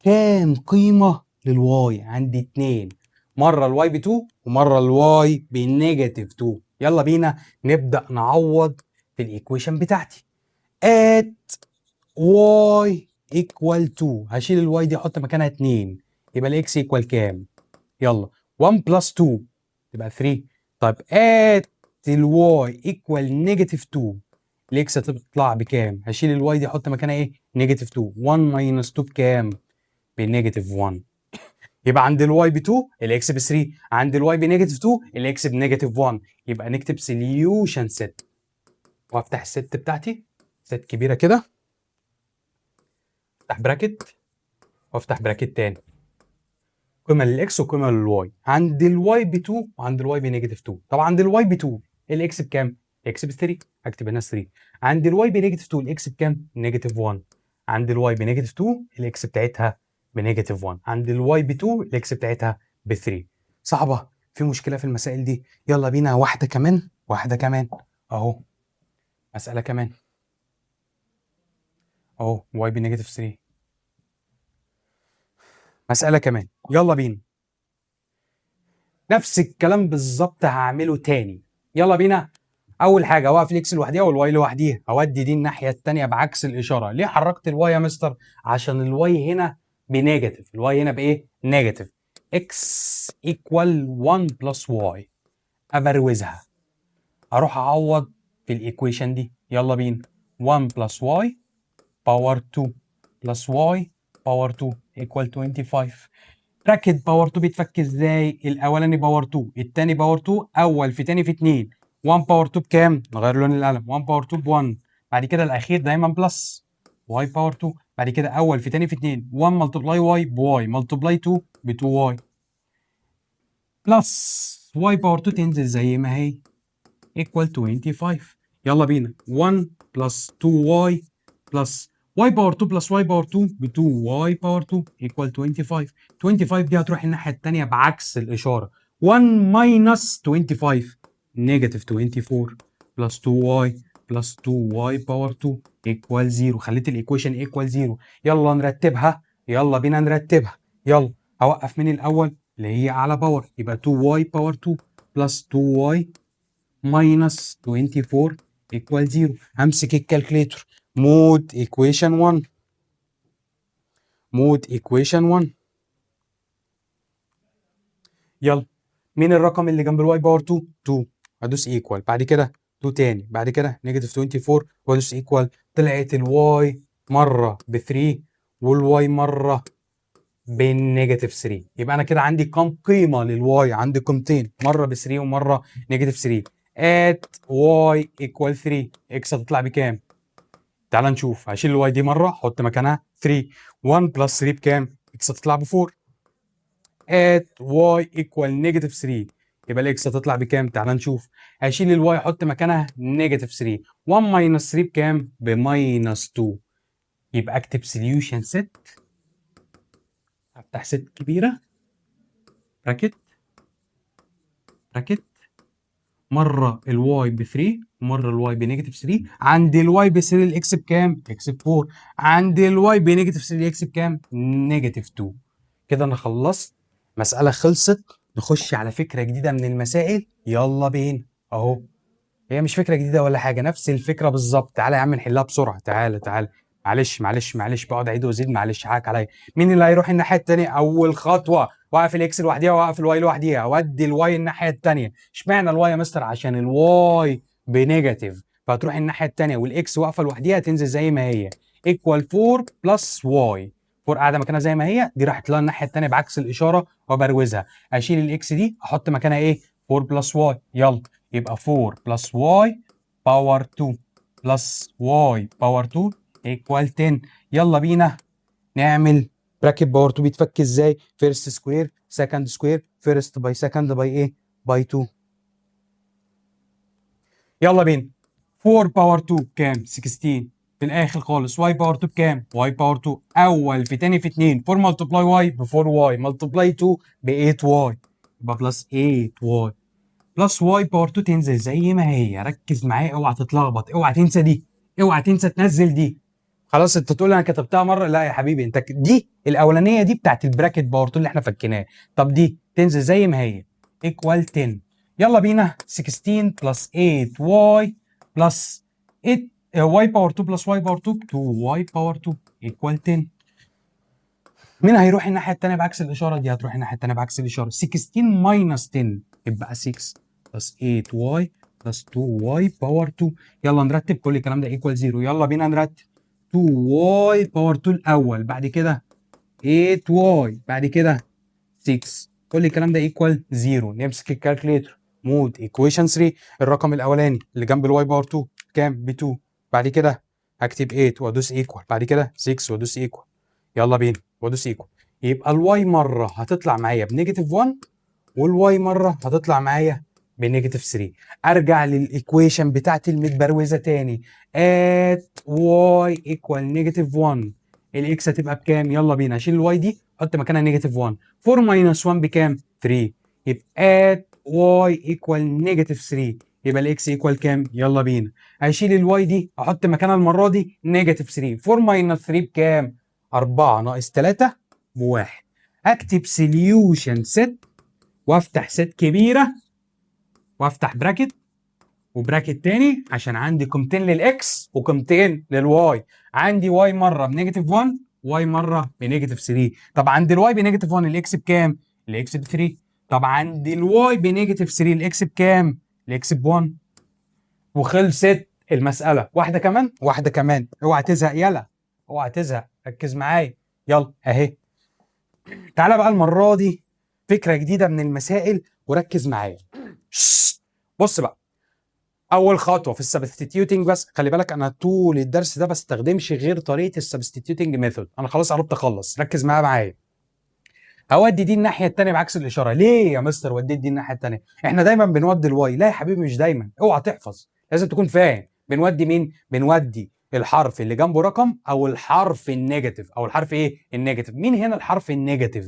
كام قيمه للواي؟ عندي 2، مره الواي ب 2 ومره الواي بالنيجاتيف 2. يلا بينا نبدا نعوض في الايكويشن بتاعتي. at y equal 2، هشيل الواي دي احط مكانها 2، يبقى الاكس ايكوال كام؟ يلا 1 بلس 2 تبقى 3. طيب at الواي ايكوال نيجاتيف 2، الاكس هتطلع بكام؟ هشيل الواي دي احط مكانها ايه؟ نيجاتيف 2. 1 ماينس 2 بكام؟ بنيجاتيف 1. يبقى عند الواي ب 2 الاكس ب 3، عند الواي بنيجاتيف 2 الاكس بنيجاتيف 1. يبقى نكتب سوليوشن ست، وافتح الست بتاعتي، ست كبيره كده، افتح براكت وافتح براكت تاني، قيمه للاكس وقيمه للواي. عند الواي ب 2 وعند الواي بنيجاتيف 2. طبعا عند الواي ب 2 الاكس بكام؟ الاكس ب 3، هكتب هنا 3. عند الواي بنيجاتيف 2 الاكس بكام؟ نيجاتيف 1. عند الواي بنيجاتيف 2 الاكس بتاعتها بنيجاتيف 1. عند الواي ب 2 الاكس بتاعتها ب 3. صعبه؟ في مشكله في المسائل دي؟ يلا بينا واحده كمان، واحده كمان اهو، مساله كمان اهو، واي بنيجاتيف 3. مساله كمان، يلا بينا نفس الكلام بالظبط هعمله تاني. يلا بينا. اول حاجه اوقف الاكس لوحديها والواي لوحديها، اودي دي الناحيه الثانيه بعكس الاشاره. ليه حركت الواي يا مستر؟ عشان الواي هنا بنيجاتيف، الواي هنا بايه؟ نيجاتيف. اكس ايكوال 1 بلس واي، ابروزها، اروح اعوض في الايكويشن دي. يلا بينا. 1 بلس واي باور 2 بلس واي باور 2 ايكوال 25. براكت باور 2 بيتفك ازاي؟ الاولاني باور 2 الثاني باور 2، اول في ثاني في 2. 1 باور 2 بكام؟ نغير لون القلم. 1 باور 2 ب 1. بعد كده الاخير دايما بلس واي باور 2. بعد كده اول في ثاني في 2. 1 ملتبلاي واي بواي ملتبلاي 2 ب 2 واي بلس واي باور 2 تنزل زي ما هي ايكوال 25. يلا بينا. 1 بلس 2 واي بلس واي باور 2 بلس واي باور 2 ب 2 واي باور 2 ايكوال 25. 25 دي هتروح الناحيه الثانيه بعكس الاشاره. 1 ماينس 25 نيجاتيف 24 بلس 2 واي بلس 2 واي باور 2 ايكوال 0. خليت الايكويشن ايكوال 0. يلا نرتبها، يلا بينا نرتبها. يلا هوقف من الاول اللي هي اعلى باور، يبقى 2 واي باور 2 بلس 2 واي minus 24 equal 0. همسك الكالكليتر. مود equation 1، مود equation 1. يلا مين الرقم اللي جنب الواي باور 2؟ 2. ادوس ايكوال. بعد كده 2 تاني، بعد كده نيجاتيف 24 وادوس ايكوال. طلعت الواي مره ب 3 والواي مره بالنيجاتيف 3. يبقى انا كده عندي كام قيمه للواي؟ عندي قيمتين، مره ب 3 ومره نيجاتيف 3. at y equal 3 اكس هتطلع بكام؟ تعال نشوف. هشيل الواي دي مره احط مكانها 3. 1 بلس 3 بكام؟ اكس هتطلع ب 4. at y equal نيجاتيف 3 يبقى الاكس هتطلع بكام؟ تعال نشوف. هشيل الواي احط مكانها نيجاتيف 3. 1 ماينس 3 بكام؟ بماينس 2. يبقى اكتب سوليوشن ست، افتح ست كبيره، براكت براكت، مره الواي ب 3 ومره الواي بنيجاتيف 3. عند الواي ب 3 الاكس بكام؟ اكس ب 4. عند الواي بنيجاتيف 3 الاكس بكام؟ نيجاتيف 2. كده انا خلصت، مسألة خلصت. نخش على فكرة جديدة من المسائل. يلا بينا اهو. هي مش فكرة جديدة ولا حاجة، نفس الفكرة بالظبط. تعالى يا عم نحلها بسرعة، تعالى تعالى. معلش بقعد اعيد وازيد، معلش حقك عليا. مين اللي هيروح الناحية التانية؟ أول خطوة واقف الاكس لوحديها واقف الواي لوحديها، ودي الواي الناحية التانية. اشمعنى الواي يا مستر؟ عشان الواي بنيجاتيف، فهتروح الناحية التانية والاكس واقفة لوحديها تنزل زي ما هي. ايكوال 4 بلس واي. 4 قاعدة مكانها زي ما هي، دي راحت لها الناحية التانية بعكس الإشارة وبروزها. أشيل الإكس دي أحط مكانها إيه؟ 4 بلس واي. يلا يبقى 4 بلس واي باور 2 بلس واي باور 2 ايكوال 10. يلا بينا نعمل براكت. باور 2 بيتفك ازاي؟ فيرست سكوير سكند سكوير، فيرست باي سكند باي ايه؟ باي 2. يلا بينا. 4 باور 2 كام؟ 16 في الاخر خالص y باور 2 بكام؟ y باور 2 اول في تاني في 2 4 ملتبلاي y ب 4y ملتبلاي 2 ب 8y يبقى بلس 8y بلس y باور 2 تنزل زي ما هي. ركز معايا اوعى تتلخبط، اوعى تنسى دي، اوعى تنسى تنزل دي. خلاص انت تقول انا كتبتها مره، لا يا حبيبي، انت دي الاولانيه دي بتاعت البراكت باور 2 اللي احنا فكيناه. طب دي تنزل زي ما هي ايكوال 10. يلا بينا 16 بلس 8y بلس 8 y باور 2 بلس y باور 2 2y باور 2 ايكوال 10. مين هيروح الناحيه الثانيه بعكس الاشاره؟ دي هتروح الناحيه الثانيه بعكس الاشاره. 16 ماينس 10 يبقى 6 بلس 8y بلس 2y باور 2. يلا نرتب كل الكلام ده ايكوال 0. يلا بينا نرتب 2y باور 2 الاول، بعد كده 8y، بعد كده 6. كل الكلام ده ايكوال 0. نمسك الكالكليتر مود ايكويشن 3. الرقم الاولاني اللي جنب الواي باور 2 كام؟ ب 2. بعد كده هكتب 8 وادوس ايكوال، بعد كده 6 وادوس ايكوال. يلا بينا وادوس ايكوال. يبقى الواي مره هتطلع معايا بنيجاتيف 1 والواي مره هتطلع معايا بنيجاتيف 3. ارجع للايكويشن بتاعتي المتبروزه تاني. ات واي ايكوال نيجاتيف 1 الاكس هتبقى بكام؟ يلا بينا اشيل الواي دي احط مكانها نيجاتيف 1. 4 ماينس 1 بكام؟ 3. يبقى ات واي ايكوال نيجاتيف 3. يبقى الاكس ايكوال كام؟ يلا بينا اشيل الواي دي احط مكانها المره دي نيجاتيف 3. 4 ماينس 3 بكام؟ 4 ناقص 3 بواحد. اكتب سوليوشن ست وافتح ست كبيره وافتح براكت وبراكت تاني عشان عندي قيمتين للاكس وقيمتين للواي. عندي واي مره بنيجاتيف 1 واي مره بنيجاتيف 3. طب عند الواي بنيجاتيف 1 الاكس بكام؟ الاكس ب 3. طب عند الواي بنيجاتيف 3 الاكس بكام؟ الاكس ب 1. وخلصت المساله. واحده كمان، واحده كمان، اوعى تزهق يلا، اوعى تزهق، ركز معايا. يلا اهي. تعالى بقى المره دي فكره جديده من المسائل وركز معايا. بص بقى، اول خطوه في السبستيتيوتنج، بس خلي بالك انا طول الدرس ده بستخدمش غير طريقه السبستيتيوتنج ميثود. انا خلاص قربت اخلص، ركز معايا. هودي دي الناحيه الثانيه بعكس الاشاره. ليه يا مستر وديت دي الناحيه الثانيه؟ احنا دايما بنودي الواي. لا يا حبيبي مش دايما، اوعى تحفظ، لازم تكون فاهم. بنودي مين؟ بنودي الحرف اللي جنبه رقم او الحرف النيجاتيف او الحرف ايه؟ النيجاتيف. مين هنا الحرف النيجاتيف؟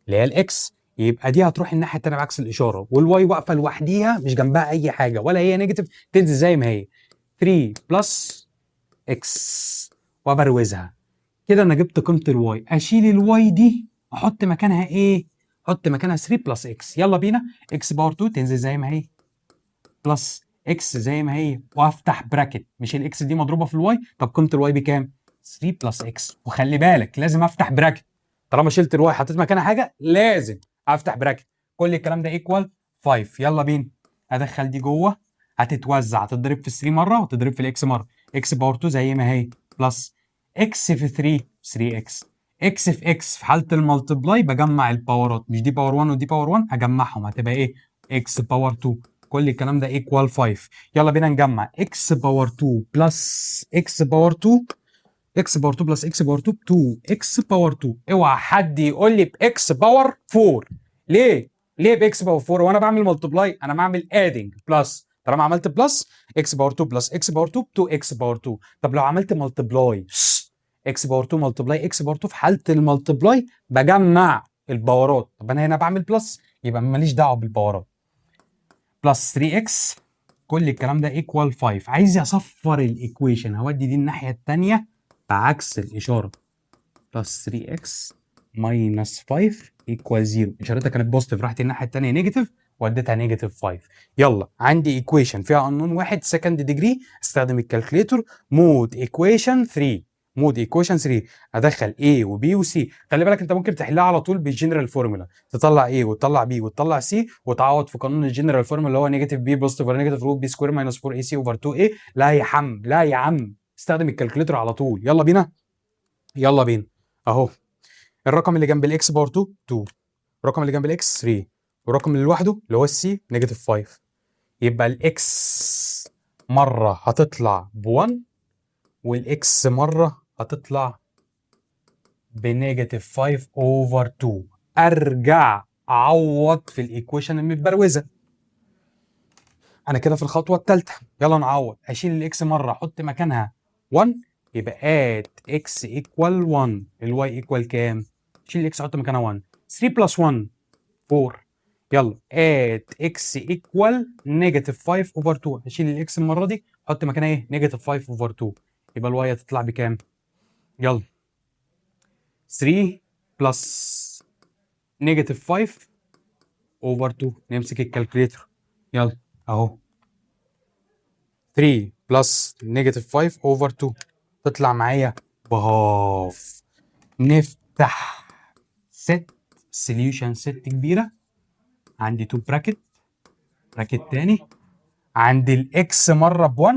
اللي هي الاكس. يبقى دي هتروح الناحيه الثانيه بعكس الاشاره، والواي واقفه لوحديها مش جنبها اي حاجه ولا هي نيجاتيف، تنزل زي ما هي 3 بلس اكس وابروزها. كده انا جبت قيمه الواي. اشيل الواي دي احط مكانها ايه؟ احط مكانها 3 بلس اكس. يلا بينا. اكس باور 2 تنزل زي ما هي بلس اكس زي ما هي وافتح براكت. مش الاكس دي مضروبه في الواي؟ طب قيمه الواي بكام؟ 3 بلس اكس. وخلي بالك لازم افتح براكت، طالما شلت الواي حطيت مكانها حاجه لازم افتح براكت. كل الكلام ده ايكوال 5. يلا بينا ادخل دي جوه، هتتوزع، هتضرب في 3 مره وتضرب في الاكس مره. اكس باور 2 زي ما هي بلس اكس في 3 3 اكس. اكس في اكس في حاله المالتبلاي بجمع الباورات، مش دي باور 1 ودي باور 1 هجمعهم هتبقى ايه؟ اكس باور 2. كل الكلام ده ايكوال 5. يلا بينا نجمع اكس باور 2 بلس اكس باور 2. اكس باور 2 بلس اكس باور 2 2 اكس باور 2. اوعى حد يقول لي باكس باور 4. ليه؟ ليه باكس باور 4 وانا بعمل ملتبلاي؟ انا بعمل ادنج بلس. طالما عملت بلس اكس باور 2 بلس اكس باور 2 2 اكس باور 2. طب لو عملت ملتبلاي اكس باور 2 ملتبلاي اكس باور 2، في حاله الملتبلاي بجمع الباورات. طب انا هنا بعمل بلس يبقى ماليش دعوه بالباورات. بلس 3 اكس. كل الكلام ده ايكوال 5. عايز اصفر الايكويشن هودي دي الناحيه الثانيه بعكس الاشاره. بلس 3 اكس ماينس 5 ايكوال 0. اشارتها كانت بوزيتيف راحت الناحيه الثانيه نيجاتيف وديتها نيجاتيف 5. يلا عندي ايكويشن فيها انون واحد سكند ديجري، استخدم الكالكليتور مود ايكويشن 3. مود ايكويشن 3 ادخل A و B و C. خلي بالك انت ممكن تحلها على طول بالجنرال فورمولا، تطلع A وتطلع B وتطلع C وتعوض في قانون الجنرال فورمولا اللي هو نيجاتيف B بوزيتيف ولا نيجاتيف روت B سكوير ماينس 4 AC اوفر 2A. لا يا عم، لا يا عم، استخدم الكالكليتور على طول. يلا بينا. يلا بينا اهو. الرقم اللي جنب الاكس باور 2 2، الرقم اللي جنب الاكس 3، والرقم اللي لوحده اللي هو السي نيجاتيف 5. يبقى الاكس مره هتطلع ب 1 والاكس مره هتطلع بنيجاتيف 5 اوفر 2. ارجع اعوض في الايكويشن المتبروزه. انا كده في الخطوه الثالثه. يلا نعوض. اشيل الاكس مره احط مكانها 1 يبقى at x equal 1 الواي equal كام؟ شيل الاكس حط مكانها 1. 3 بلس 1 4. يلا at x equal نيجاتيف 5 اوفر 2. هشيل الاكس المره دي حط مكانها ايه؟ نيجاتيف 5 اوفر 2. يبقى الواي هتطلع بكام؟ يلا 3 بلس نيجاتيف 5 اوفر 2. نمسك الكالكوليتر. يلا اهو 3 بلس نيجاتيف 5 اوفر 2 تطلع معايا بهاف. نفتح ست سوليوشن ست كبيره. عندي 2 براكت تاني. عندي الاكس مره ب1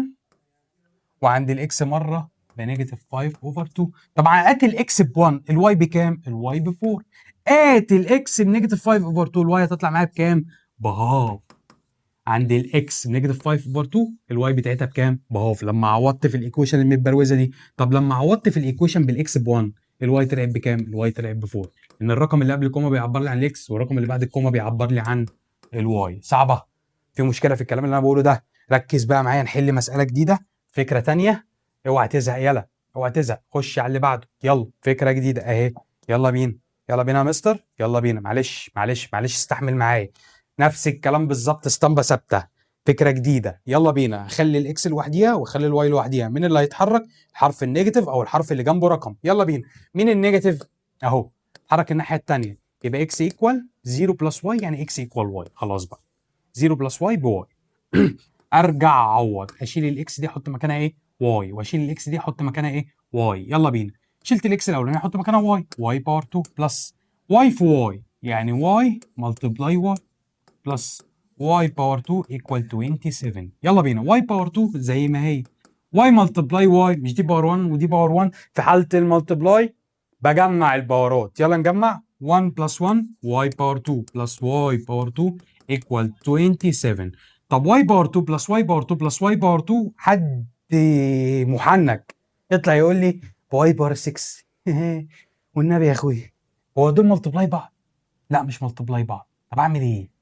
وعندي الاكس مره بنيجاتيف 5 اوفر 2. طبعا ات الاكس ب1 الواي بكام؟ الواي ب4. ات الاكس بنيجاتيف 5 اوفر 2 الواي هتطلع معايا بكام؟ بهاف. عندي الاكس بنيجاتيف 5 اوفر 2 الواي بتاعتها بكام؟ بهاف. لما عوضت في الايكويشن المتبروزه دي. طب لما عوضت في الايكويشن بالاكس ب1 الواي طلعت بكام؟ الواي طلعت ب4. ان الرقم اللي قبل الكوما بيعبر لي عن الاكس والرقم اللي بعد الكوما بيعبر لي عن الواي. صعبه؟ في مشكله في الكلام اللي انا بقوله ده؟ ركز بقى معايا نحل مساله جديده، فكره ثانيه. اوعى تزهق يلا، اوعى تزهق. خش على اللي بعده. يلا فكره جديده اهي. يلا بينا، يلا بينا يا مستر، يلا بينا. معلش استحمل معايا. نفس الكلام بالظبط، اسطمبه ثابته. فكره جديده، يلا بينا. خلي الاكس لوحديها وخلي الواي لوحديها. مين اللي هيتحرك؟ الحرف النيجاتيف او الحرف اللي جنبه رقم. يلا بينا. مين النيجاتيف؟ اهو اتحرك الناحيه الثانيه. يبقى اكس ايكوال 0 بلس واي، يعني اكس ايكوال واي. خلاص بقى 0 بلس واي بواي. ارجع اعوض. اشيل الاكس دي احط مكانها ايه؟ واي. واشيل الاكس دي احط مكانها ايه؟ واي. يلا بينا. شلت الاكس الاولانيه احط مكانها واي. واي باور 2 بلس واي في واي يعني واي ملتبلاي واي بلس y باور 2 equal 27. يلا بينا. y باور 2 زي ما هي. y ملتبلاي y، مش دي باور 1 ودي باور 1؟ في حالة الملتبلاي بجمع الباورات. يلا نجمع. 1 بلس 1 y باور 2 بلس y باور 2 equal 27. طب y باور 2 بلس y باور 2 بلس y باور 2 حد محنك يطلع يقول لي y باور 6. والنبي يا اخوي هو دول ملتبلاي بعض؟ لا مش ملتبلاي بعض. طب اعمل ايه؟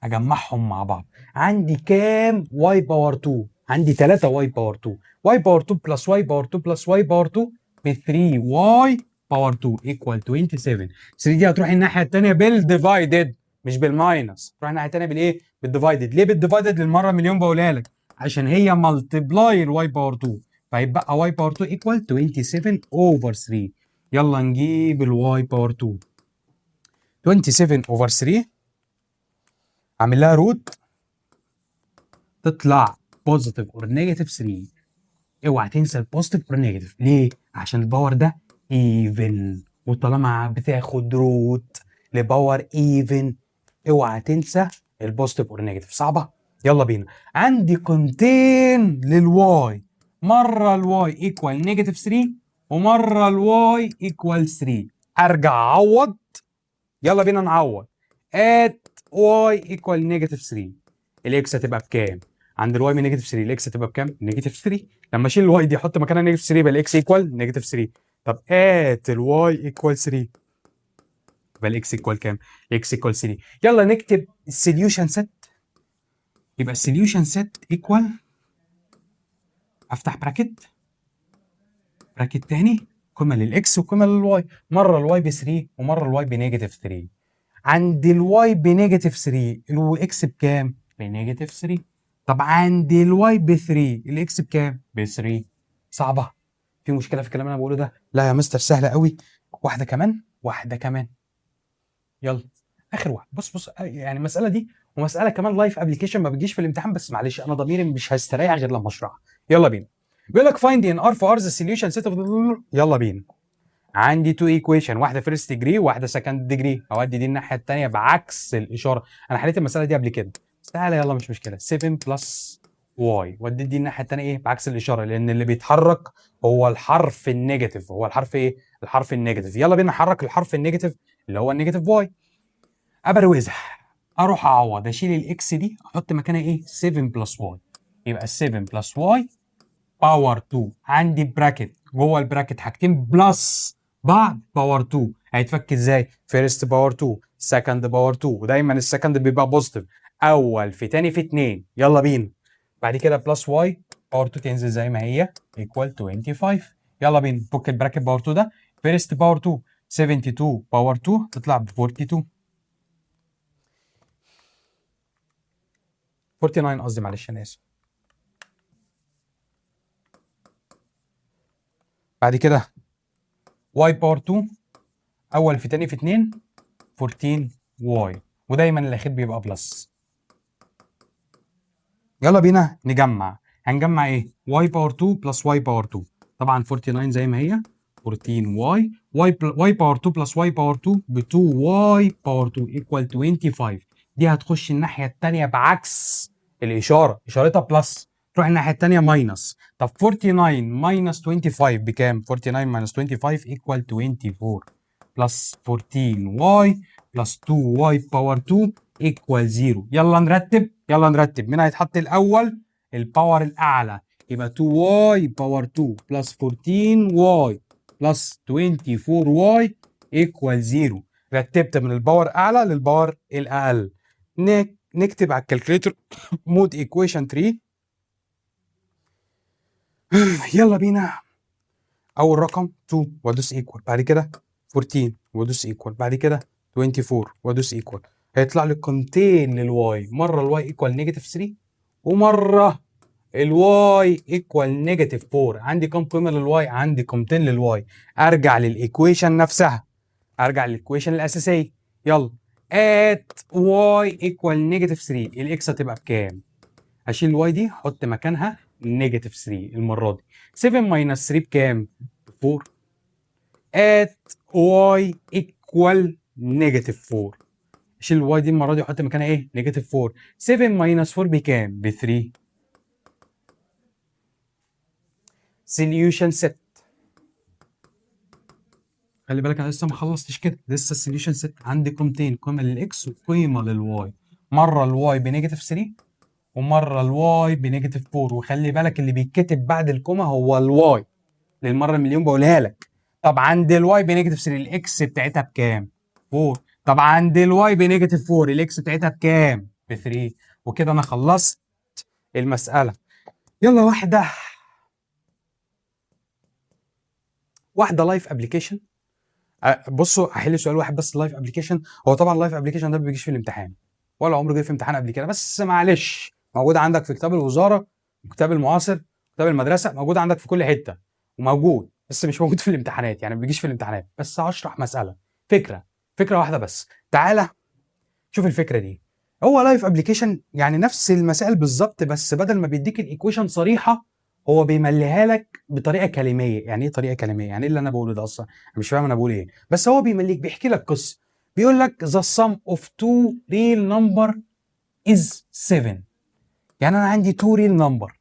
اجمعهم مع بعض. عندي كام واي باور 2؟ عندي 3 واي باور 2. واي باور 2 بلس واي باور 2 بلس واي باور 2 ب 3 واي باور 2 ايكوال 27. 3 دي هتروح الناحيه الثانيه بالديفايدد مش بالماينس. تروح الناحيه الثانيه بالايه؟ بالديفايدد. ليه بالديفايدد؟ للمره مليون بقولها لك عشان هي ملتبلاي الواي باور 2. فهيبقى واي باور 2 ايكوال 27 اوفر 3. يلا نجيب الواي باور 2. 27 اوفر 3 اعمل لها روت تطلع بوزيتيف اور نيجاتيف 3. اوعى تنسى البوزيتيف اور نيجاتيف. ليه؟ عشان الباور ده ايفن، وطالما بتاخد روت لباور ايفن اوعى تنسى البوزيتيف اور نيجاتيف. صعبه؟ يلا بينا. عندي قيمتين للواي، مره الواي ايكوال نيجاتيف 3 ومره الواي ايكوال 3. ارجع اعوض. يلا بينا نعوض. ات واي ايكوال نيجاتيف 3 الاكس هتبقى بكام؟ عند الواي من نيجاتيف 3 الاكس هتبقى بكام؟ نيجاتيف 3. لما اشيل الواي دي احط مكانها نيجاتيف 3 يبقى الاكس ايكوال نيجاتيف 3. طب ات الواي ايكوال 3 يبقى الاكس ايكوال كام؟ اكس ايكوال 3. يلا نكتب السوليوشن سيت. يبقى السوليوشن سيت ايكوال، افتح براكت تاني، قيمه للاكس وقيمه للواي. مره الواي ب 3 ومره الواي بنيجاتيف 3. عند الواي بنيجاتيف 3 الاكس بكام؟ بنيجاتيف 3. طب عند الواي ب 3 الاكس بكام؟ ب 3. صعبه؟ في مشكله في الكلام اللي انا بقوله ده؟ لا يا مستر سهله قوي. واحده كمان. يلا اخر واحد. بص يعني المساله دي ومساله كمان لايف ابلكيشن ما بتجيش في الامتحان، بس معلش انا ضميري مش هيستريح غير لما اشرحها. يلا بينا. بيقول لك فايند ان ار فور ار ذا سوليوشن سيت اوف. يلا بينا. عندي تو ايكويشن، واحده فيرست ديجري وواحده سكند ديجري. اودي دي الناحيه الثانيه بعكس الاشاره. انا حليت المساله دي قبل كده سهله، يلا مش مشكله. 7 بلس واي ودي دي الناحيه الثانيه ايه؟ بعكس الاشاره، لان اللي بيتحرك هو الحرف النيجاتيف. هو الحرف ايه؟ الحرف النيجاتيف. يلا بينا نحرك الحرف النيجاتيف اللي هو النيجاتيف واي. ابروزها، اروح اعوض. اشيل الاكس دي احط مكانها ايه؟ 7 بلس واي. يبقى 7 بلس واي باور 2. عندي براكت، جوه البراكت حاجتين بلس بعض باور 2. هيتفك ازاي؟ فيرست باور 2 سكند باور 2، ودايما السكند بيبقى بوزيتيف. اول في تاني في اتنين. يلا بينا. بعد كده بلس واي باور 2 تنزل زي ما هي ايكوال 25. يلا بينا فك البراكت باور 2 ده. فيرست باور 2 72 باور 2 تطلع ب 42. 49 قصدي، معلش انا اسف. بعد كده واي باور 2 اول في تاني في 2 14 واي، ودايما الاخير بيبقى بلس. يلا بينا نجمع. هنجمع ايه؟ واي باور 2 بلس واي باور 2. طبعا 49 زي ما هي 14 واي، واي باور 2 بلس واي باور 2 ب 2 واي باور 2 ايكوال 25. دي هتخش الناحيه الثانيه بعكس الاشاره، اشارتها بلس، تروح الناحيه الثانيه ماينس. طب 49 ماينس 25 بكام؟ 49 ماينس 25 ايكوال 24 بلس 14 واي بلس 2 واي باور 2 ايكوال 0. يلا نرتب، يلا نرتب. مين هيتحط الاول؟ الباور الاعلى، يبقى 2 واي باور 2 بلس 14 واي بلس 24 واي ايكوال 0. رتبت من الباور اعلى للباور الاقل. نكتب على الكالكوليتر مود ايكويشن 3. يلا بينا. اول رقم 2 وادوس ايكوال، بعد كده 14 وادوس ايكوال، بعد كده 24 وادوس ايكوال. هيطلع لي قيمتين للواي، مره الواي ايكوال نيجاتيف 3 ومره الواي ايكوال نيجاتيف 4. عندي كام قيمه للواي؟ عندي قيمتين للواي. ارجع للايكويشن نفسها، ارجع للايكويشن الاساسيه. يلا ات واي ايكوال نيجاتيف 3، الاكس هتبقى بكام؟ هشيل الواي دي احط مكانها نيجاتيف 3 المره دي. 7 ماينس 3 بكام؟ 4. at y equal نيجاتيف 4. اشيل الواي دي المره دي احط مكانها ايه؟ نيجاتيف 4. 7 ماينس 4 بكام؟ ب 3. سوليوشن ست. خلي بالك انا لسه ما خلصتش كده، لسه السوليوشن ست. عندي قيمتين، قيمه للاكس وقيمه للواي. مره الواي بنيجاتيف 3 ومره الواي بنيجاتيف 4. وخلي بالك اللي بيتكتب بعد الكوما هو الواي، للمره المليون بقولها لك. طب عند الواي بنيجاتيف 3 الاكس بتاعتها بكام؟ 4. طب عند الواي بنيجاتيف 4 الاكس بتاعتها بكام؟ ب 3. وكده انا خلصت المساله. يلا واحده لايف ابلكيشن. بصوا هحل سؤال واحد بس لايف ابلكيشن. هو طبعا اللايف ابلكيشن ده ما بيجيش في الامتحان ولا عمره جه في امتحان قبل كده، بس معلش موجود عندك في كتاب الوزاره وكتاب المعاصر كتاب المدرسه، موجود عندك في كل حته وموجود، بس مش موجود في الامتحانات، يعني ما بيجيش في الامتحانات. بس هشرح مساله، فكره واحده بس. تعالى شوف الفكره دي. هو لايف ابلكيشن يعني نفس المسائل بالظبط، بس بدل ما بيديك الايكويشن صريحه هو بيمليها لك بطريقه كلاميه. يعني ايه طريقه كلاميه؟ يعني ايه اللي انا بقوله ده اصلا؟ أنا مش فاهم انا بقول ايه، بس هو بيمليك، بيحكي لك قصه. بيقول لك the sum of two real number is 7. يعني انا عندي two real number،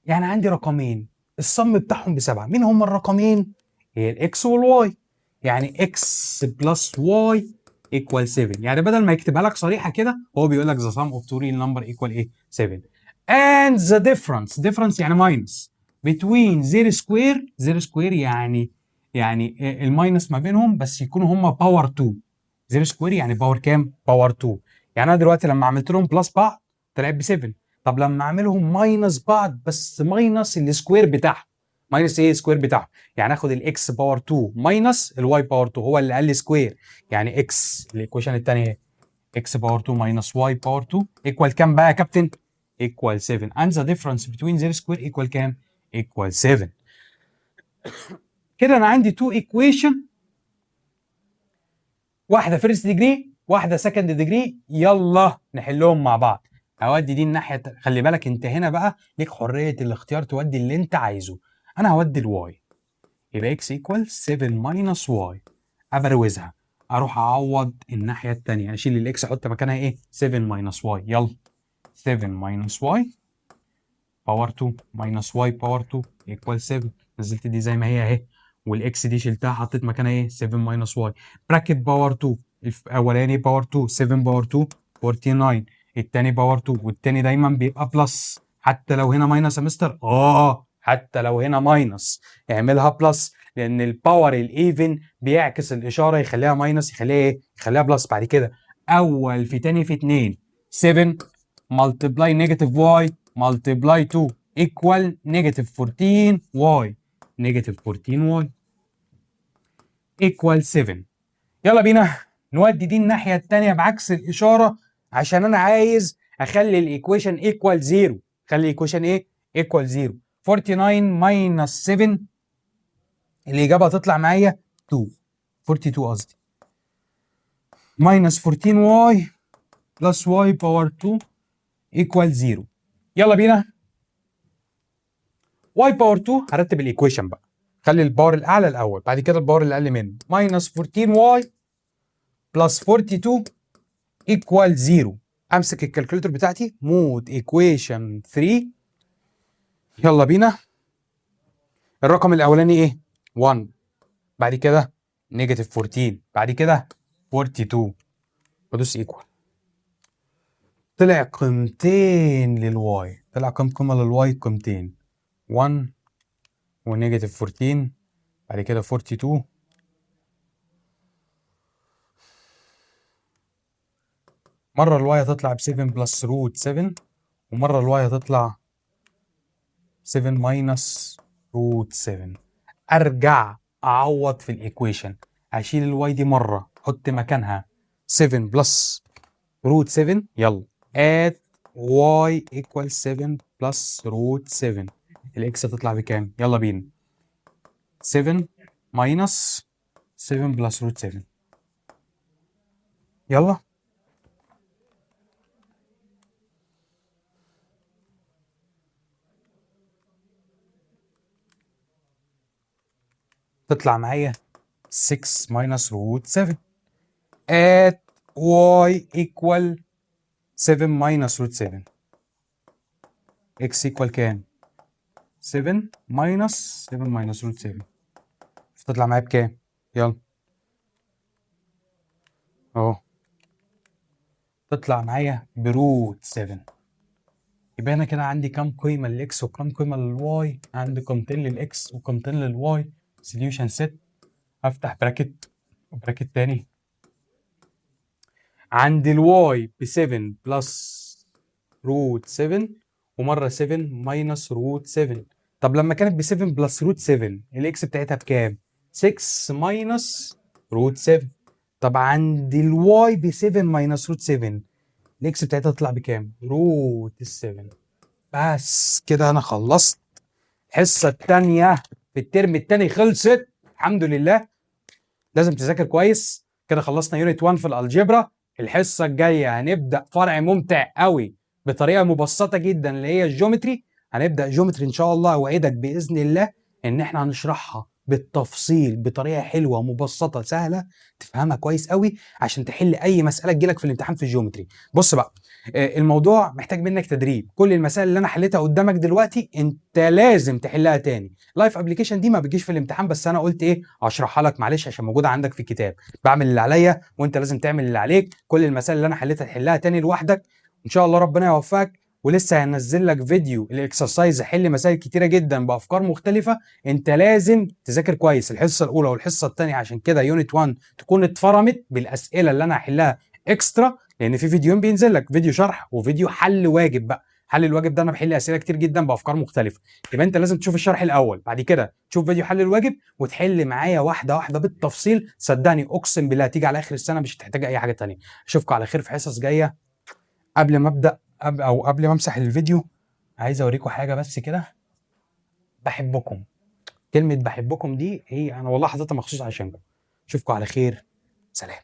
يعني عندي رقمين الصم بتاعهم بسبعه. مين هم الرقمين؟ هي الاكس والواي. يعني اكس بلس واي equal 7. يعني بدل ما يكتبها لك صريحه كده هو بيقول لك the sum of two real number equal ايه؟ 7. and the difference يعني minus between their square يعني الماينس ما بينهم بس يكونوا هم باور 2. their square يعني باور كام؟ باور 2. يعني انا دلوقتي لما عملت لهم بلس بعض طلعت ب 7. طب لما اعملهم ماينس بعض بس ماينس السكوير بتاعهم، ماينس ايه؟ سكوير بتاعهم. يعني اخد الاكس باور 2 ماينس الواي باور 2 هو اللي قال لي سكوير. يعني اكس الايكويشن الثانيه اكس باور 2 ماينس واي باور 2 ايكوال كام بقى يا كابتن؟ ايكوال 7. and the difference between their square ايكوال كام؟ ايكوال 7. كده انا عندي تو ايكويشن، واحده فيرست ديجري واحده سكند ديجري. يلا نحلهم مع بعض. هودي دي الناحيه خلي بالك انت هنا بقى ليك حريه الاختيار تودي اللي انت عايزه. انا هودي الواي، يبقى اكس ايكوال 7 ماينس واي. ابروزها، اروح اعوض الناحيه الثانيه، اشيل الاكس احط مكانها ايه؟ 7 ماينس واي. يلا 7 ماينس واي باور 2 ماينس واي باور 2 ايكوال 7. نزلت دي زي ما هي اهي، والاكس دي شلتها حطيت مكانها ايه؟ 7 ماينس واي. براكت باور 2، الاولاني باور 2 7 باور 2 49، الثاني باور 2، والثاني دايما بيبقى بلس حتى لو هنا ماينس يا مستر. حتى لو هنا ماينس اعملها بلس، لان الباور الايفن بيعكس الاشاره يخليها ماينس يخليها ايه؟ يخليها بلس. بعد كده اول في تاني في 2 7 ملتبلاي نيجاتيف واي ملتبلاي 2 equal negative 14y negative 14y equal 7. يلا بينا نودي دي الناحية التانية بعكس الإشارة عشان أنا عايز أخلي الإيكويشن equal 0. خلي الإيكويشن إيه؟ equal 0. 49 minus 7 الإجابة هتطلع معايا 2. 42 قصدي. minus 14y plus y power 2 equal 0. يلا بينا. y power 2 هرتب الإيكويشن بقى. خلي الباور الأعلى الأول، بعد كده الباور الأقل منه. minus 14y plus 42 equal 0. امسك الكالكوليتر بتاعتي مود ايكويشن 3. يلا بينا. الرقم الاولاني ايه؟ 1، بعد كده نيجاتيف 14، بعد كده 42، بدوس ايكوال. طلع قيمتين للواي، طلع كام قيمه للواي؟ قيمتين، 1 ونيجاتيف 14، بعد كده 42. مره الواي هتطلع ب 7 بلس روت 7، ومره الواي هتطلع 7 ماينس روت 7. ارجع اعوض في الايكويشن، اشيل الواي دي مره، احط مكانها 7 بلس روت 7. يلا add y equal 7 بلس روت 7. الاكس هتطلع بكام؟ يلا بينا. 7 ماينس 7 بلس روت 7. يلا تطلع معايا 6 ماينس روت 7 at y equal 7 ماينس روت 7. x equal كام؟ 7 ماينس 7 ماينس روت 7. تطلع معايا بكام؟ يلا اهو، تطلع معايا بروت 7. يبقى انا كده عندي كام قيمه للاكس وكام قيمه للواي؟ عندي قيمتين للاكس وقيمتين للواي. سوليوشن سيت، افتح براكت وبراكت تاني. عندي الواي ب 7 بلس روت 7، ومره 7 ماينس روت 7. طب لما كانت ب 7 بلس روت 7 الاكس بتاعتها بكام؟ 6 ماينس روت 7. طب عندي الواي ب 7 ماينس روت 7 الاكس بتاعتها تطلع بكام؟ روت 7. بس كده انا خلصت. الحصه الثانيه في الترم الثاني خلصت الحمد لله. لازم تذاكر كويس. كده خلصنا يونت 1 في الالجبرا. الحصه الجايه هنبدا فرع ممتع قوي بطريقه مبسطه جدا اللي هي الجيومتري. هنبدا جيومتري ان شاء الله، اوعدك باذن الله ان احنا هنشرحها بالتفصيل بطريقه حلوه ومبسطه سهله تفهمها كويس قوي عشان تحل اي مساله تجيلك في الامتحان في الجيومتري. بص بقى، الموضوع محتاج منك تدريب. كل المسائل اللي انا حليتها قدامك دلوقتي انت لازم تحلها تاني. لايف ابلكيشن دي ما بتجيش في الامتحان، بس انا قلت ايه اشرحها لك معلش عشان موجوده عندك في الكتاب. بعمل اللي عليا وانت لازم تعمل اللي عليك. كل المسائل اللي انا حليتها تحلها تاني لوحدك ان شاء الله. ربنا يوفقك. ولسه هنزل لك فيديو الاكسرسايز، حل مسائل كتيره جدا بافكار مختلفه. انت لازم تذاكر كويس الحصه الاولى والحصه الثانيه، عشان كده يونت 1 تكون اتفرمت بالاسئله اللي انا هحلها اكسترا. لان في فيديوين بينزل لك، فيديو شرح وفيديو حل واجب. بقى حل الواجب ده انا بحل اسئله كتير جدا بافكار مختلفه. يبقى انت لازم تشوف الشرح الاول، بعد كده تشوف فيديو حل الواجب وتحل معايا واحده واحده بالتفصيل. صدقني اقسم بالله هتيجي على اخر السنه مش هتحتاج اي حاجه ثانيه. اشوفكم على خير في حصص جايه. قبل ما ابدا او قبل ما امسح الفيديو عايز اوريكم حاجه بس كده. بحبكم. كلمه بحبكم دي هي انا والله حاططها مخصوص عشانكم. اشوفكم على خير. سلام.